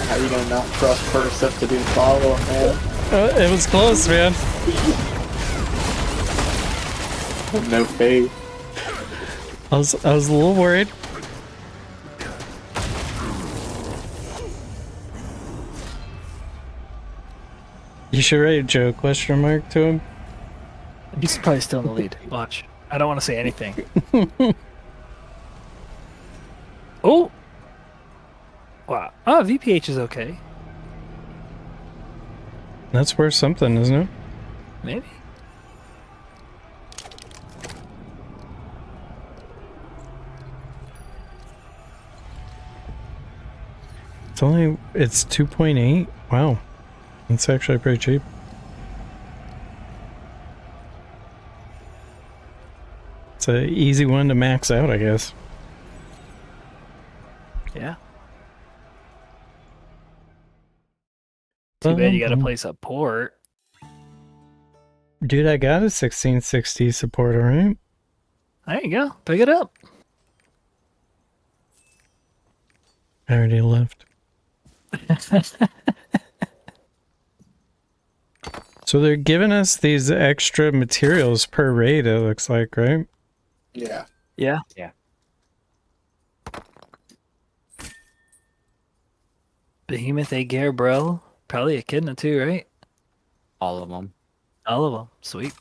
How you gonna not trust Percep to do follow-up, man? It was close, man. No faith. I was a little worried. You should write Joe question mark to him. He's probably still in the lead. Watch. I don't want to say anything. Oh! Wow. Oh, VPH is okay. That's worth something, isn't it? Maybe. It's 2.8? Wow. That's actually pretty cheap. It's an easy one to max out, I guess. Yeah. Too bad you gotta play support. Dude, I got a 1660 support, alright? There you go. Pick it up. I already left. So they're giving us these extra materials per raid, it looks like, right? Yeah. Yeah. Yeah. Behemoth, Aegirs, Brel. Probably Echidna too, right? All of them. All of them. Sweet.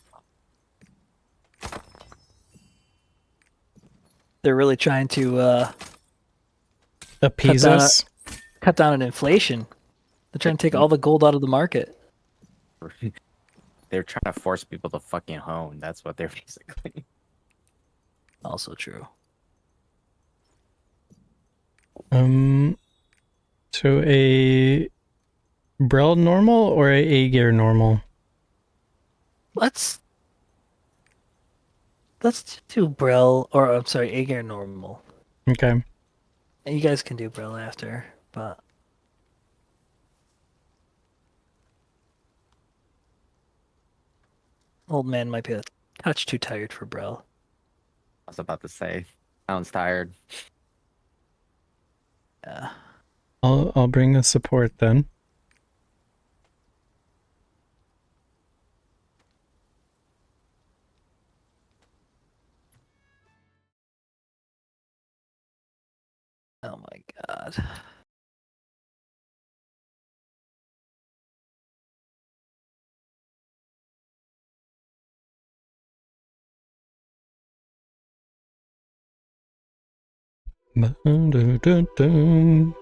They're really trying to Appease cut down, us. cut down on inflation. They're trying to take all the gold out of the market. They're trying to force people to fucking hone. That's what they're basically. Also true. So a Brel normal or a Aegir normal? Let's do Brel, or I'm sorry, Aegirs normal. Okay. And you guys can do Brel after, but old man might be a touch too tired for Brel. I was about to say, sounds tired. Yeah. I'll bring the support then. God. Dun-dun-dun-dun.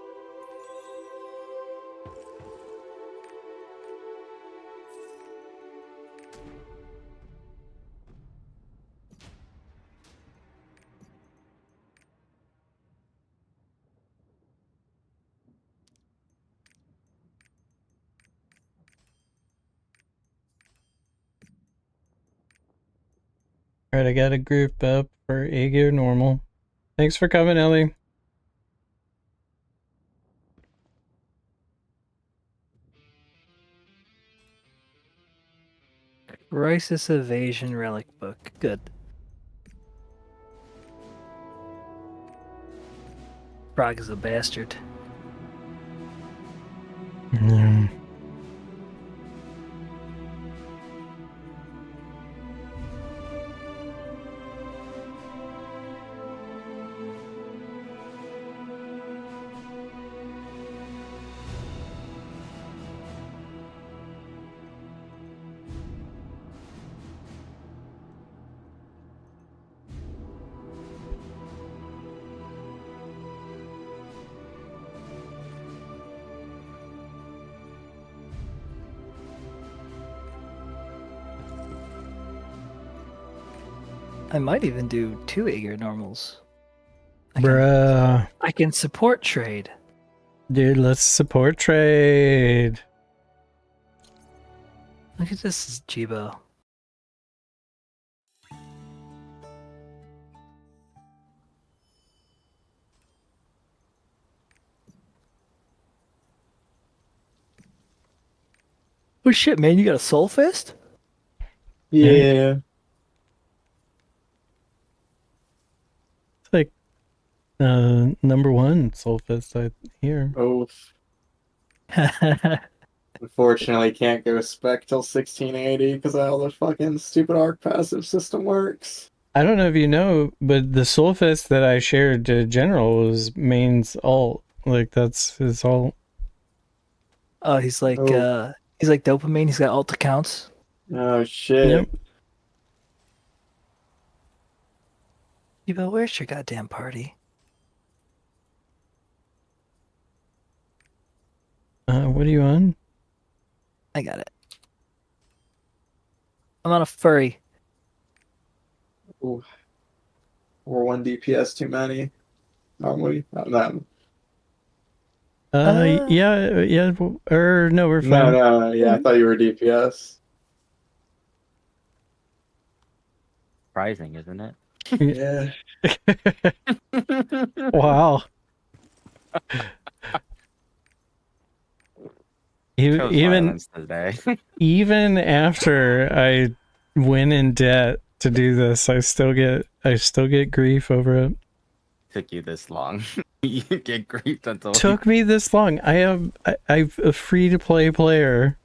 Alright, I got a group up for Aegir normal. Thanks for coming, Ellie. Crisis Evasion Relic Book. Good. Frog is a bastard. Mm. I might even do 2 Aegir normals. Bruh. I can support trade. Dude, let's support trade. Look at this Jibo. Oh shit, man, you got a soul fist? Yeah. It's like number 1 Soulfist I hear. Oh. Unfortunately, can't go spec till 1680 because how the fucking stupid arc passive system works. I don't know if you know, but the Soulfist that I shared to General was main's alt. Like that's his alt. Oh, he's like dopamine, he's got alt accounts. Oh shit. Yep. Jibo, where's your goddamn party? What are you on? I got it. I'm on a furry. Ooh. Or 1 DPS too many. Normally. Not that. Yeah, or no, we're No, fine. no, yeah, I thought you were DPS. Surprising, isn't it? Yeah. Wow. Chose Even violence today. even after I went in debt to do this, I still get grief over it. Took you this long. You get griefed until Took me this long. I'm a free to play player,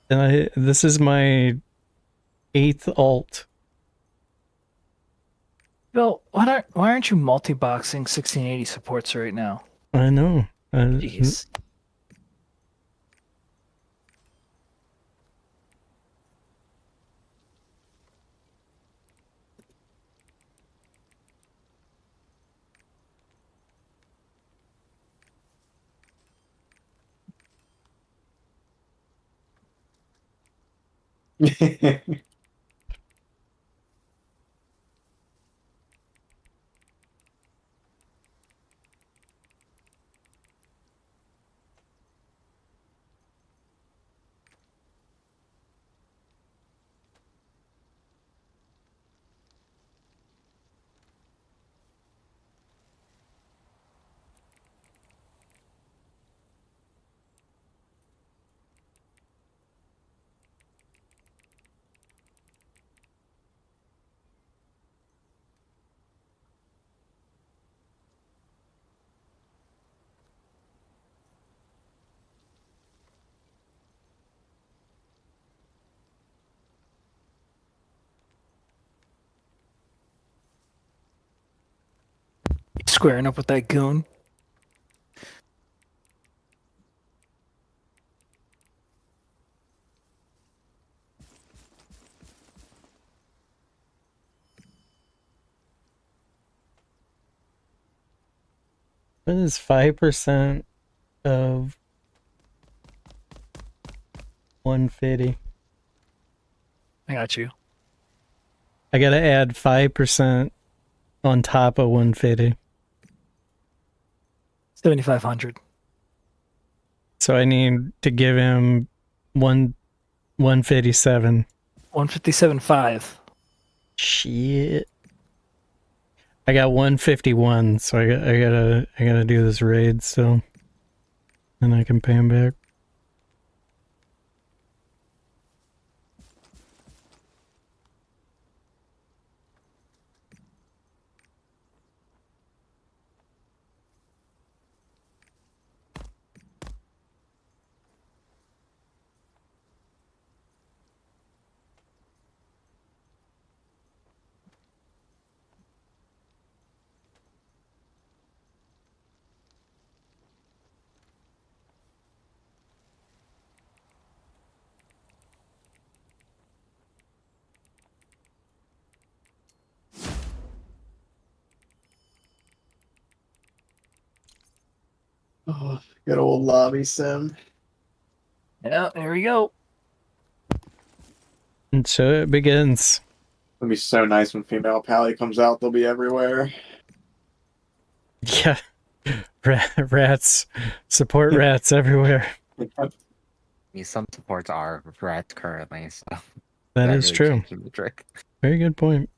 and this is my 8th alt. Well, why aren't you multi-boxing 1680 supports right now? I know. Jeez. Squaring up with that goon. What is 5% of 150? I got you. I gotta add 5% on top of 150. 7,500. So I need to give him 157. 157.5. Shit. I got 151, so I gotta do this raid, so then I can pay him back. Oh, good old lobby sim. Yeah, there we go. And so it begins. It'll be so nice when female Pally comes out. They'll be everywhere. Yeah. Rats. Support rats everywhere. I mean, some supports are rats currently, so That is really true. changes the trick. Very good point.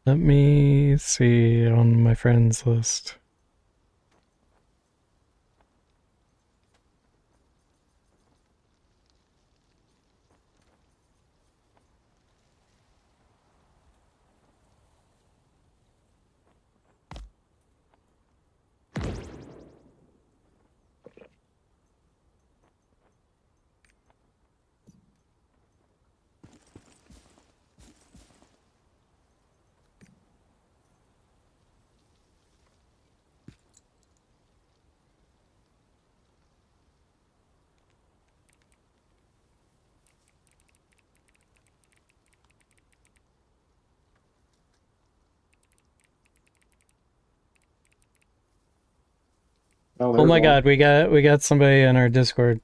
Let me see on my friends list. Oh my god, we got somebody in our Discord.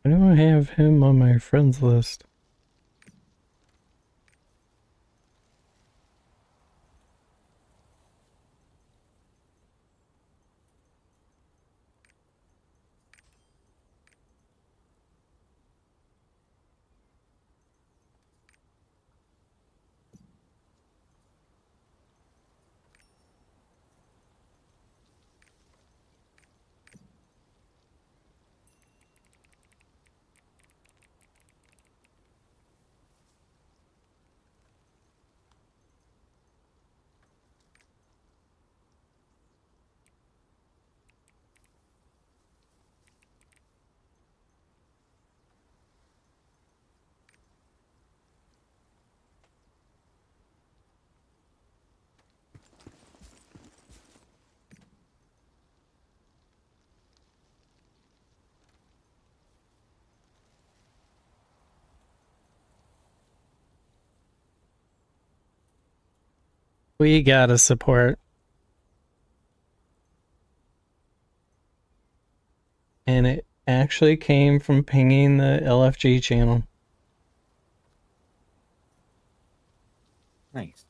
I don't have him on my friends list. We gotta support. And it actually came from pinging the LFG channel. Nice.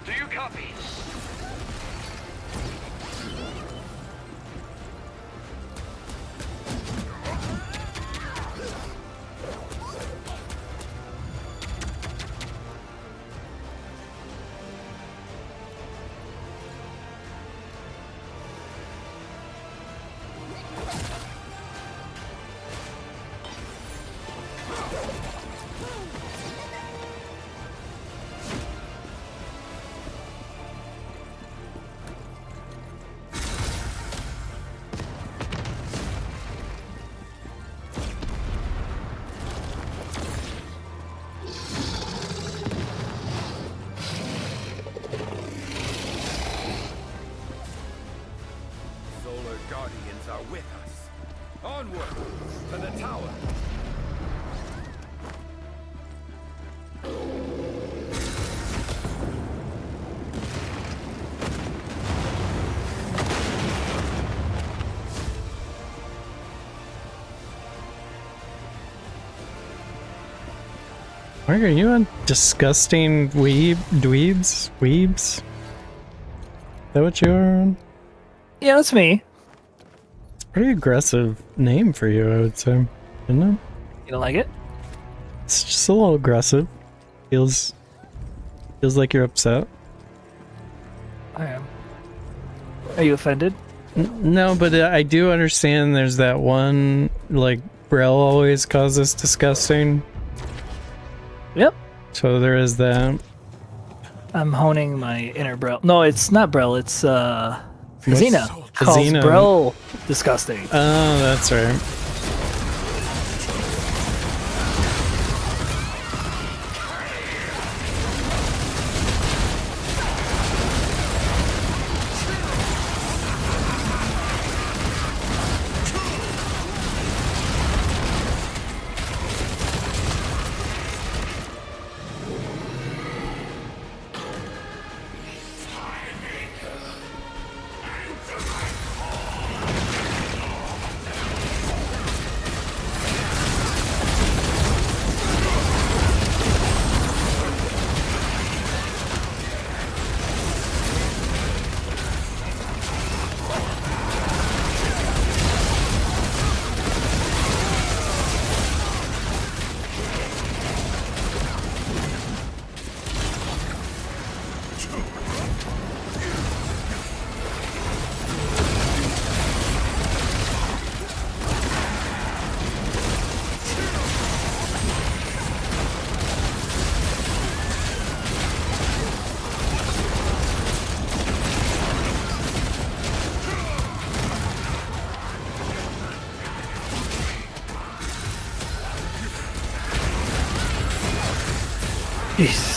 Do you copy? Solar Guardians are with us. Onward to the tower. Mark, are you on disgusting dweebs? Weebs? Is that what you're on? Yeah, that's me. It's a pretty aggressive name for you, I would say. Isn't it? You don't like it? It's just a little aggressive. Feels like you're upset. I am. Are you offended? No, but I do understand there's that one, like, Brel always calls us disgusting. Yep. So there is that. I'm honing my inner Brel. No, it's not Brel. It's Xena. Xena. Calls Brel disgusting. Oh, that's right. Jesus.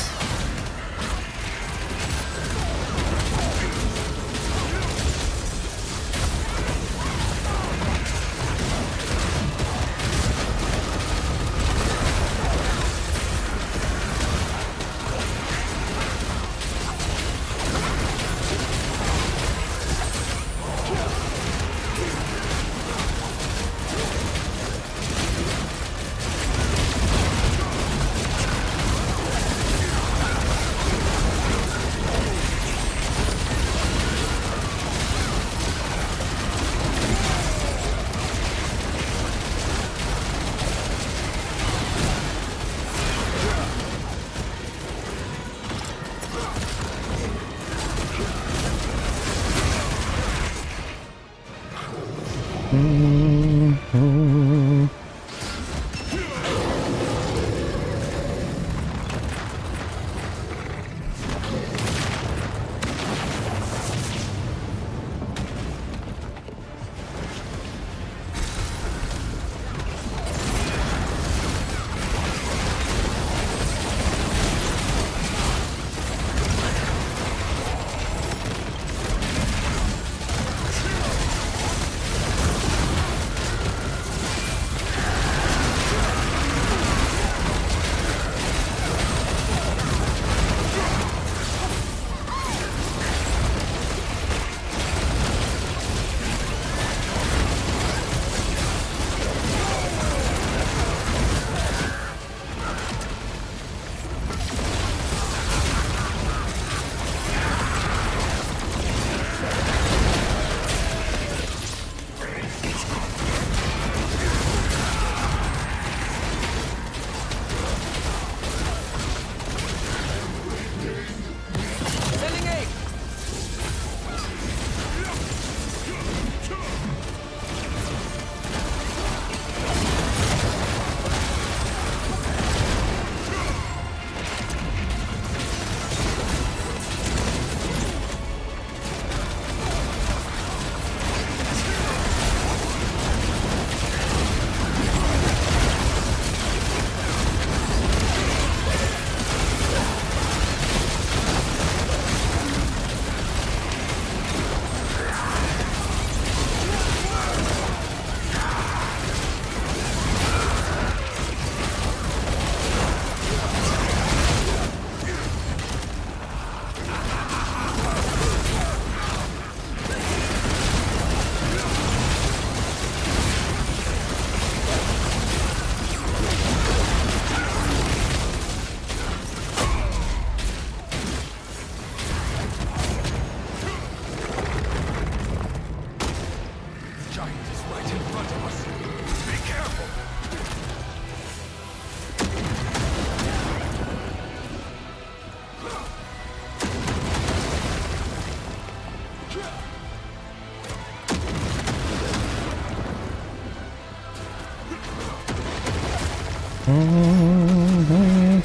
Mhm.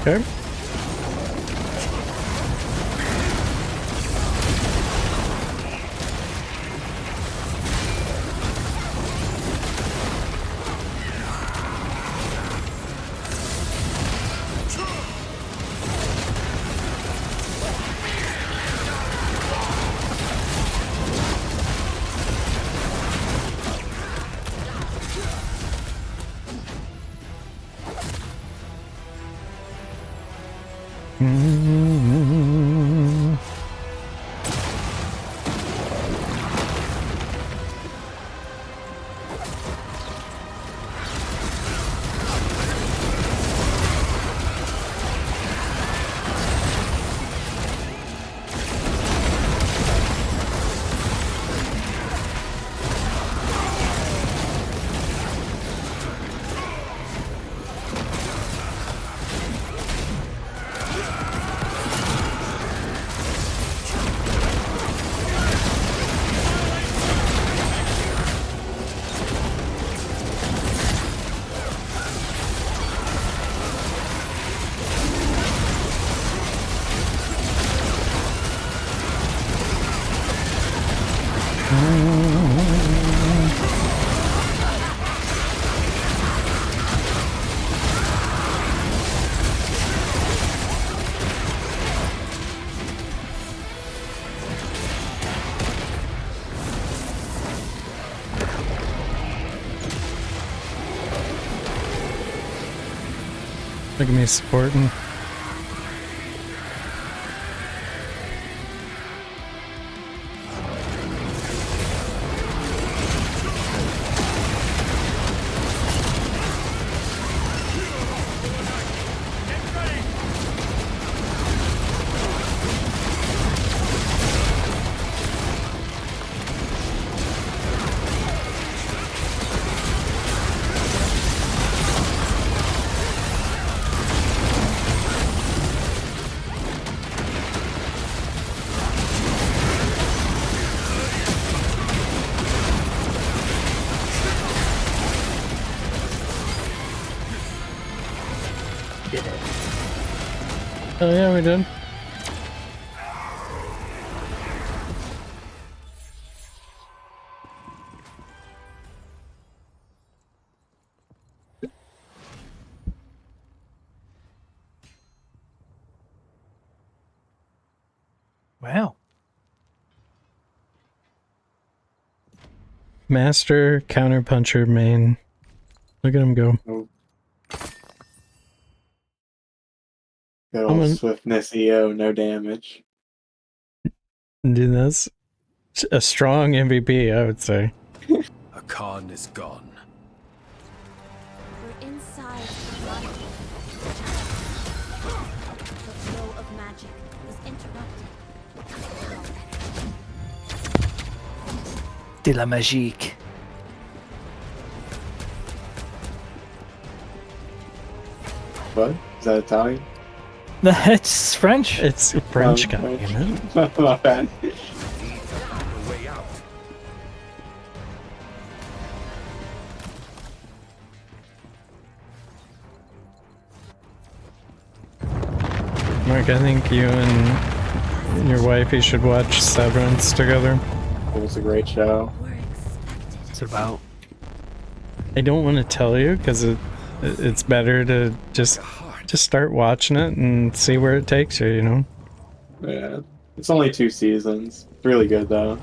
Okay. Mhm. Look at me supporting. Oh yeah, we did. Wow. Master counterpuncher main. Look at him go. Oh. Good old swiftness EO, no damage. Dude, that's a strong MVP, I would say. A Khan is gone. We're inside the light. The flow of magic was interrupted. De la magique. What? Is that Italian? It's French. It's French guy, you know? My bad. A way out. Mark, I think you and your wifey should watch Severance together. It was a great show. What's it about? I don't want to tell you because it's better to just start watching it and see where it takes you, you know? Yeah. It's only 2 seasons. Really good though.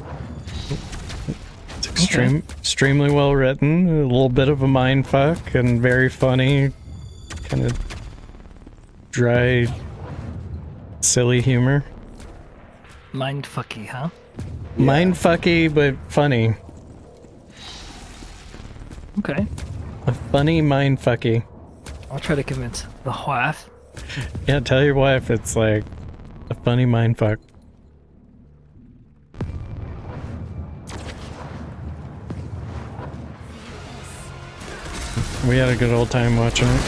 It's extremely well written, a little bit of a mind fuck, and very funny, kind of dry, silly humor. Mindfucky, huh? Yeah. Mind fucky, but funny. Okay. A funny mind fucky. I'll try to convince the wife. Yeah, tell your wife it's like a funny mindfuck. We had a good old time watching it.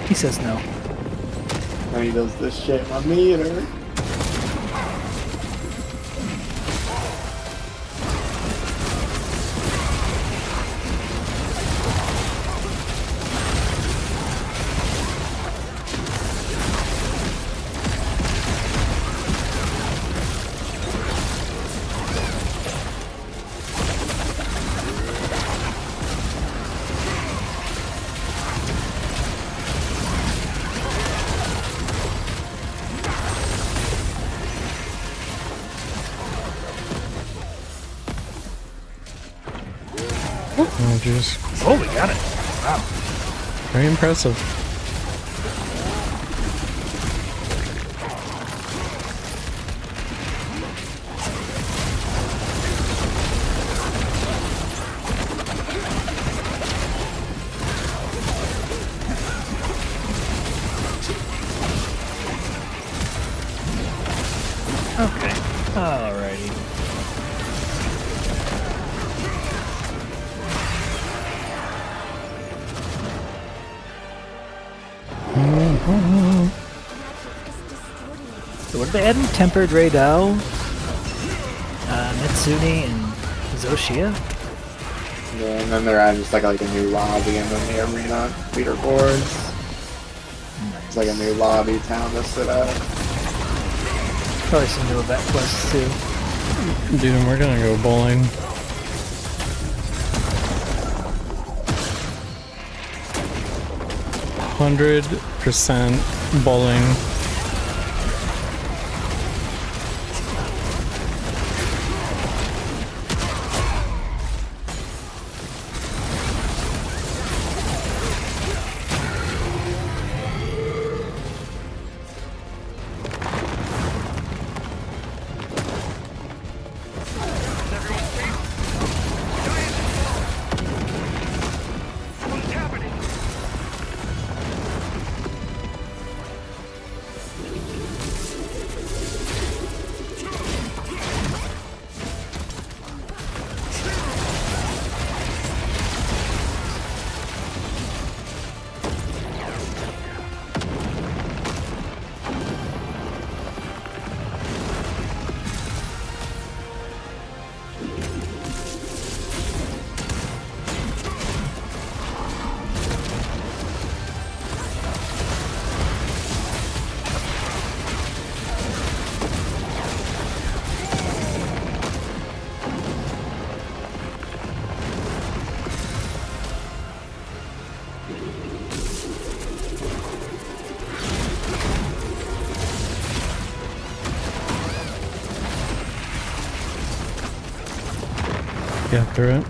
He says no. Now he does this shit on meter. Oh, jeez. Oh, we got it. Wow. Very impressive. Okay. Alrighty. So what did they add in? Tempered Raidao, Mitsune, and Zoshia? Yeah, and then they're adding just like a new lobby and then the arena leaderboards. It's like a new lobby town to sit at. Probably some new event quests too. Dude, we're gonna go bowling. %100% bowling. Get through it.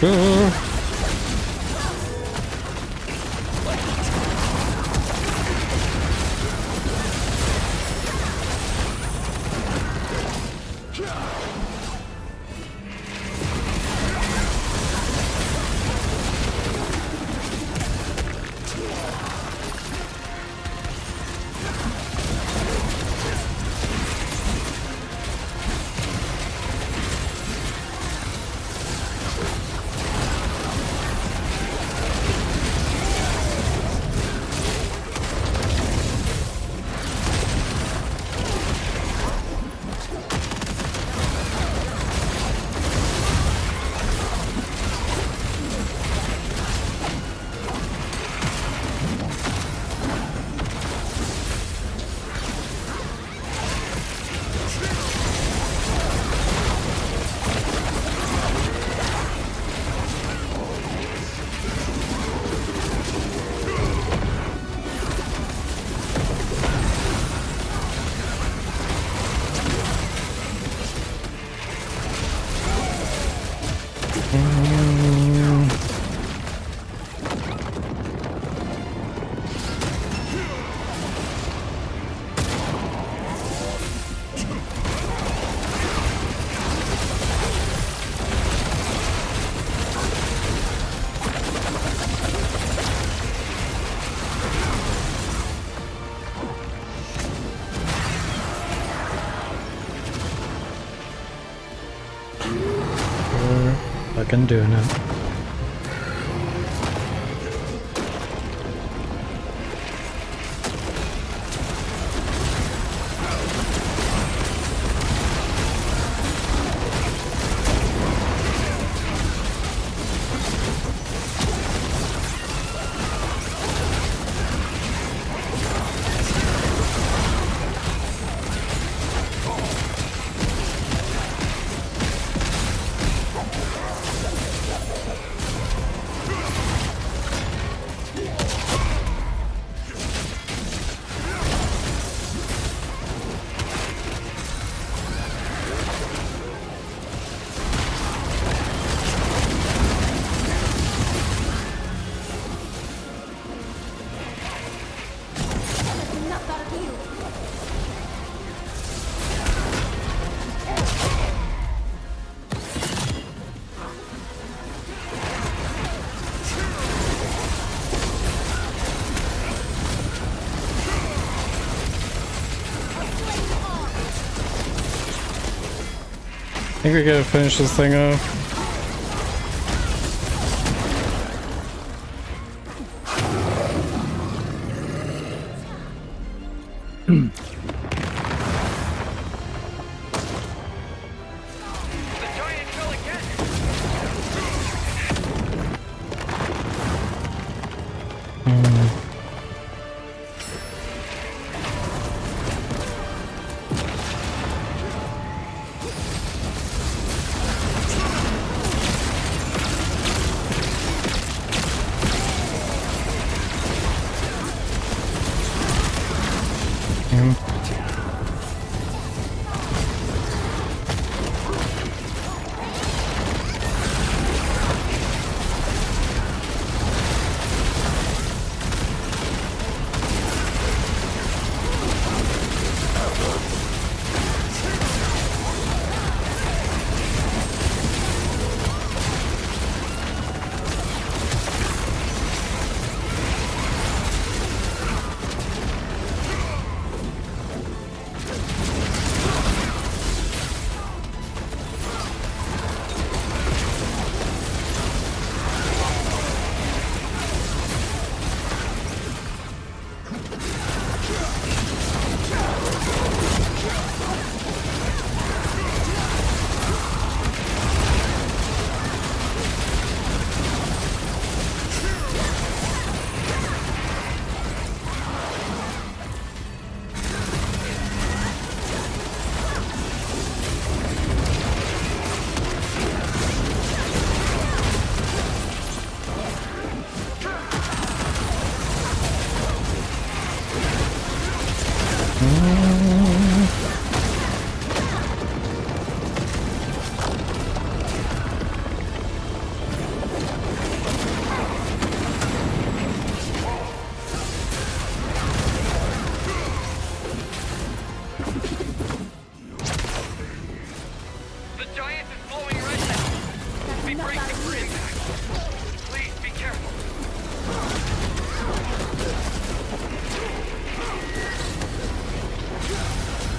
Damn. fucking doing it. I think we gotta finish this thing off.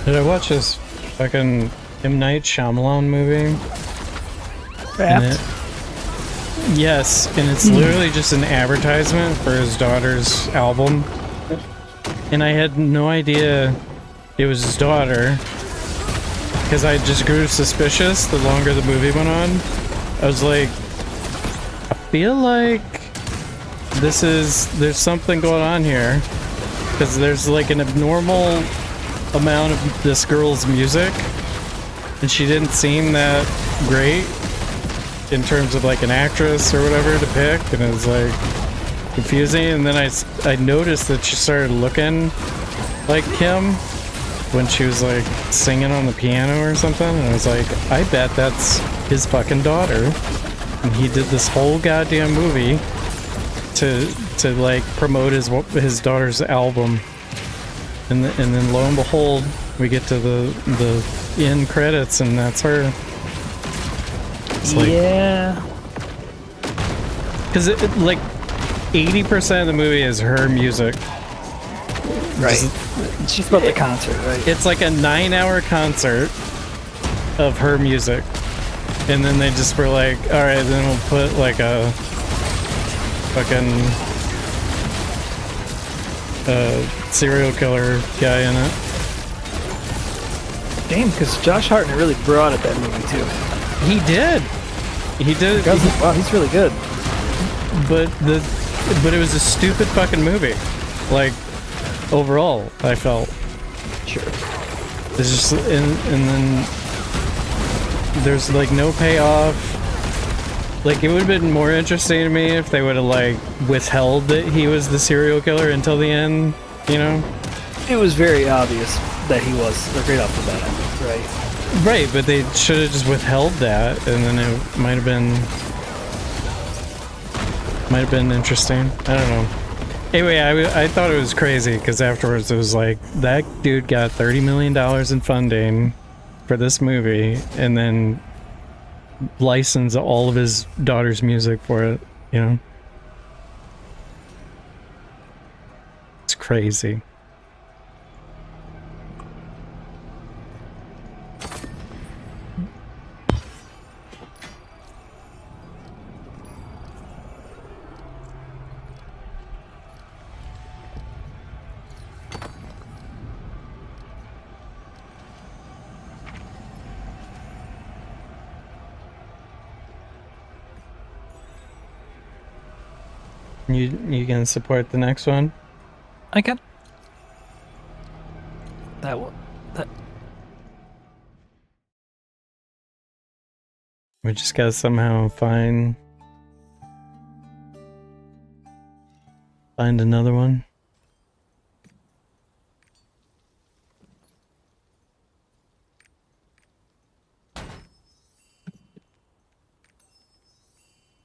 Did I watch this fucking M. Night Shyamalan movie? Yes, and it's literally just an advertisement for his daughter's album. And I had no idea it was his daughter, because I just grew suspicious the longer the movie went on. I was like, I feel like there's something going on here, because there's like an abnormal amount of this girl's music, and she didn't seem that great in terms of like an actress or whatever to pick, and it was like confusing. And then I noticed that she started looking like him when she was like singing on the piano or something, and I was like, I bet that's his fucking daughter, and he did this whole goddamn movie to like promote his daughter's album. And then lo and behold, we get to the end credits, and that's her. It's like, yeah. Because like 80% of the movie is her music. Right. She's about the concert, right? It's like a 9-hour concert of her music, And then they just were like, all right, then we'll put like a fucking serial killer guy in it. Damn, because Josh Hartnett really brought it that movie too. He did. He did. Wow, he's really good. But it was a stupid fucking movie. Like, overall, I felt. Sure. It's just, and then there's like no payoff. Like, it would have been more interesting to me if they would have like withheld that he was the serial killer until the end, you know? It was very obvious that he was, right off the bat, right? Right, but they should have just withheld that, and then it might have been interesting. I don't know. Anyway, I thought it was crazy because afterwards it was like, that dude got $30 million in funding for this movie and then licensed all of his daughter's music for it, you know? It's crazy. You can support the next one? I can. That one. That. We just gotta somehow find another one.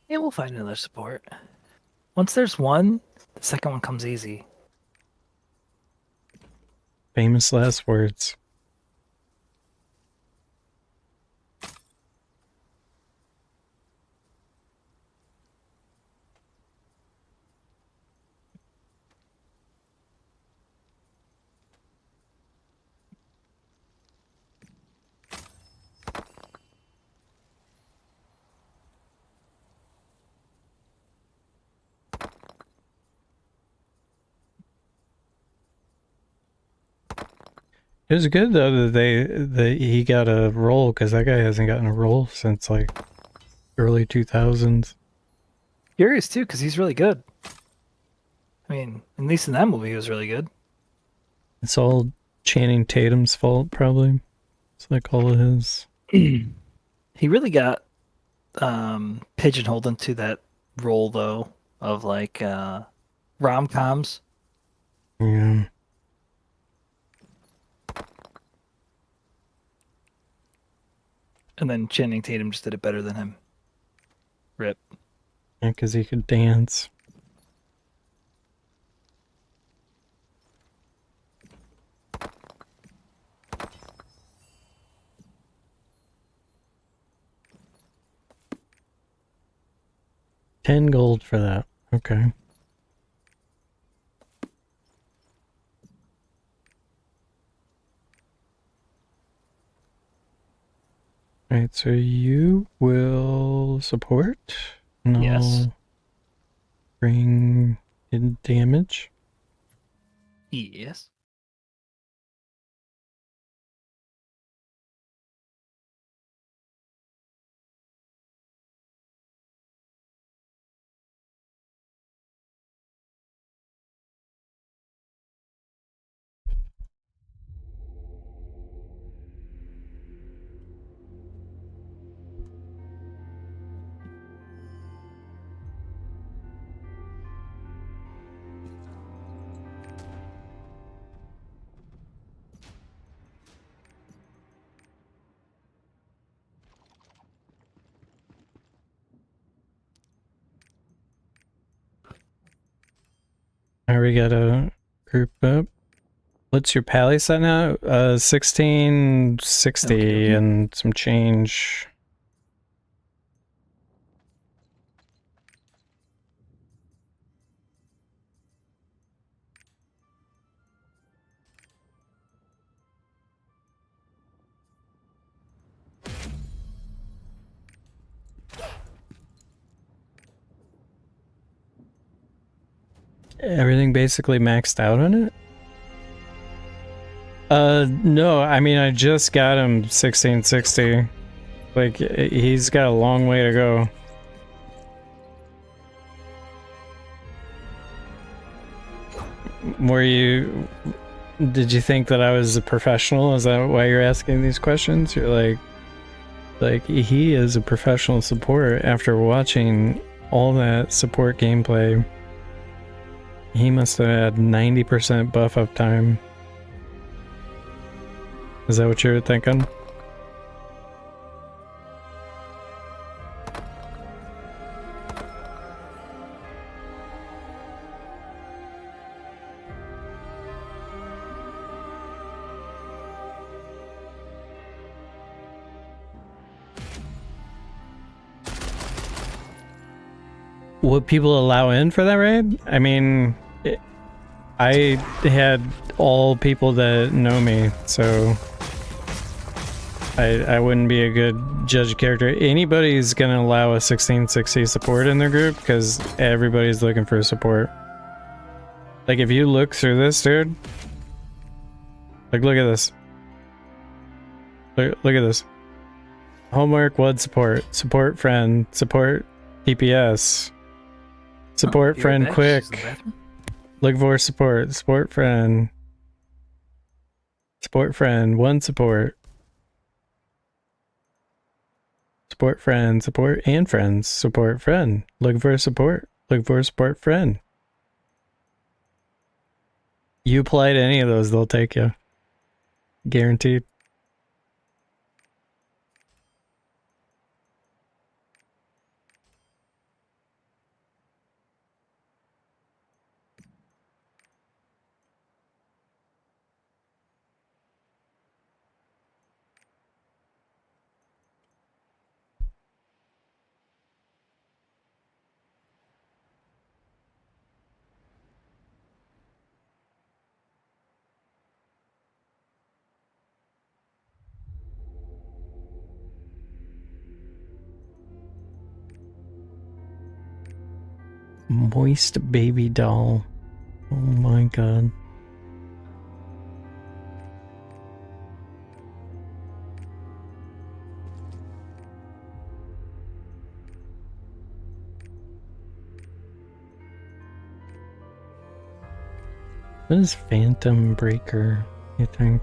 Yeah, we'll find another support. Once there's one, the second one comes easy. Famous last words. It was good though that he got a role, because that guy hasn't gotten a role since like early 2000s. Curious too, because he's really good. I mean, at least in that movie, he was really good. It's all Channing Tatum's fault, probably. It's like all of his. He really got pigeonholed into that role though of like rom-coms. Yeah. And then Channing Tatum just did it better than him. Rip. Yeah, because he could dance. $10 for that. Okay. Alright, so you will support? No. Yes. Bring in damage? Yes. Alright, we gotta group up. What's your pally set now? 1660 Okay. and some change. Everything basically maxed out on it? No, I mean, I just got him 1660. Like, he's got a long way to go. Did you think that I was a professional? Is that why you're asking these questions? You're like he is a professional support after watching all that support gameplay. He must have had 90% buff up time. Is that what you're thinking? Would people allow in for that raid? I mean, I had all people that know me, so I wouldn't be a good judge of character. Anybody's gonna allow a 1660 support in their group because everybody's looking for support. Like, if you look through this, dude, like, look at this. Look at this. Homework, WUD support, support friend, support DPS, support friend quick. Look for support, support friend, one support. Support friend, support and friends, support friend. Look for support, look for support friend. You apply to any of those, they'll take you. Guaranteed. Moist baby doll. Oh my god. What is Phantom Breaker, you think?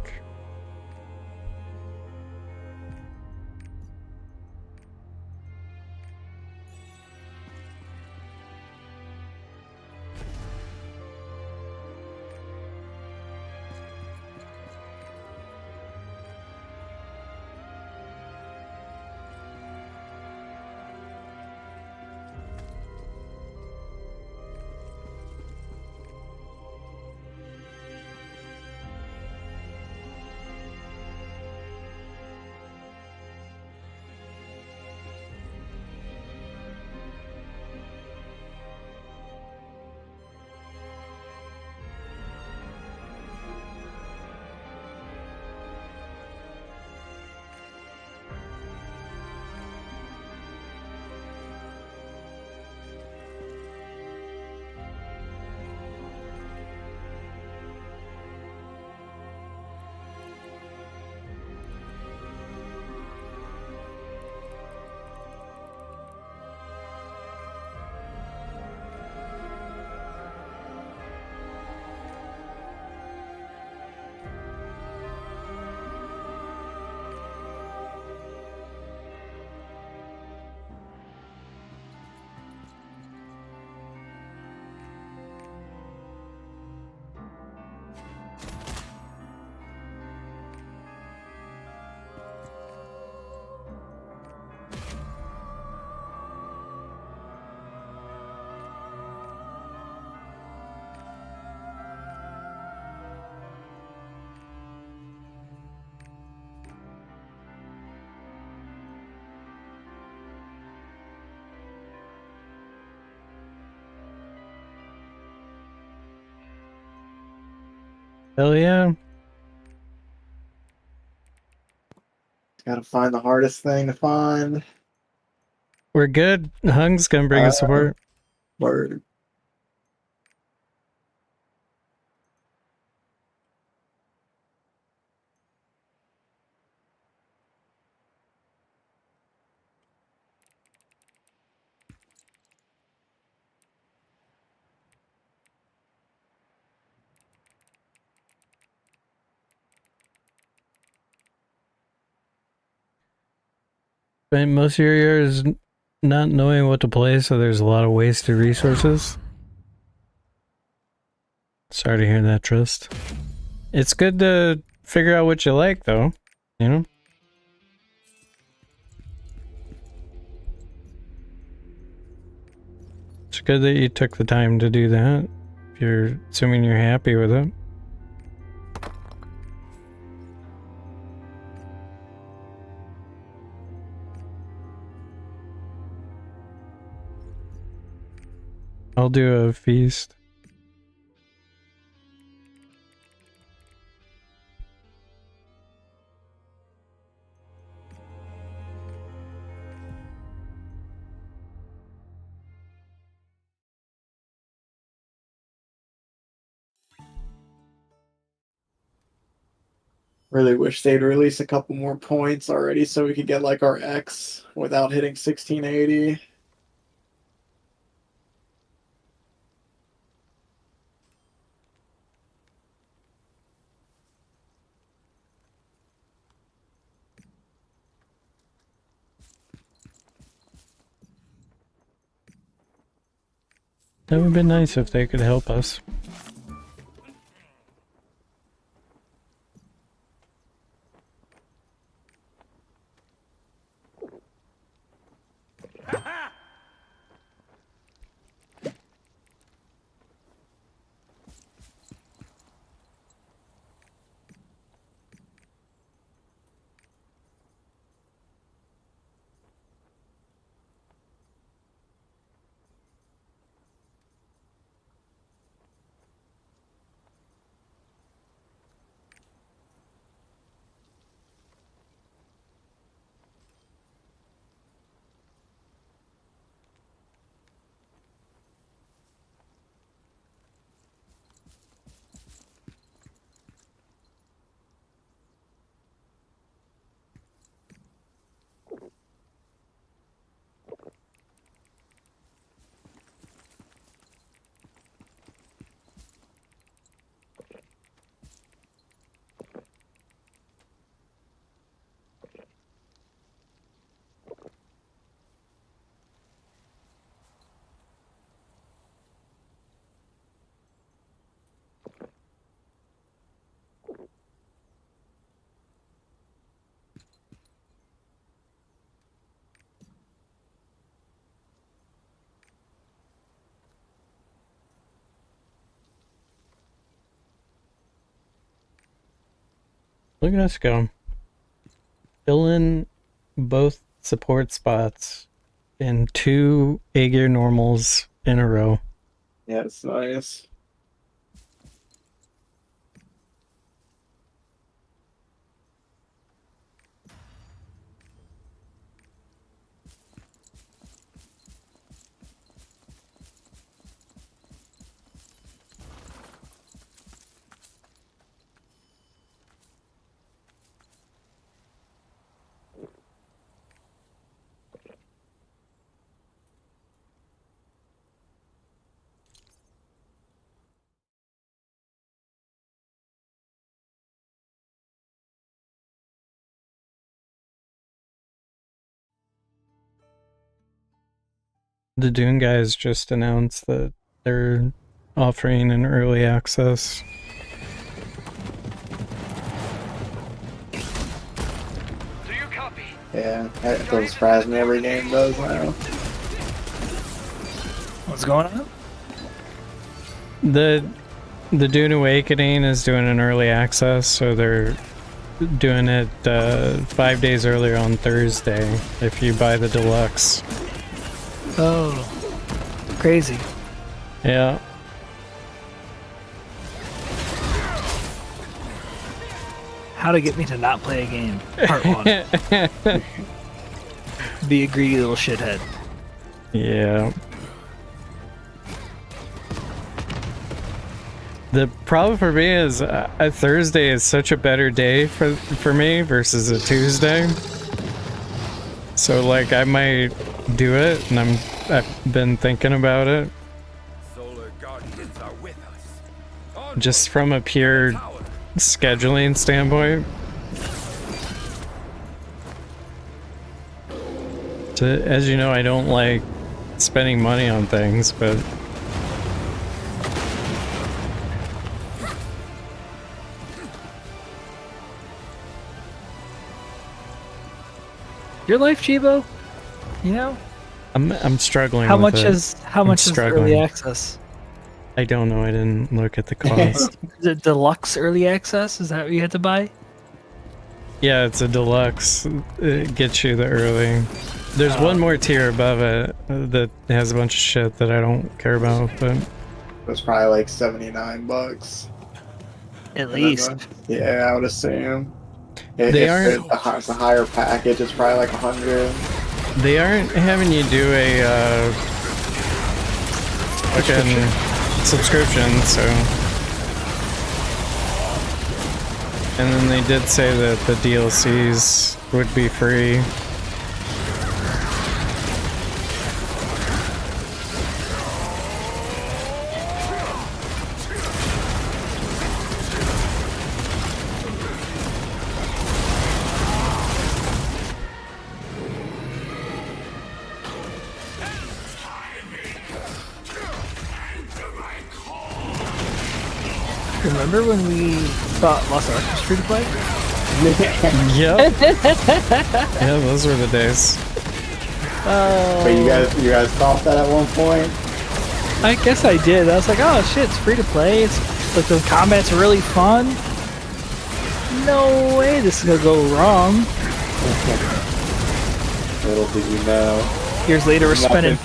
Hell yeah. Gotta find the hardest thing to find. We're good. Hung's gonna bring us support. Word. spent most of your years not knowing what to play, so there's a lot of wasted resources. Sorry to hear that, Trist. It's good to figure out what you like, though. You know? It's good that you took the time to do that. If you're assuming you're happy with it. I'll do a feast. Really wish they'd release a couple more points already so we could get like our X without hitting 1680. That would be nice if they could help us. Look at us go. Filling both support spots in 2 Aegir normals in a row. Yeah, it's nice. The Dune guys just announced that they're offering an early access. Yeah, that doesn't surprise me. Every game does now. What's going on? The Dune Awakening is doing an early access, so they're doing it 5 days earlier on Thursday if you buy the deluxe. Oh, crazy. Yeah. How to get me to not play a game. Part 1. Be a greedy little shithead. Yeah. The problem for me is a Thursday is such a better day for me versus a Tuesday. So like I might do it, and I've been thinking about it. Solar Guardians are with us. Just from a pure scheduling standpoint. As you know, I don't like spending money on things, but Your life, Chibo? You know? I'm struggling. How with much it. is I'm early struggling. access? I don't know. I didn't look at the cost. Is it deluxe early access? Is that what you had to buy? Yeah, it's a deluxe. It gets you the early. There's one more tier above it that has a bunch of shit that I don't care about, but It's probably like $79. At least. Yeah, I would assume. They If aren't- it's a higher package, it's probably like 100. they aren't having you do a fucking subscription, so. And then they did say that the DLCs would be free. Remember when we thought Lost Ark was free to play? Yep. Yeah, those were the days. Oh. But you guys thought that at one point? I guess I did. I was like, oh shit, it's free to play. It's like the combat's really fun. No way this is gonna go wrong. Little did you know. Years later, we're spending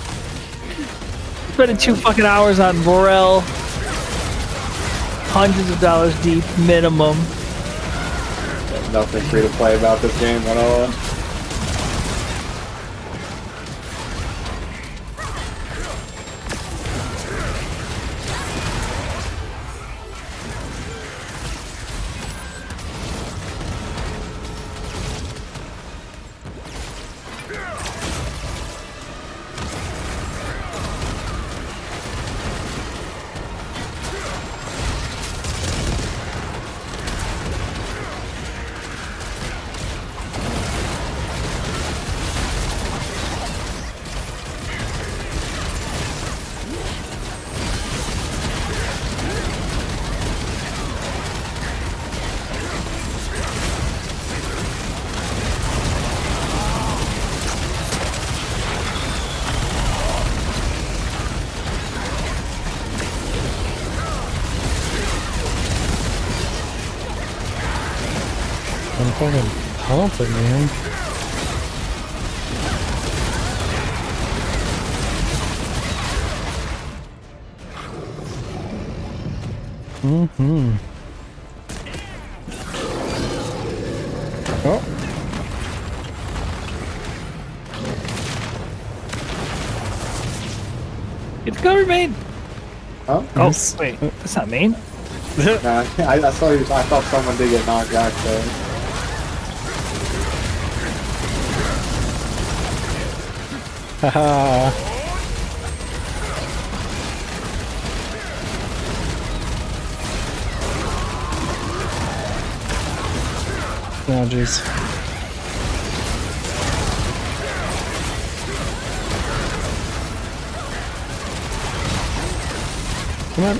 2 fucking hours on Brel. Hundreds of dollars deep, minimum. There's nothing free to play about this game at all. I'm fucking pumping, man. Oh. Get the cover, main. Huh? Oh, wait, that's not main. Nah, I saw you. I thought someone did get knocked out there. Haha. Oh, jeez. Come on.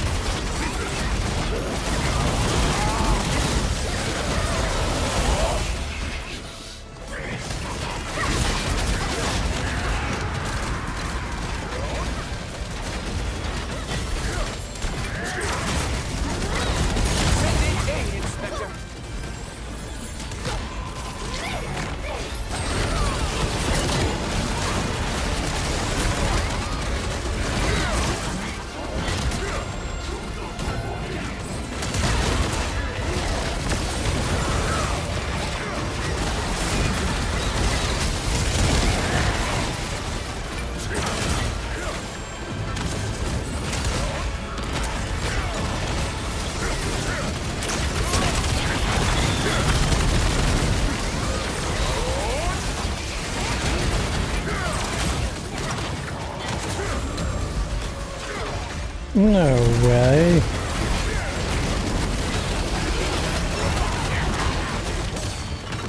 No way.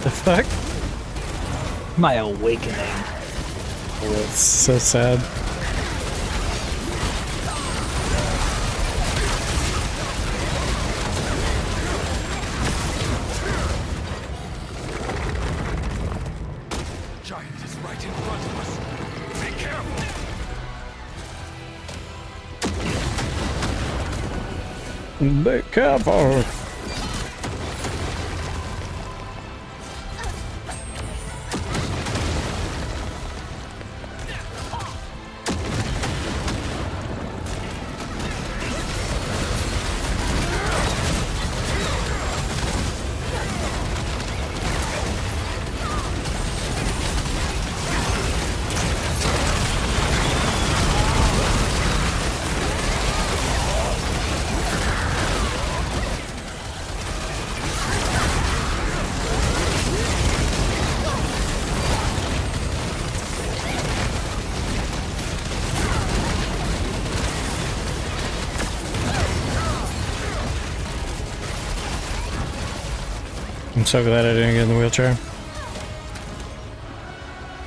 The fuck? My awakening. It's so sad. Giant is right in front of us. Be careful. Be careful. I'm so glad I didn't get in the wheelchair.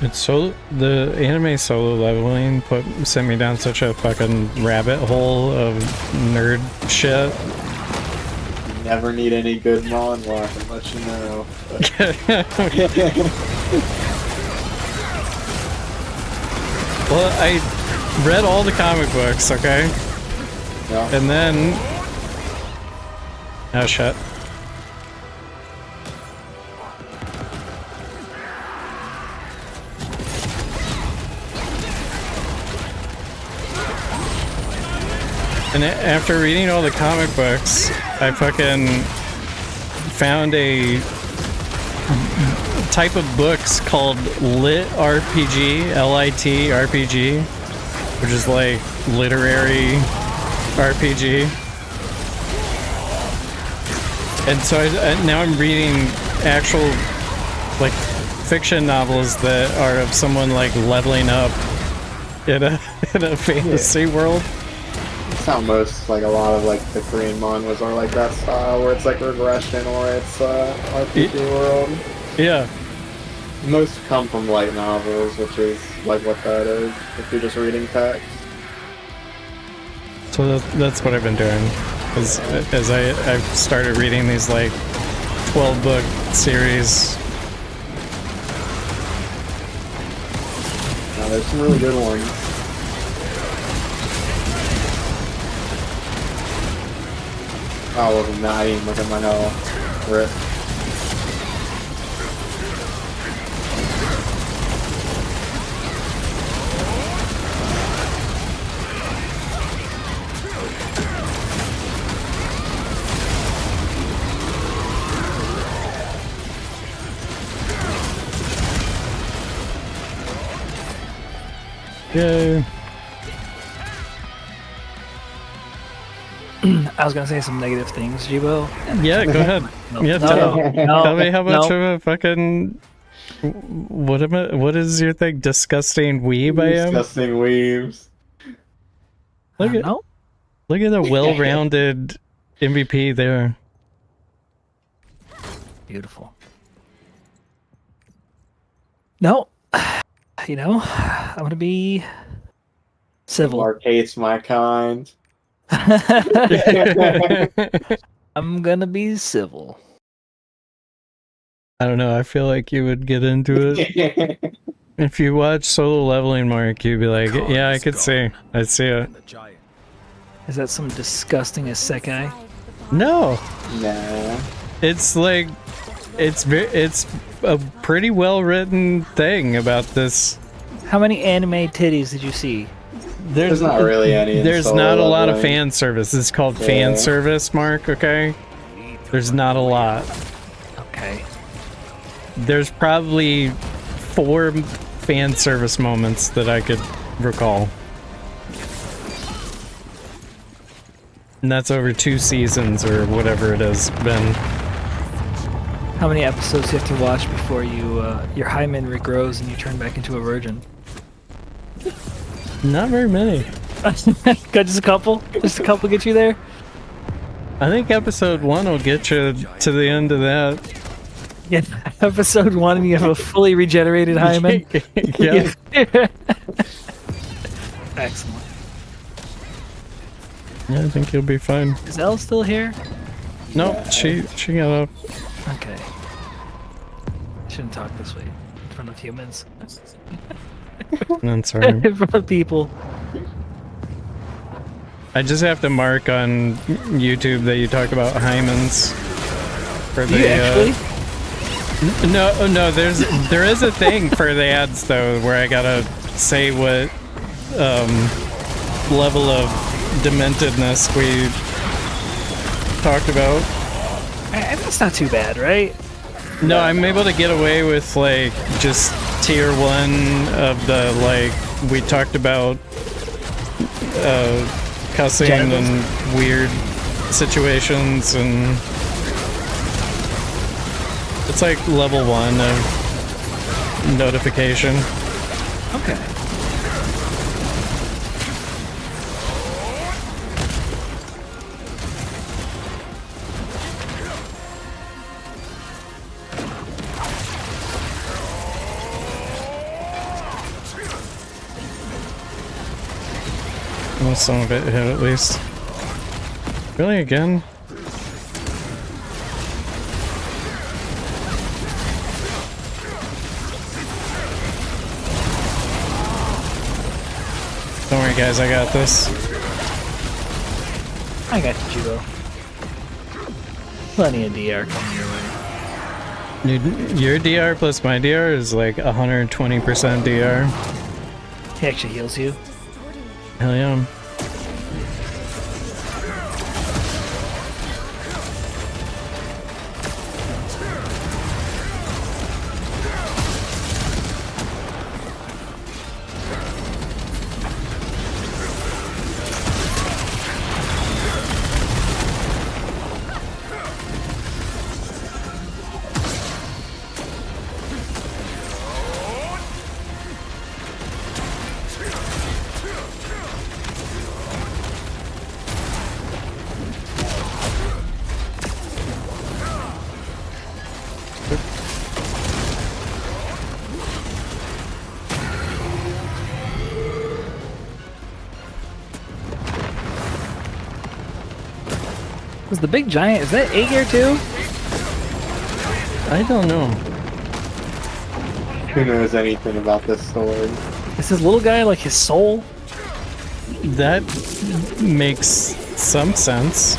It's so the anime solo leveling sent me down such a fucking rabbit hole of nerd shit. You never need any good manhwa, I can let you know. Well, I read all the comic books, okay? Yeah. And then... Oh, shit. And after reading all the comic books, I fucking found a type of books called Lit RPG, L-I-T RPG, which is like literary RPG. And so now I'm reading actual like fiction novels that are of someone like leveling up in a fantasy world. It's how most, like, a lot of, like, the Korean manhwas are like that style, where it's, like, regression or it's, RPG world. Yeah. Most come from light novels, which is, like, what that is, if you're just reading text. So that's what I've been doing. As I've started reading these, like, 12-book series. Now, there's some really good ones. Oh, look at that, look at my health. Rip. Yay. I was gonna say some negative things, Jibo. Yeah, go ahead. Yeah, tell me how much of a fucking what is your thing? Disgusting weeb I am? Disgusting weebs. Look at the well-rounded MVP there. Beautiful. No, you know, I'm gonna be civil. Mark hates my kind. I'm gonna be civil. I don't know, I feel like you would get into it. If you watch Solo Leveling, Mark, you'd be like, yeah, I could see. I see it. Is that some disgusting isekai? No. Nah. It's like, it's a pretty well-written thing about this. How many anime titties did you see? There's not really any. There's not a lot of fan service. It's called fan service, Mark, okay? There's not a lot. Okay. There's probably 4 fan service moments that I could recall. And that's over 2 seasons or whatever it has been. How many episodes do you have to watch before you your hymen regrows and you turn back into a virgin? Not very many. Got just a couple? Just a couple get you there? I think episode 1 will get you to the end of that. Yeah, episode 1, you have a fully regenerated Hyman. Yeah. Excellent. Yeah, I think you'll be fine. Is Elle still here? Nope, she got up. Okay. Shouldn't talk this way in front of humans. I'm sorry. In front of people. I just have to mark on YouTube that you talk about hymens. For Do you actually? No, there is a thing for the ads though where I gotta say what level of dementedness we talked about. That's not too bad, right? No, I'm able to get away with like just tier 1 of the like we talked about cussing Genitals. and weird situations, and it's like level 1 of notification. Okay. Well, some of it hit at least. Really, again? Don't worry, guys, I got this. I got you, Judo. Plenty of DR coming your way. Dude, your DR plus my DR is like 120% DR. He actually heals you. Hell yeah. Was the big giant, is that Aegir too? I don't know. Who knows anything about this story? Is this little guy like his soul? That makes some sense.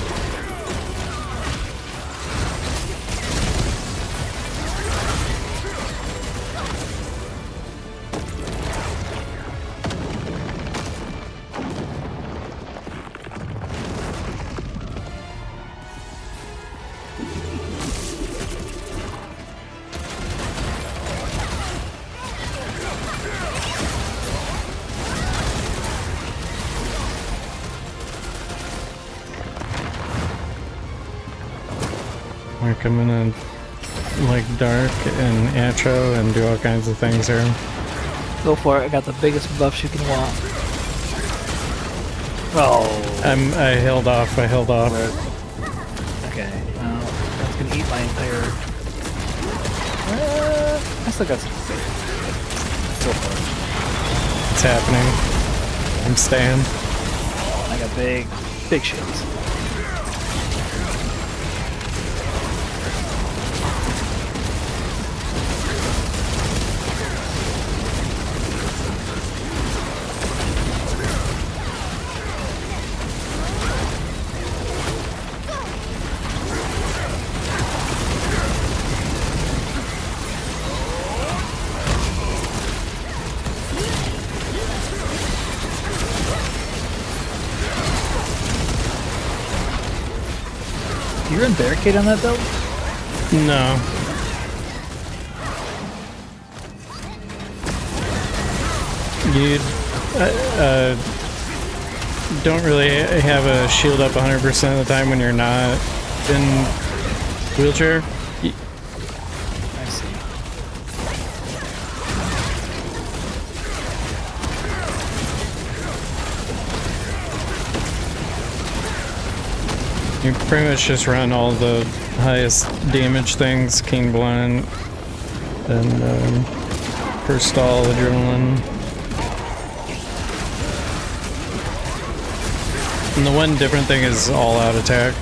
Like I'm gonna like dark and atro and do all kinds of things here. Go for it, I got the biggest buffs you can want. Oh. I held off. Okay, Okay, that's gonna eat my entire... I still got some. Go for it. It's happening. I'm staying. I got big shields. You're in barricade on that build? No. You don't really have a shield up 100% of the time when you're not in wheelchair. I see. You pretty much just run all the highest damage things, King Blunt, and first stall, Adrenaline. And the one different thing is all-out attack.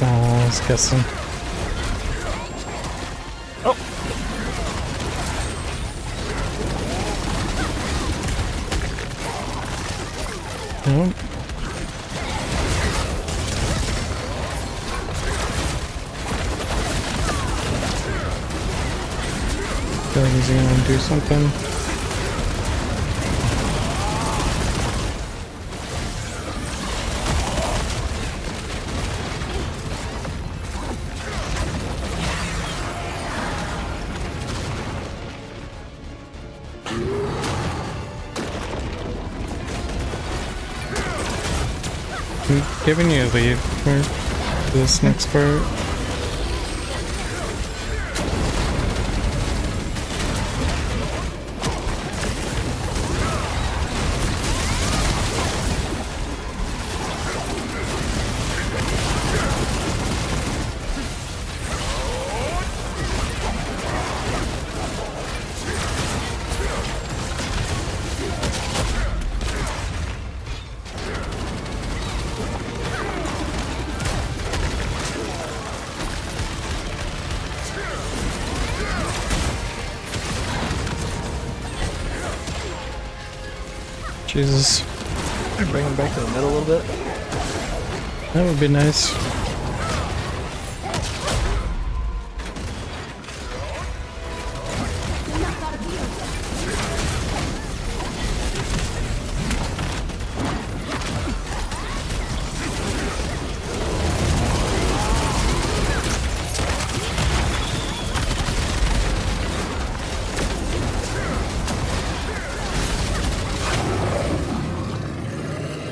Oh, I was guessing. Oh. Nope. Feel like he's gonna do something. I'm giving you a lead for this next part. Jesus. Bring him back to the middle a little bit. That would be nice.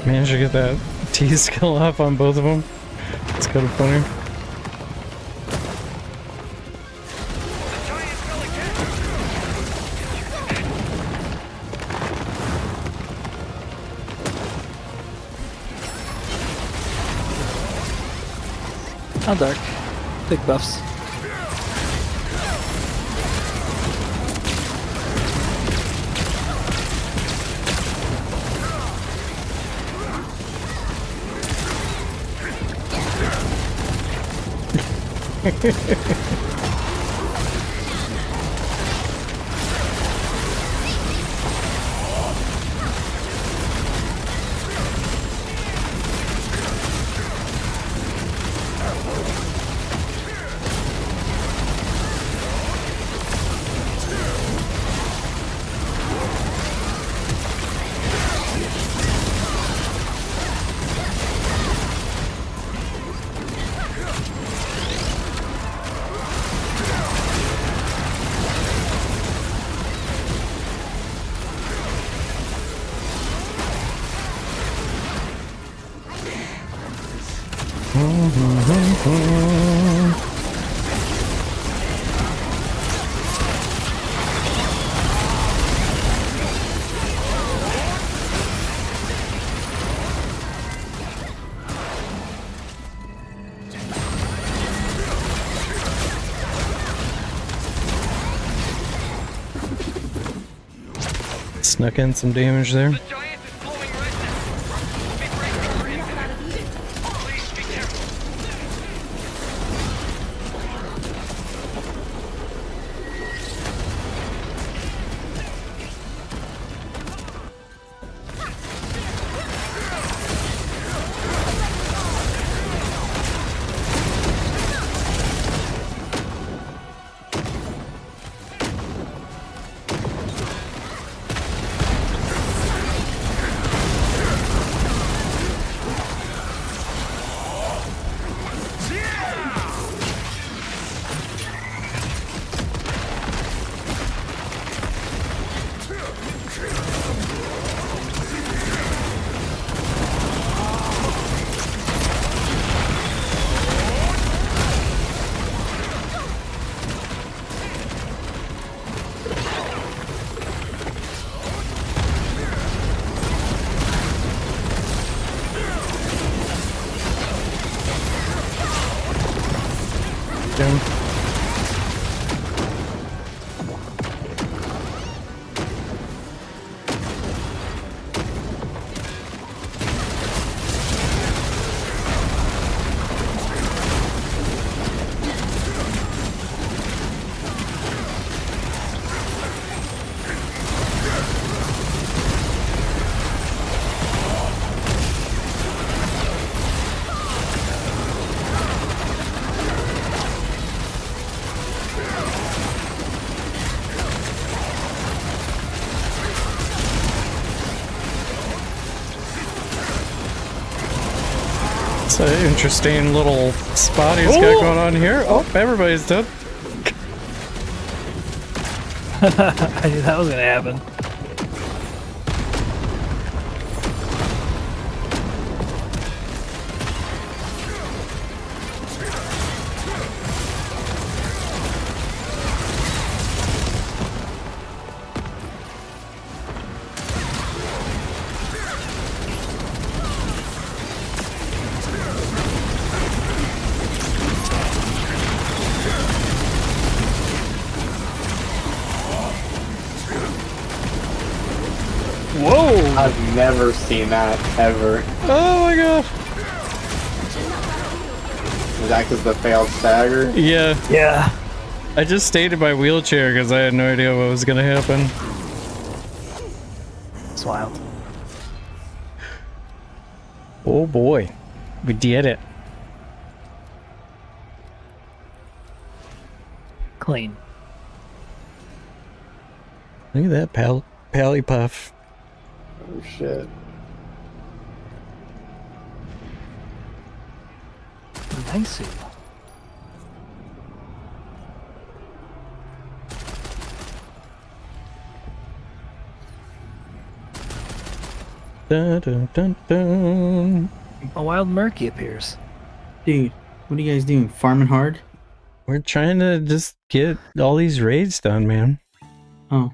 Managed to get that T skill off on both of them. It's kind of funny. How dark. Big buffs. Snuck in some damage there. It's an interesting little spot he's got going on here. Oh, everybody's dead. I knew that was gonna happen. Whoa! I've never seen that ever. Oh my god! Is that because the failed stagger? Yeah. Yeah. I just stayed in my wheelchair because I had no idea what was gonna happen. It's wild. Oh boy. We did it. Clean. Look at that pally puff. Oh shit. Nice. Dun, dun, dun, dun. A wild murky appears. Dude, what are you guys doing? Farming hard? We're trying to just get all these raids done, man. Oh.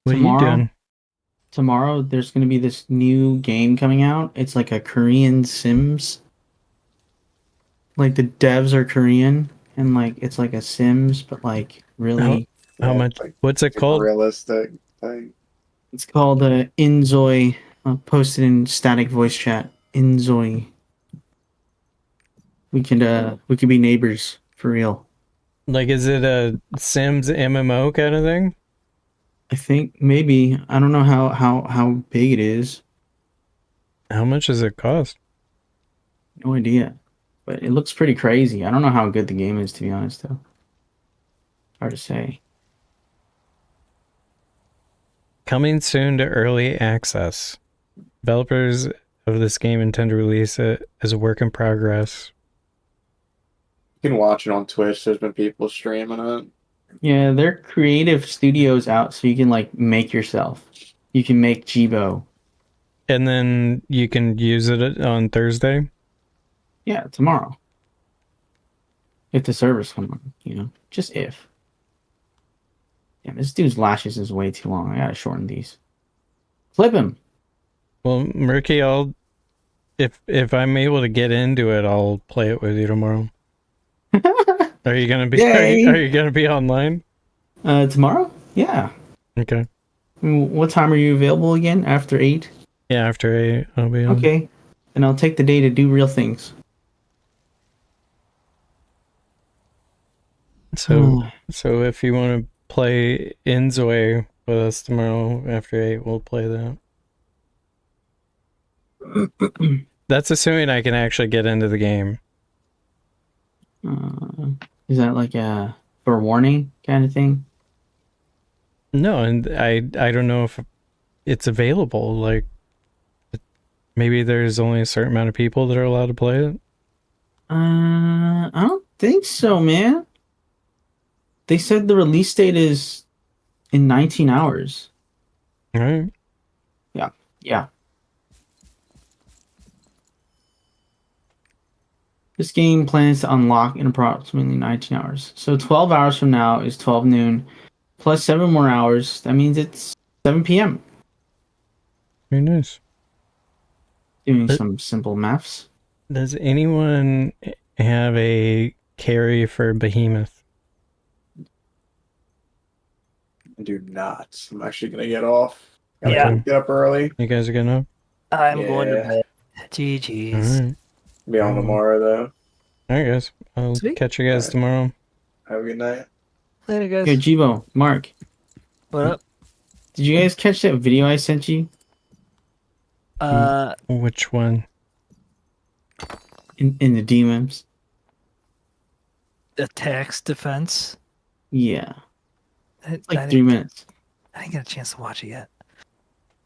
What are you doing? Tomorrow, there's going to be this new game coming out. It's like a Korean Sims. Like, the devs are Korean, and, like, it's like a Sims, but, like, really... How much? Like, What's it called? Realistic thing. It's called Inzoi. Posted in static voice chat. Inzoi. We could be neighbors, for real. Like, is it a Sims MMO kind of thing? I think maybe. I don't know how big it is. How much does it cost? No idea. But it looks pretty crazy. I don't know how good the game is, to be honest, though. Hard to say. Coming soon to early access. Developers of this game intend to release it as a work in progress. You can watch it on Twitch. There's been people streaming it. Yeah, they're creative studios out, so you can, like, make yourself. You can make Jibo. And then you can use it on Thursday? Yeah, tomorrow. If the servers come on, you know. Just if. Yeah, this dude's lashes is way too long. I gotta shorten these. Flip him! Well, Murky, if I'm able to get into it, I'll play it with you tomorrow. Are you gonna be Yay! are you gonna be online? Tomorrow? Yeah. Okay. What time are you available again? After 8? Yeah, after 8 I'll be on. Okay. Then I'll take the day to do real things. So if you want to play Inzoi with us tomorrow after 8, we'll play that. That's assuming I can actually get into the game. Is that like a for warning kind of thing? No, and I don't know if it's available. Like, maybe there's only a certain amount of people that are allowed to play it. I don't think so, man. They said the release date is in 19 hours. All right. Yeah. This game plans to unlock in approximately 19 hours. So 12 hours from now is 12 noon, plus 7 more hours. That means it's 7 p.m. Very nice. Doing some simple maths. Does anyone have a carry for Behemoth? I do not. I'm actually gonna get off. Yeah. Get up early. You guys are getting up? I'm going to Yeah. bed. GG's. All right. Be on tomorrow though. All right, guys. I'll Sweet. catch you guys All right. tomorrow. Have a good night. Later, guys. Yo, Jibo, Mark, What up? did you guys catch that video I sent you Which one? in the DMs? The tax defense. Yeah, I, like I 3 didn't- minutes. I didn't get a chance to watch it yet.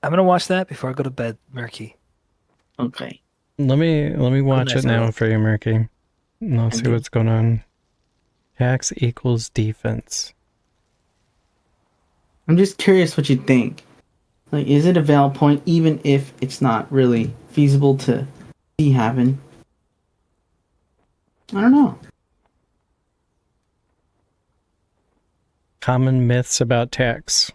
I'm gonna watch that before I go to bed, Murky. Okay. Let me watch it now for you, Murky. And I'll see what's going on. Tax equals defense. I'm just curious what you think. Like, is it a valid point, even if it's not really feasible to see happen? I don't know. Common myths about tax.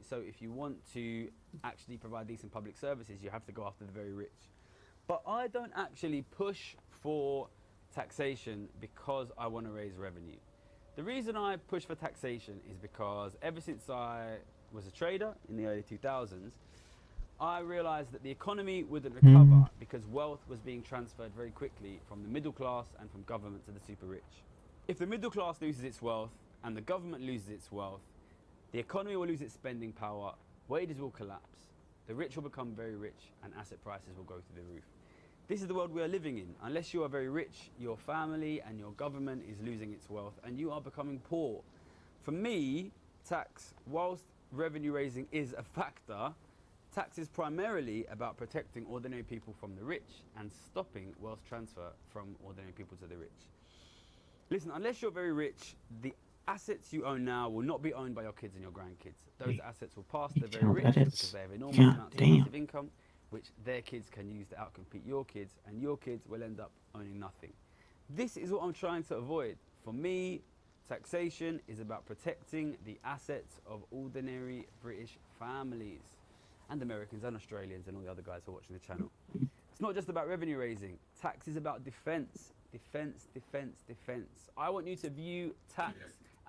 So if you want to actually provide decent public services, you have to go after the very rich. But I don't actually push for taxation because I want to raise revenue. The reason I push for taxation is because ever since I was a trader in the early 2000s, I realized that the economy wouldn't recover because wealth was being transferred very quickly from the middle class and from government to the super rich. If the middle class loses its wealth and the government loses its wealth, the economy will lose its spending power, wages will collapse, the rich will become very rich, and asset prices will go through the roof. This is the world we are living in. Unless you are very rich, your family and your government is losing its wealth and you are becoming poor. For me, tax, whilst revenue raising is a factor, tax is primarily about protecting ordinary people from the rich and stopping wealth transfer from ordinary people to the rich. Listen, unless you're very rich, the assets you own now will not be owned by your kids and your grandkids. Those assets will pass the very rich because they have enormous amounts of passive income, which their kids can use to outcompete your kids, and your kids will end up owning nothing. This is what I'm trying to avoid. For me, taxation is about protecting the assets of ordinary British families and Americans and Australians and all the other guys who are watching the channel. It's not just about revenue raising. Tax is about defense. Defense, defense, defense. I want you to view tax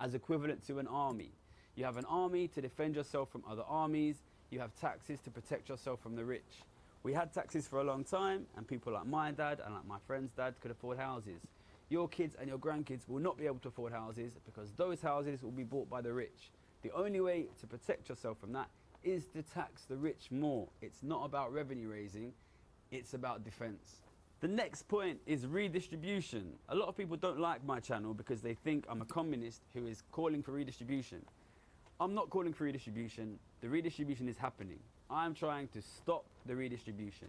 as equivalent to an army. You have an army to defend yourself from other armies. You have taxes to protect yourself from the rich. We had taxes for a long time, and people like my dad and like my friend's dad could afford houses. Your kids and your grandkids will not be able to afford houses because those houses will be bought by the rich. The only way to protect yourself from that is to tax the rich more. It's not about revenue raising, it's about defense. The next point is redistribution. A lot of people don't like my channel because they think I'm a communist who is calling for redistribution. I'm not calling for redistribution. The redistribution is happening. I'm trying to stop the redistribution.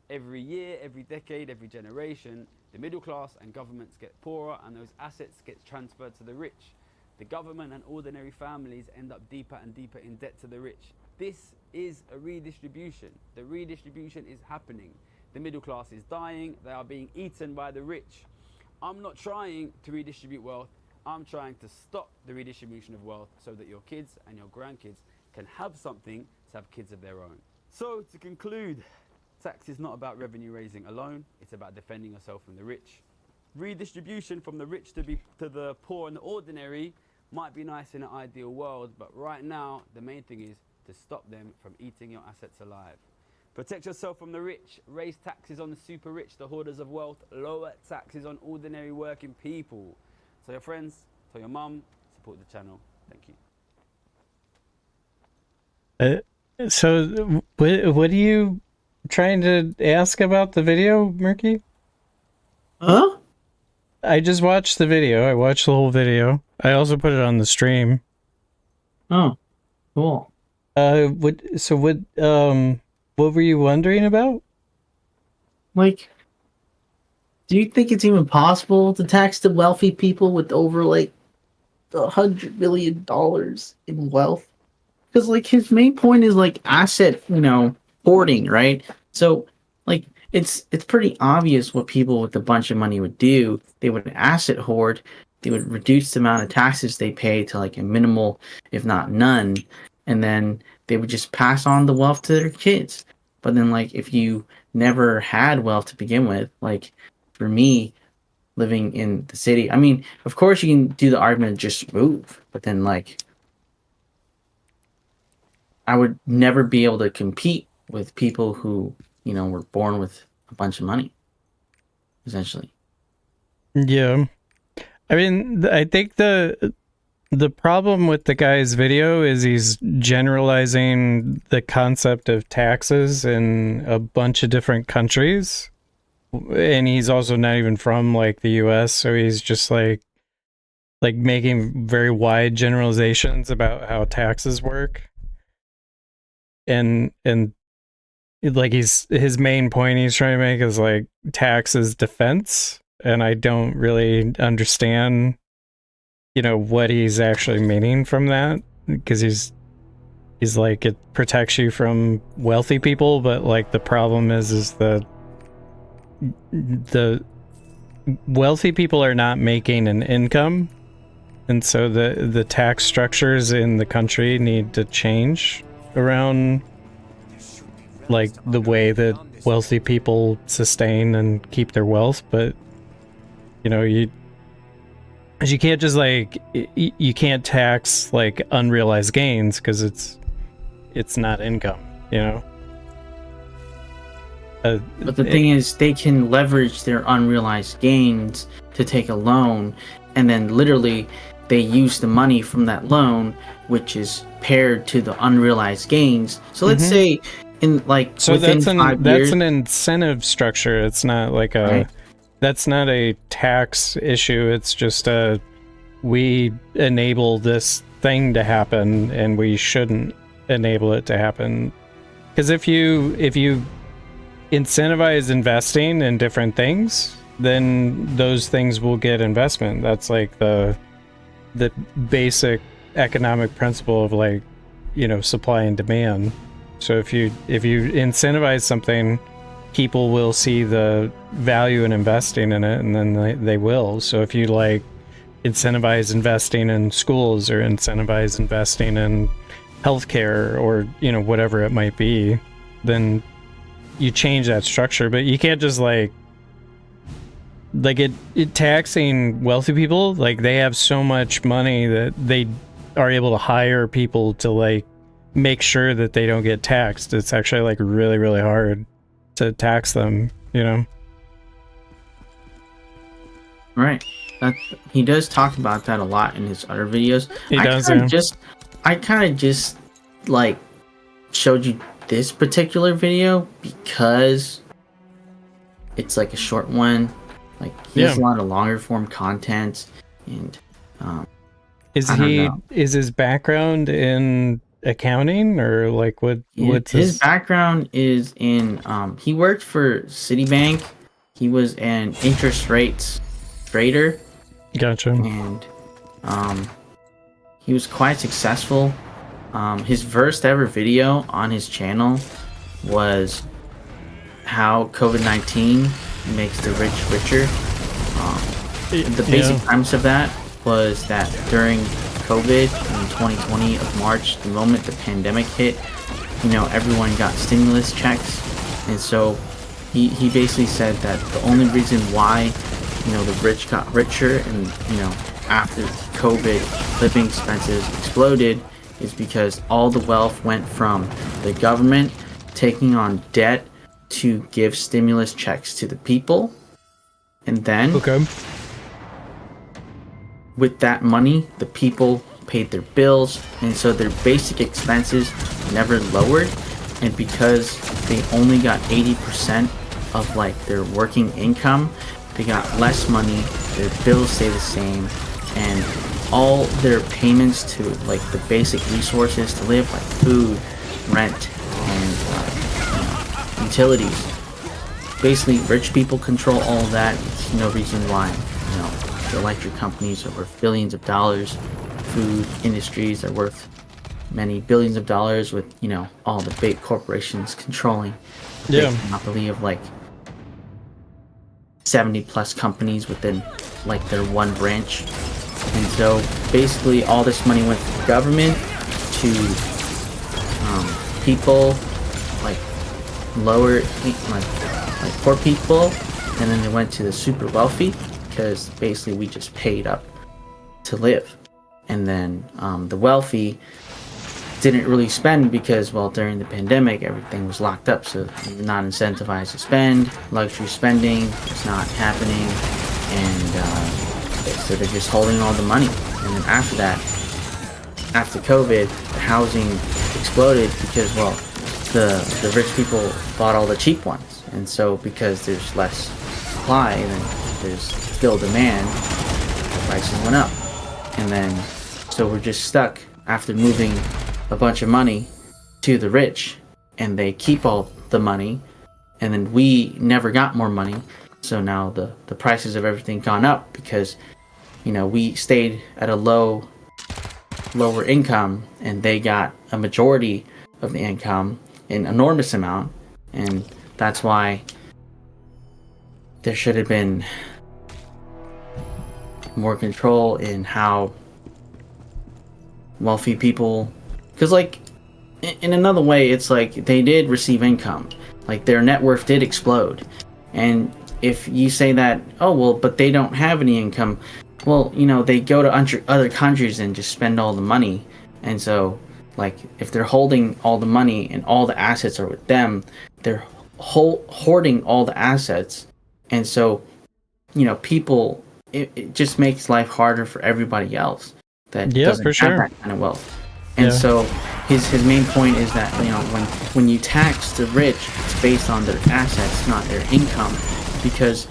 Every year, every decade, every generation, the middle class and governments get poorer and those assets get transferred to the rich. The government and ordinary families end up deeper and deeper in debt to the rich. This is a redistribution. The redistribution is happening. The middle class is dying. They are being eaten by the rich. I'm not trying to redistribute wealth. I'm trying to stop the redistribution of wealth so that your kids and your grandkids can have something to have kids of their own. So to conclude, tax is not about revenue raising alone. It's about defending yourself from the rich. Redistribution from the rich to the poor and the ordinary might be nice in an ideal world, but right now the main thing is to stop them from eating your assets alive. Protect yourself from the rich, raise taxes on the super rich, the hoarders of wealth, lower taxes on ordinary working people. Tell your friends, tell your mum, support the channel. Thank you. So, what are you trying to ask about the video, Murky? Huh? I just watched the video. I watched the whole video. I also put it on the stream. Oh, cool. What were you wondering about? Like, do you think it's even possible to tax the wealthy people with over like $100 billion in wealth? Because like his main point is like asset, hoarding, right? So like it's pretty obvious what people with a bunch of money would do. They would asset hoard. They would reduce the amount of taxes they pay to like a minimal, if not none, and then they would just pass on the wealth to their kids. But then like if you never had wealth to begin with, like for me living in the city, I mean, of course you can do the argument of just move, but then like I would never be able to compete with people who, were born with a bunch of money, essentially. Yeah. I mean, I think The problem with the guy's video is he's generalizing the concept of taxes in a bunch of different countries. And he's also not even from like the US, so he's just like making very wide generalizations about how taxes work. And like his main point he's trying to make is like tax is defense, and I don't really understand what he's actually meaning from that, because he's like, it protects you from wealthy people, but like the problem is the wealthy people are not making an income, and so the tax structures in the country need to change around like the way that wealthy people sustain and keep their wealth. But you can't just like you can't tax like unrealized gains, because it's not income, But the thing is, they can leverage their unrealized gains to take a loan, and then literally they use the money from that loan, which is paired to the unrealized gains. So let's say in like within 5 years, that's an incentive structure. It's not like that's not a tax issue. It's just we enable this thing to happen, and we shouldn't enable it to happen. Because if you incentivize investing in different things, then those things will get investment. That's like the basic economic principle of like supply and demand. So if you incentivize something, people will see the value in investing in it, and then they will. So if you like incentivize investing in schools, or incentivize investing in healthcare, or whatever it might be, then you change that structure. But you can't just like it taxing wealthy people. Like, they have so much money that they are able to hire people to like make sure that they don't get taxed. It's actually like really, really hard to tax them, Right. He does talk about that a lot in his other videos. He does, I kind of just like showed you this particular video because it's like a short one. Like, he has a lot of longer form content, and is his background in accounting, or like what's his background is in he worked for Citibank. He was an interest rates trader. Gotcha. And he was quite successful. His first ever video on his channel was how COVID-19 makes the rich richer. The basic premise of that was that during COVID in 2020 of March, the moment the pandemic hit, everyone got stimulus checks, and so he basically said that the only reason why the rich got richer and after COVID living expenses exploded is because all the wealth went from the government taking on debt to give stimulus checks to the people, and then with that money the people paid their bills, and so their basic expenses never lowered. And because they only got 80% of like their working income, they got less money, their bills stay the same, and all their payments to like the basic resources to live, like food, rent, and utilities. Basically, rich people control all of that. There's no reason why the electric companies are worth billions of dollars. Food industries are worth many billions of dollars, with all the big corporations controlling the monopoly of like 70 plus companies within like their one branch. And so basically all this money went from the government to people like lower, like poor people, and then they went to the super wealthy, because basically we just paid up to live. And then the wealthy didn't really spend because, well, during the pandemic everything was locked up, so they're not incentivized to spend. Luxury spending is not happening, and So they're just holding all the money. And then after that, after COVID, the housing exploded because, well, the rich people bought all the cheap ones. And so because there's less supply and then there's still demand, the prices went up. And then, so we're just stuck after moving a bunch of money to the rich, and they keep all the money, and then we never got more money. So now the prices of everything gone up because, you know, we stayed at a lower income, and they got a majority of the income, an enormous amount, and that's why there should have been more control in how wealthy people, because like in another way, it's like they did receive income, like their net worth did explode. And if you say that, oh well, but they don't have any income, well, you know, they go to other countries and just spend all the money. And so like if they're holding all the money and all the assets are with them, they're hoarding all the assets. And so, you know, people, it just makes life harder for everybody else that doesn't have that kind of wealth. And so his main point is that, you know, when you tax the rich, it's based on their assets, not their income, because,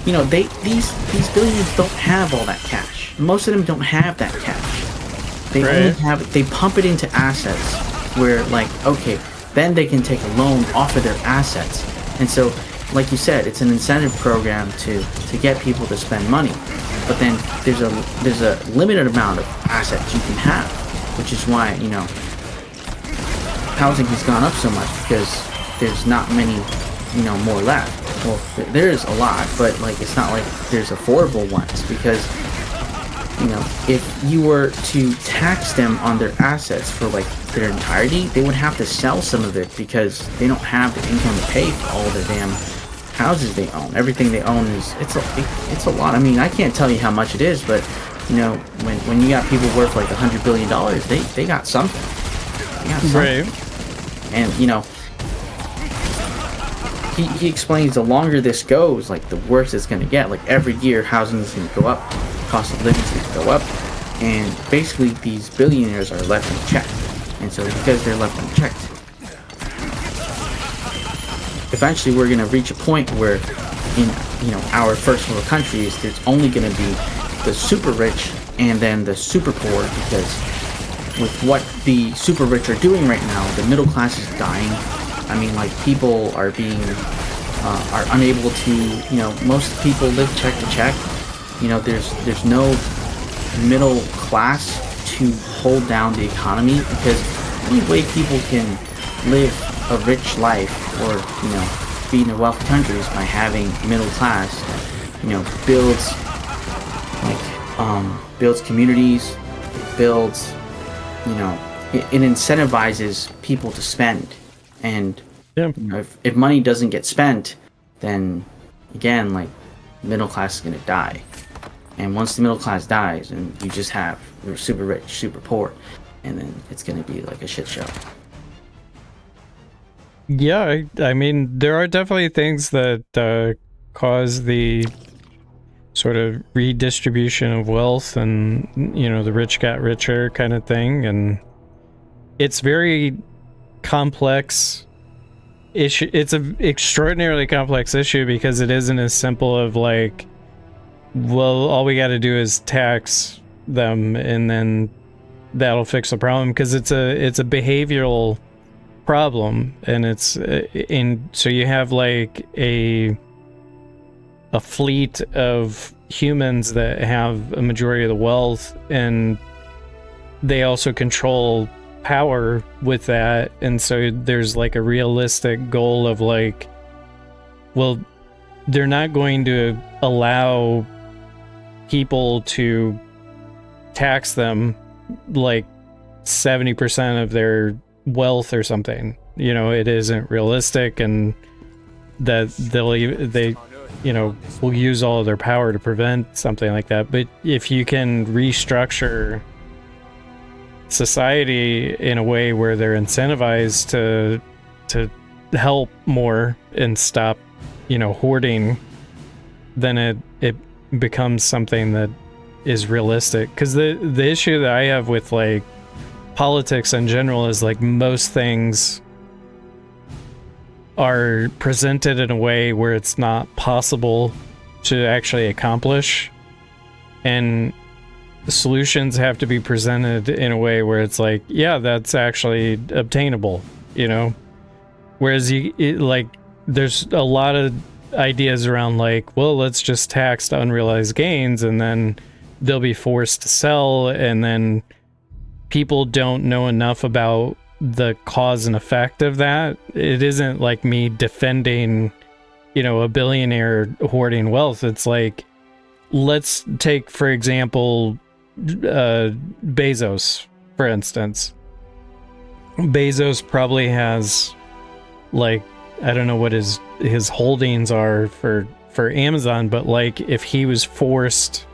you know, these billionaires don't have all that cash. Most of them don't have that cash. They only have, they pump it into assets where, like, okay, then they can take a loan off of their assets. And so, like you said, it's an incentive program to get people to spend money. But then there's a limited amount of assets you can have, which is why, you know, housing has gone up so much, because there's not many, you know, more left. Well, there is a lot, but like it's not like there's affordable ones, because, you know, if you were to tax them on their assets for like their entirety, they would have to sell some of it because they don't have the income to pay for all their damn houses they own. Everything they own it's a lot. I mean, I can't tell you how much it is, but you know, when you got people worth like $100 billion, they got something. They got something. Right. And you know, he explains the longer this goes, like the worse it's gonna get. Like every year, housing is gonna go up, cost of living is gonna go up, and basically these billionaires are left unchecked. And so because they're left unchecked, eventually we're gonna reach a point where, in, you know, our first world countries, there's only gonna be the super rich and then the super poor, because with what the super rich are doing right now, the middle class is dying. I mean, like, people are being are unable to, you know, most people live check to check. You know, there's no middle class to hold down the economy, because the only way people can live a rich life, or, you know, be in a wealthy country, is by having middle class, you know, builds communities, it builds, you know, it incentivizes people to spend. And you know, if money doesn't get spent, then again, like, middle class is gonna die. And once the middle class dies, and you just have super rich, super poor, and then it's gonna be like a shit show. Yeah, I mean, there are definitely things that cause the sort of redistribution of wealth, and, you know, the rich got richer kind of thing, and it's very complex issue. It's an extraordinarily complex issue, because it isn't as simple of like, well, all we got to do is tax them and then that'll fix the problem, because it's a behavioral problem. And it's so you have like a fleet of humans that have a majority of the wealth, and they also control power with that. And so there's like a realistic goal of like, well, they're not going to allow people to tax them like 70% of their wealth or something. You know, it isn't realistic, and that they you know, will use all of their power to prevent something like that. But if you can restructure society in a way where they're incentivized to help more and stop, you know, hoarding, then it becomes something that is realistic. Because the issue that I have with like politics in general is like most things are presented in a way where it's not possible to actually accomplish, and the solutions have to be presented in a way where it's like, yeah, that's actually obtainable, you know. Whereas there's a lot of ideas around like, well, let's just tax the unrealized gains and then they'll be forced to sell, and then people don't know enough about the cause and effect of that. It isn't like me defending, you know, a billionaire hoarding wealth. It's like, let's take, for example, Bezos, for instance. Bezos probably has, like, I don't know what his holdings are for Amazon, but like if he was forced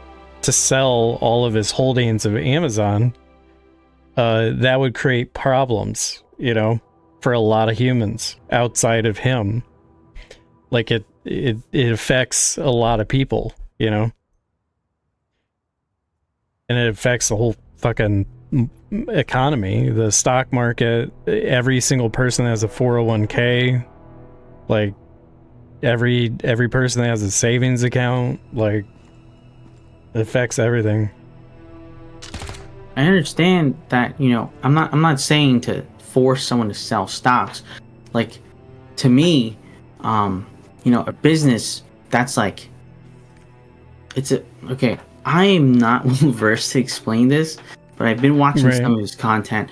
to sell all of his holdings of Amazon, that would create problems, you know, for a lot of humans outside of him. Like it affects a lot of people, you know, and it affects the whole fucking economy, the stock market. Every single person that has a 401k, like every person that has a savings account, like it affects everything. I understand that, you know, I'm not saying to force someone to sell stocks. Like, to me, you know, a business that's like, okay, I am not well versed to explain this, but I've been watching some of his content.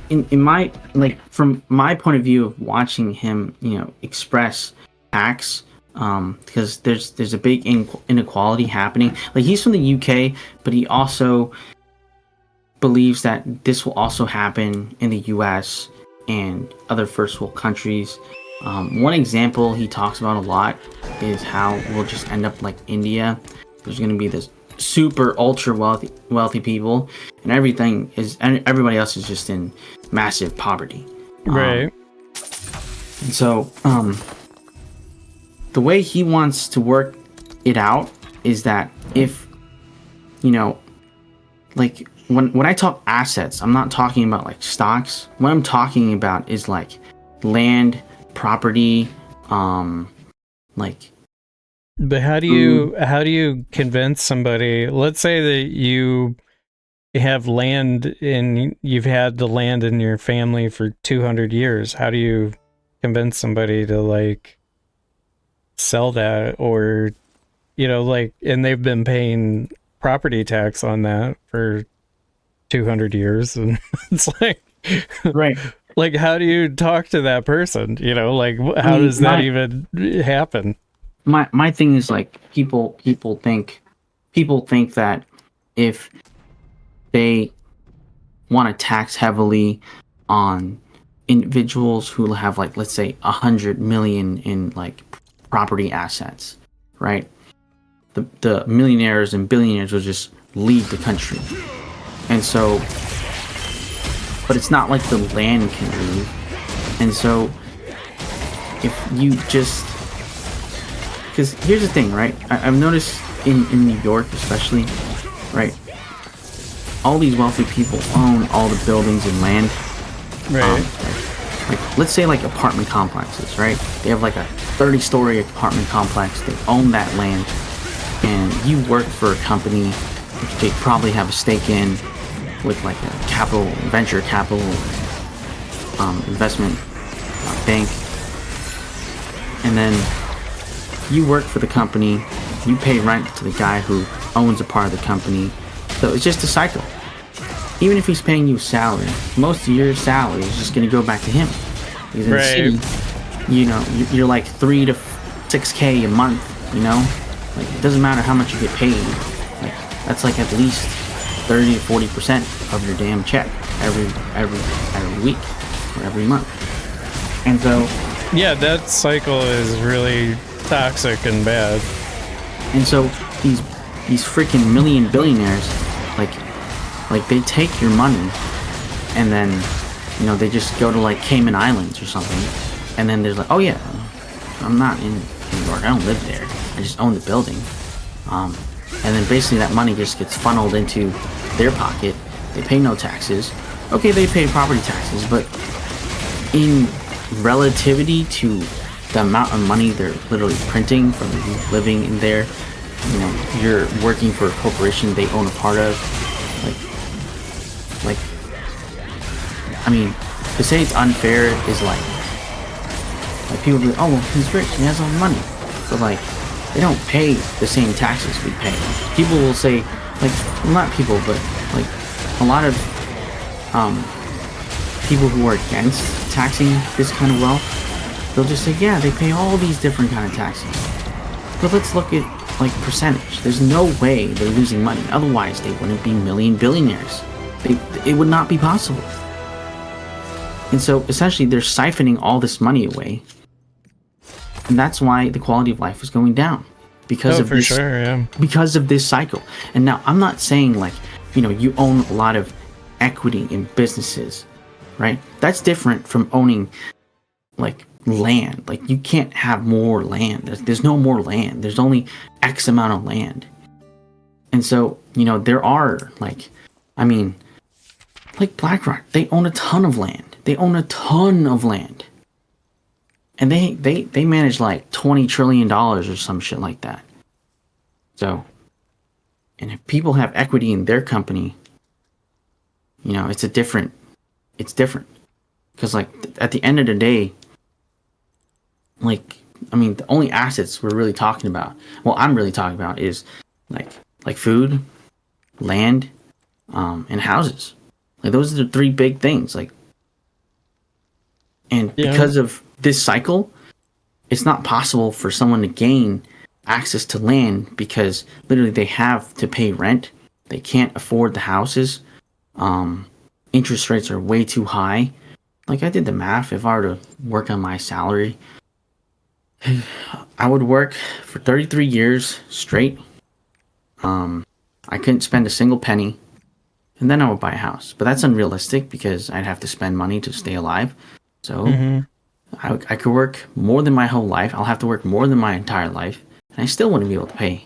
In my, like, from my point of view of watching him, you know, express tax, because there's a big inequality happening. Like, he's from the UK, but he also believes that this will also happen in the US and other first world countries. One example he talks about a lot is how we'll just end up like India. There's going to be this super ultra wealthy people, and everybody else is just in massive poverty. Right. And so the way he wants to work it out is that if, you know, like when I talk assets, I'm not talking about like stocks. What I'm talking about is like land, property, like. But how do you convince somebody? Let's say that you have land and you've had the land in your family for 200 years. How do you convince somebody to like sell that, or, you know, like, and they've been paying property tax on that for 200 years, and it's like, right, like, how do you talk to that person, you know, like, how does that even happen? My thing is like, people think that if they want to tax heavily on individuals who have, like, let's say 100 million in like property assets, right, the millionaires and billionaires will just leave the country. And so, but it's not like the land can leave. And so if you just, because here's the thing, right? I've noticed in New York especially, right? All these wealthy people own all the buildings and land. Right. Like, let's say like apartment complexes, right? They have like a 30-story apartment complex. They own that land. And you work for a company which they probably have a stake in, with like a venture capital investment bank. And then you work for the company, you pay rent to the guy who owns a part of the company. So it's just a cycle. Even if he's paying you a salary, most of your salary is just going to go back to him. Because in the city, you know, you're like 3 to 6K a month, you know? Like, it doesn't matter how much you get paid. Like, that's like at least 30 to 40% of your damn check every week or every month. And so, yeah, that cycle is really toxic and bad. And so these freaking million billionaires, like they take your money and then, you know, they just go to like Cayman Islands or something, and then there's like, oh yeah, I'm not in New York, I don't live there, I just own the building, and and then basically that money just gets funneled into their pocket. They pay no taxes. Okay, they pay property taxes, but in relativity to the amount of money they're literally printing from living in there, you know, you're working for a corporation they own a part of. Like, I mean, to say it's unfair is like people be like, oh, well, he's rich, he has all the money, but like, they don't pay the same taxes we pay. People will say, like, well, not people, but like a lot of people who are against taxing this kind of wealth, they'll just say, yeah, they pay all these different kind of taxes. But let's look at like percentage. There's no way they're losing money. Otherwise, they wouldn't be billionaires. It would not be possible. And so essentially, they're siphoning all this money away, and that's why the quality of life is going down because of this. Sure, yeah. Because of this cycle. And now, I'm not saying like, you know, you own a lot of equity in businesses, right? That's different from owning like land. Like, you can't have more land. There's no more land. There's only X amount of land. And so, you know, there are like, I mean, like BlackRock, they own a ton of land. They own a ton of land. And they manage like $20 trillion or some shit like that. So, and if people have equity in their company, you know, it's different. Because like at the end of the day, like, I mean, the only assets we're really talking about, well, I'm really talking about is like food, land, and houses. Like, those are the three big things. Like, and because of this cycle, it's not possible for someone to gain access to land because literally they have to pay rent. They can't afford the houses. Interest rates are way too high. Like, I did the math. If I were to work on my salary, I would work for 33 years straight. I couldn't spend a single penny, and then I would buy a house. But that's unrealistic because I'd have to spend money to stay alive. So I could work more than my whole life. I'll have to work more than my entire life, and I still wouldn't be able to pay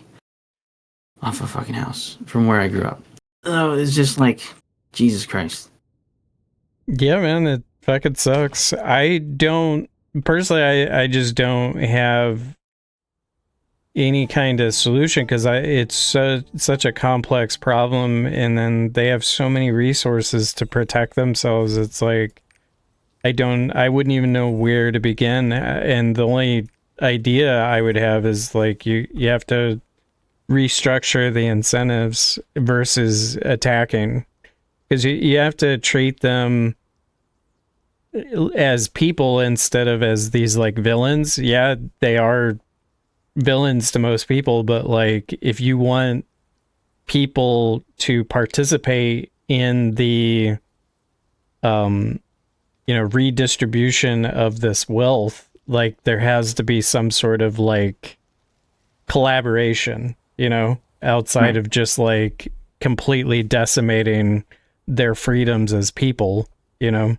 off a fucking house from where I grew up. Oh, it's just like, Jesus Christ. Yeah, man, it fucking sucks. I don't personally. I just don't have any kind of solution because it's such a complex problem, and then they have so many resources to protect themselves. It's like I wouldn't even know where to begin, and the only idea I would have is like you have to restructure the incentives versus attacking, because you have to treat them as people instead of as these like villains. Yeah, they are villains to most people, but like, if you want people to participate in the redistribution of this wealth, like, there has to be some sort of like collaboration, you know, outside of just like completely decimating their freedoms as people, you know.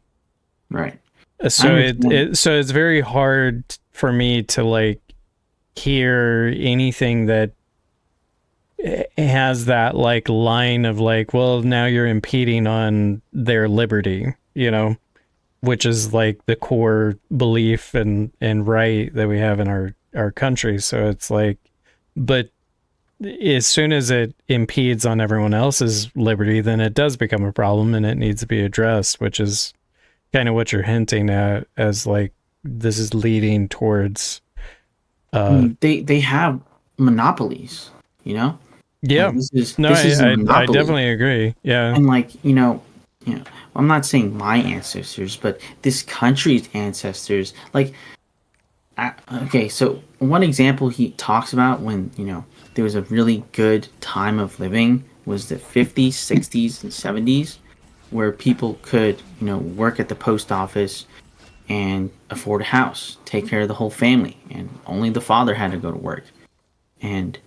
Right. So it's very hard for me to like hear anything that has that like line of like, well, now you're impeding on their liberty, you know, which is like the core belief and right that we have in our country. So it's like, but as soon as it impedes on everyone else's liberty, then it does become a problem and it needs to be addressed, which is kind of what you're hinting at as like, this is leading towards they have monopolies, you know. Yeah. Like, this is I monopoly. definitely agree. Yeah. And like, you know, I'm not saying my ancestors, but this country's ancestors, like, okay, so one example he talks about when, you know, there was a really good time of living was the 50s, 60s, and 70s, where people could, you know, work at the post office and afford a house, take care of the whole family, and only the father had to go to work. And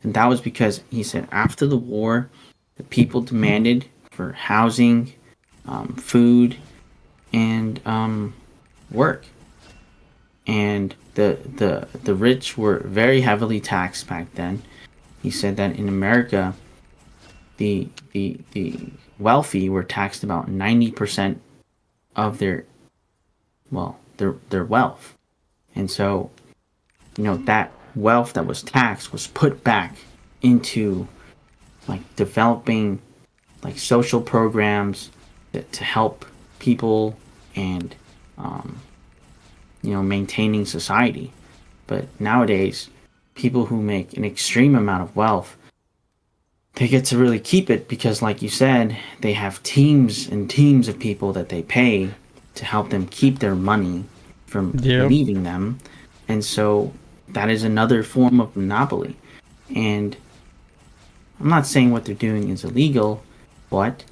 that was because, he said, after the war, the people demanded for housing, food, and work. And the rich were very heavily taxed back then. he said that in America, the wealthy were taxed about 90% of their wealth, and so that wealth that was taxed was put back into like developing like social programs to help people and maintaining society. But nowadays, people who make an extreme amount of wealth, they get to really keep it because, like you said, they have teams and teams of people that they pay to help them keep their money from leaving them. And so that is another form of monopoly. And I'm not saying what they're doing is illegal, but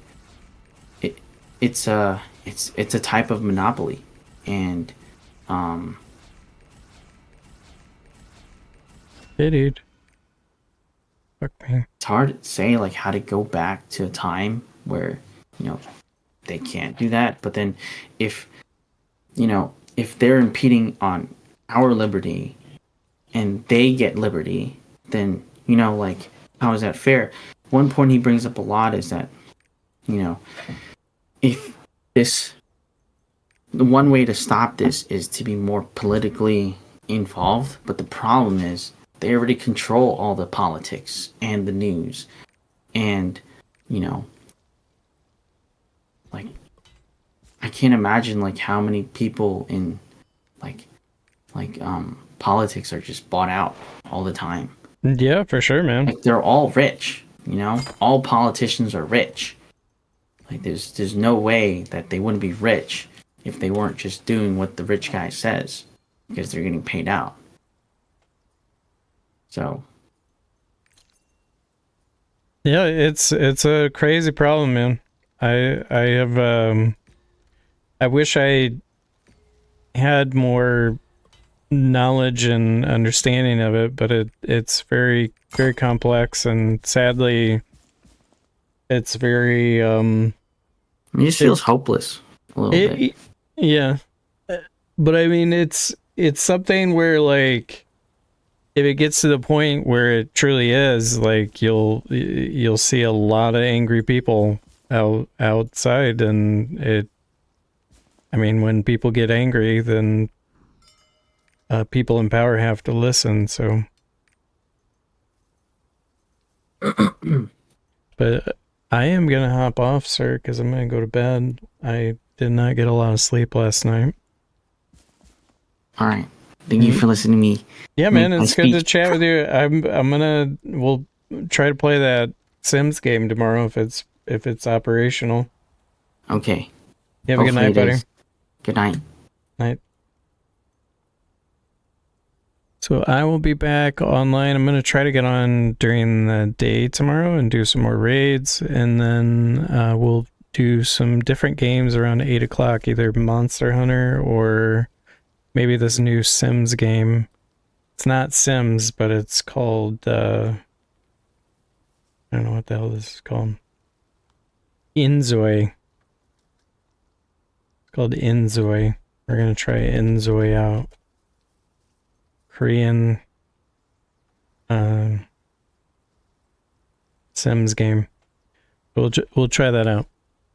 it's a type of monopoly. And Hey, dude. Fuck me. It's hard to say like how to go back to a time where they can't do that. But then if they're impeding on our liberty and they get liberty, then like how is that fair? One point he brings up a lot is that if the one way to stop this is to be more politically involved, but the problem is they already control all the politics and the news, and like I can't imagine like how many people in like politics are just bought out all the time. Yeah, for sure, man. Like they're all rich, all politicians are rich. Like there's no way that they wouldn't be rich if they weren't just doing what the rich guy says because they're getting paid out. So yeah, it's a crazy problem, man. I wish I had more knowledge and understanding of it, but it's very, very complex, and sadly it's very it just feels hopeless a little bit. Yeah. But I mean it's something where like if it gets to the point where it truly is, like you'll see a lot of angry people outside, and I mean, when people get angry, then people in power have to listen. So, but I am gonna hop off, sir, because I'm gonna go to bed. I did not get a lot of sleep last night. All right. Thank you for listening to me. Yeah, man, it's good to chat with you. We'll try to play that Sims game tomorrow if it's operational. Okay. You have a good night, buddy. Good night. Night. So I will be back online. I'm going to try to get on during the day tomorrow and do some more raids, and then we'll do some different games around 8 o'clock, either Monster Hunter or maybe this new Sims game. It's not Sims, but it's called, I don't know what the hell this is called. Inzoi. It's called Inzoi. We're going to try Inzoi out. Korean Sims game. We'll try that out.